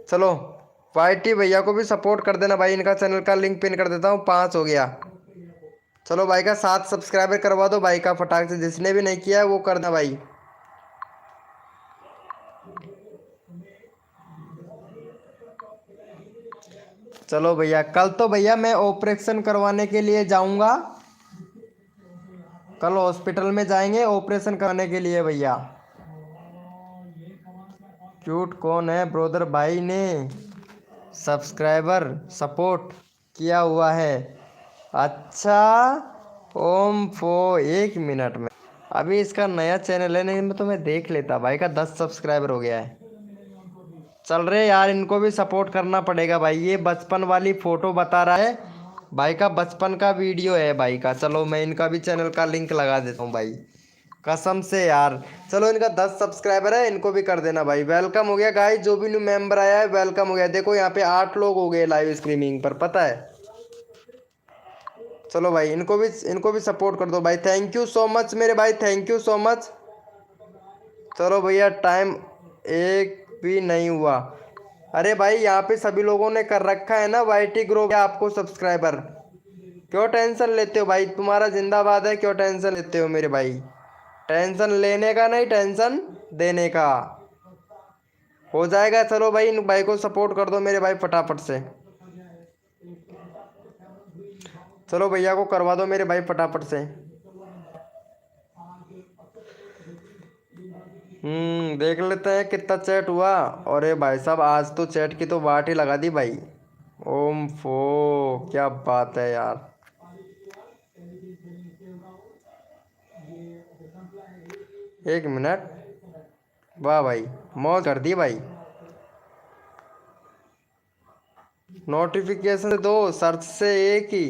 चलो वाईटी भैया को भी सपोर्ट कर देना भाई, इनका चैनल का लिंक पिन कर देता हूँ, 5 हो गया। चलो भाई का 7 सब्सक्राइबर करवा दो भाई का फटाक से, जिसने भी नहीं किया है वो करना भाई। चलो भैया, कल तो भैया मैं ऑपरेशन करवाने के लिए जाऊंगा, कल हॉस्पिटल में जाएंगे ऑपरेशन करने के लिए भैया। क्यूट कौन है ब्रोदर भाई ने सब्सक्राइबर सपोर्ट किया हुआ है? अच्छा ओम फो, 1 मिनट में, अभी इसका नया चैनल है, नहीं मैं तो मैं देख लेता। भाई का 10 सब्सक्राइबर हो गया है। चल रहे यार, इनको भी सपोर्ट करना पड़ेगा भाई। ये बचपन वाली फोटो बता रहा है, भाई का बचपन का वीडियो है भाई का। चलो मैं इनका भी चैनल का लिंक लगा देता हूँ भाई, कसम से यार। चलो इनका 10 सब्सक्राइबर है, इनको भी कर देना भाई। वेलकम हो गया गाइस, जो भी न्यू मेंबर आया है वेलकम हो गया। देखो यहाँ पे 8 लोग हो गए लाइव स्ट्रीमिंग पर, पता है। चलो भाई इनको भी सपोर्ट कर दो भाई। थैंक यू सो मच मेरे भाई, थैंक यू सो मच। चलो भैया, टाइम एक भी नहीं हुआ। अरे भाई यहाँ पे सभी लोगों ने कर रखा है ना वाईटी ग्रुप आपको सब्सक्राइबर। क्यों टेंशन लेते हो भाई, तुम्हारा जिंदाबाद है, क्यों टेंशन लेते हो मेरे भाई। टेंशन लेने का नहीं, टेंशन देने का हो जाएगा। चलो भाई इन भाई को सपोर्ट कर दो मेरे भाई फटाफट से। चलो भैया को करवा दो मेरे भाई फटाफट से। देख लेते हैं कितना चैट हुआ। अरे भाई साहब आज तो चैट की तो बाट ही लगा दी भाई। ओम फो, क्या बात है यार। 1 मिनट, वाह भाई, मौज कर दी भाई। नोटिफिकेशन से 2, सर्च से 1 ही।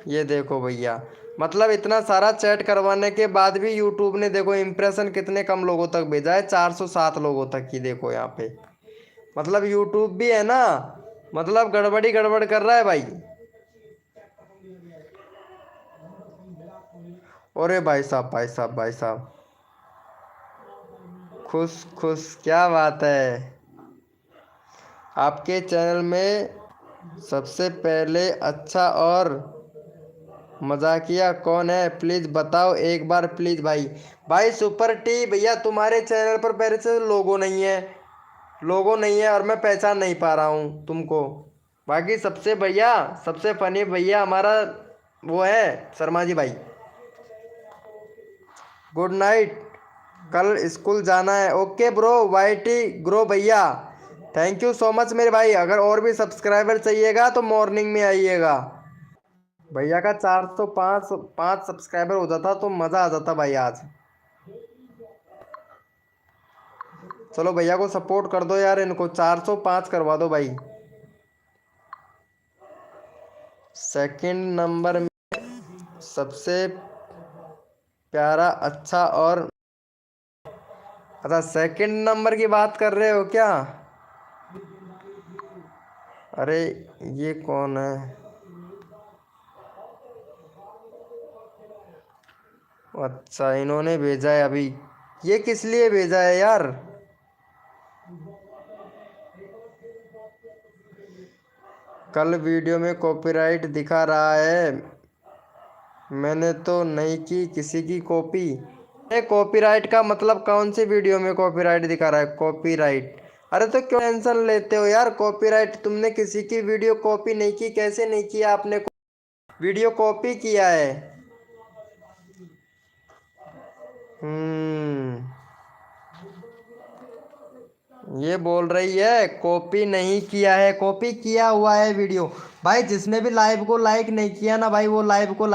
ये देखो भैया, मतलब इतना सारा चैट करवाने के बाद भी यूट्यूब ने देखो इम्प्रेशन कितने कम लोगों तक भेजा है, 407 लोगों तक की। देखो यहाँ पे, मतलब यूट्यूब भी है ना, मतलब गड़बड़ी गड़बड़ कर रहा है भाई। अरे भाई साहब भाई साहब भाई साहब, खुश खुश, क्या बात है। आपके चैनल में सबसे पहले अच्छा और मजाकिया कौन है, प्लीज बताओ एक बार प्लीज भाई। भाई सुपर टी भैया, तुम्हारे चैनल पर पहले से लोगो नहीं है, लोगो नहीं है और मैं पहचान नहीं पा रहा हूँ तुमको। बाकी सबसे भैया, सबसे फनी भैया हमारा वो है शर्मा जी भाई। गुड नाइट, कल स्कूल जाना है। ओके ब्रो, वाईटी ग्रो भैया, थैंक यू सो मच मेरे भाई। अगर और भी सब्सक्राइबर चाहिएगा तो मॉर्निंग में आइएगा। भैया का 405 सब्सक्राइबर हो जाता तो मज़ा आ जाता भाई आज। चलो भैया को सपोर्ट कर दो यार, इनको 405 करवा दो भाई। सेकंड नंबर में सबसे प्यारा अच्छा और, अच्छा सेकंड नंबर की बात कर रहे हो क्या? अरे ये कौन है? अच्छा इन्होंने भेजा है अभी, ये किस लिए भेजा है यार? कल वीडियो में कॉपीराइट दिखा रहा है, मैंने तो नहीं की किसी की कॉपी। ये कॉपीराइट का मतलब कौन सी वीडियो में कॉपीराइट दिखा रहा है? कॉपीराइट, अरे तो क्यों टेंशन लेते हो यार। कॉपीराइट, तुमने किसी की वीडियो कॉपी नहीं की, कैसे नहीं किया आपने वीडियो कॉपी किया है? ये बोल रही है कॉपी नहीं किया है, कॉपी किया हुआ है वीडियो। भाई जिसने भी लाइव को लाइक नहीं किया ना भाई, वो लाइव को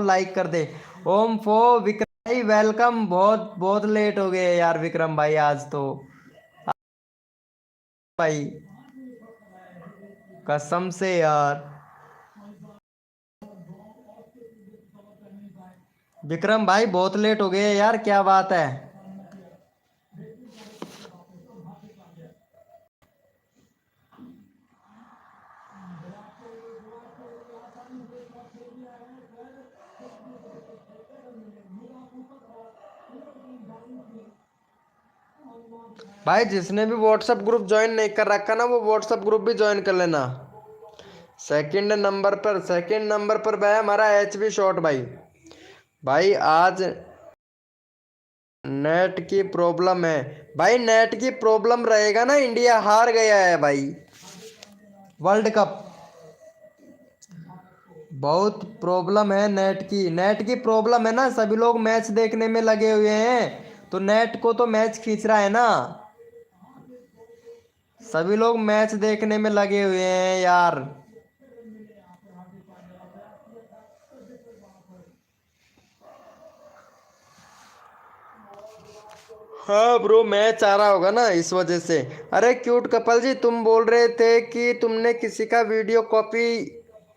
लाइक कर दे। ओम फो विक्रम भाई वेलकम। बहुत बहुत लेट हो गए यार विक्रम भाई आज तो भाई, कसम से यार। विक्रम भाई बहुत लेट हो गए यार, क्या बात है। भाई जिसने भी व्हाट्सएप ग्रुप ज्वाइन नहीं कर रखा ना, वो व्हाट्सएप ग्रुप भी ज्वाइन कर लेना। सेकंड नंबर पर भाई हमारा HB शॉट भाई। भाई आज नेट की प्रॉब्लम है भाई, नेट की प्रॉब्लम रहेगा ना, इंडिया हार गया है भाई वर्ल्ड कप। बहुत प्रॉब्लम है नेट की प्रॉब्लम है ना, सभी लोग मैच देखने में लगे हुए हैं, तो नेट को तो मैच खींच रहा है ना, सभी लोग मैच देखने में लगे हुए हैं यार। हाँ ब्रो, मैच आ रहा होगा ना इस वजह से। अरे क्यूट कपल जी, तुम बोल रहे थे कि तुमने किसी का वीडियो कॉपी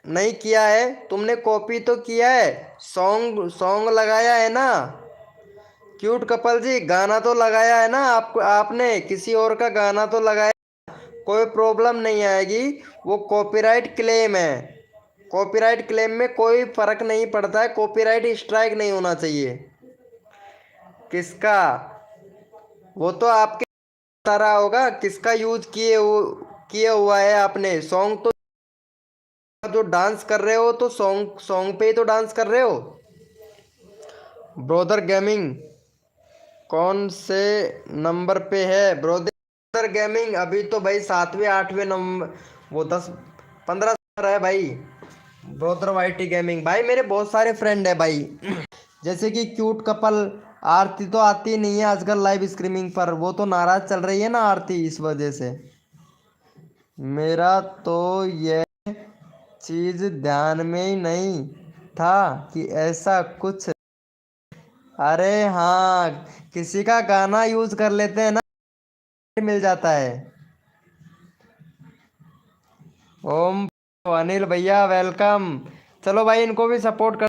नहीं किया है, तुमने कॉपी तो किया है, सॉन्ग सॉन्ग लगाया है ना। क्यूट कपल जी, गाना तो लगाया है ना आपको, आपने किसी और का गाना तो लगाया, कोई प्रॉब्लम नहीं आएगी। वो कॉपीराइट क्लेम है, कॉपीराइट क्लेम में कोई फर्क नहीं पड़ता है, कॉपीराइट स्ट्राइक नहीं होना चाहिए। किसका, वो तो आपके बता रहा होगा किसका यूज किए हुआ है आपने सॉन्ग, तो जो डांस कर रहे हो तो सॉन्ग सॉन्ग पे ही तो डांस कर रहे हो। ब्रोदर गेमिंग कौन से नंबर पे है ब्रोदर गेमिंग? अभी तो भाई 7वें 8वें नंबर, वो 10 15 है भाई। ब्रोदर वाईटी गेमिंग भाई, मेरे बहुत सारे फ्रेंड है भाई जैसे कि क्यूट कपल। आरती तो आती नहीं है आजकल लाइव स्ट्रीमिंग पर, वो तो नाराज चल रही है ना आरती, इस वजह से। मेरा तो ये चीज ध्यान में ही नहीं था कि ऐसा कुछ। अरे हाँ, किसी का गाना यूज कर लेते हैं ना, मिल जाता है। ओम, अनिल भैया वेलकम। चलो भाई इनको भी सपोर्ट कर।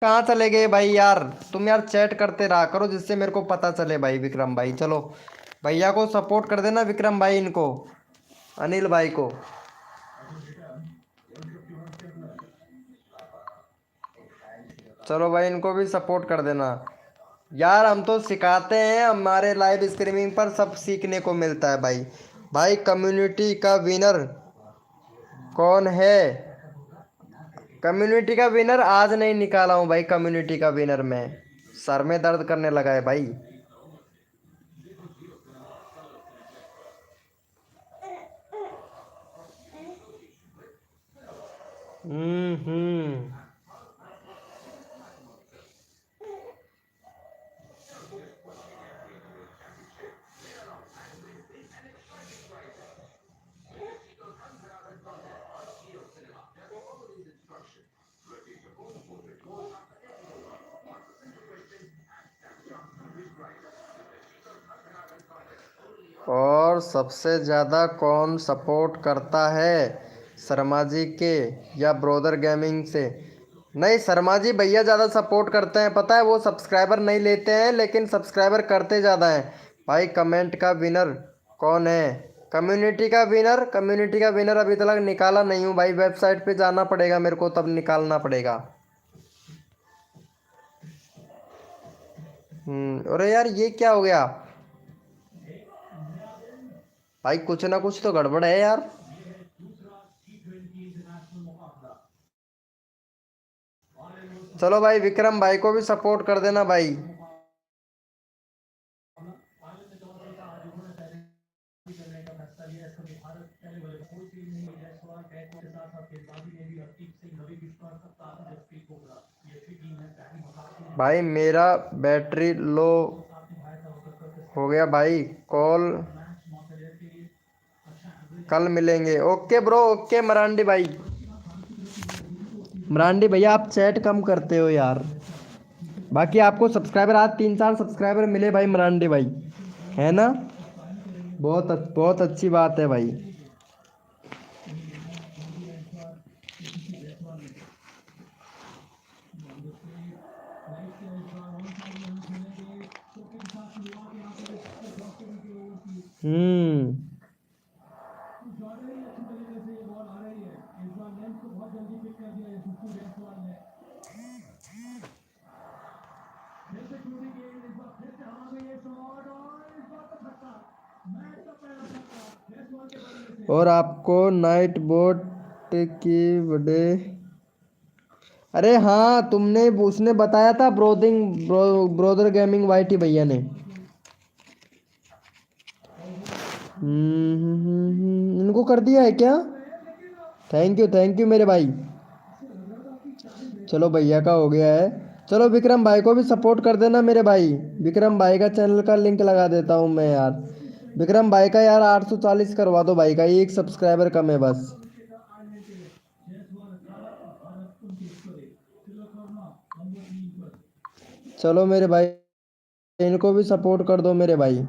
कहाँ चले गए भाई यार, तुम यार चैट करते रहा करो जिससे मेरे को पता चले भाई। विक्रम भाई चलो, भैया को सपोर्ट कर देना, विक्रम भाई इनको, अनिल भाई को। चलो भाई इनको भी सपोर्ट कर देना यार, हम तो सिखाते हैं, हमारे लाइव स्ट्रीमिंग पर सब सीखने को मिलता है भाई। भाई कम्युनिटी का विनर कौन है? कम्युनिटी का विनर आज नहीं निकाला हूँ भाई, कम्युनिटी का विनर मैं, सर में दर्द करने लगा है भाई। हम्म। और सबसे ज़्यादा कौन सपोर्ट करता है, शर्मा जी के या ब्रोदर गेमिंग से? नहीं, शर्मा जी भैया ज़्यादा सपोर्ट करते हैं, पता है, वो सब्सक्राइबर नहीं लेते हैं लेकिन सब्सक्राइबर करते ज़्यादा हैं भाई। कमेंट का विनर कौन है? कम्युनिटी का विनर अभी तक निकाला नहीं हूँ भाई, वेबसाइट पे जाना पड़ेगा मेरे को, तब निकालना पड़ेगा। अरे यार ये क्या हो गया भाई, कुछ ना कुछ तो गड़बड़ है यार। चलो भाई विक्रम भाई को भी सपोर्ट कर देना भाई। भाई मेरा बैटरी लो हो गया भाई, कॉल कल मिलेंगे। ओके ब्रो, ओके मरांडी भाई। मरांडी भैया आप चैट कम करते हो यार, बाकी आपको सब्सक्राइबर आज 3 4 सब्सक्राइबर मिले भाई मरांडी भाई, है ना? बहुत अच्छी बात है भाई। हम्म। और आपको नाइट बोट के बड़े। अरे हाँ, तुमने उसने बताया था ब्रोदर गेमिंग वाईटी भैया ने। इनको कर दिया है क्या? थैंक यू मेरे भाई। चलो भैया का हो गया है। चलो विक्रम भाई को भी सपोर्ट कर देना मेरे भाई। विक्रम भाई का चैनल का लिंक लगा देता हूँ मैं यार। विक्रम भाई का यार 840 करवा दो भाई का, एक सब्सक्राइबर कम है बस। चलो मेरे भाई, इनको भी सपोर्ट कर दो मेरे भाई।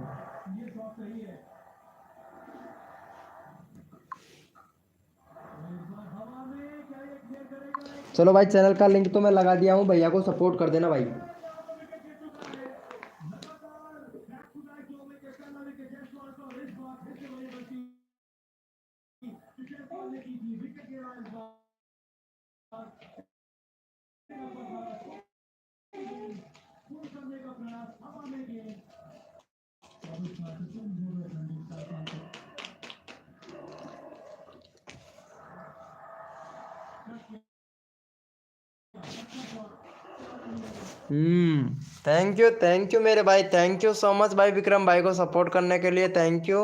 चलो भाई, चैनल का लिंक तो मैं लगा दिया हूँ, भैया को सपोर्ट कर देना भाई। थैंक यू मेरे भाई, थैंक यू सो मच भाई, विक्रम भाई को सपोर्ट करने के लिए थैंक यू।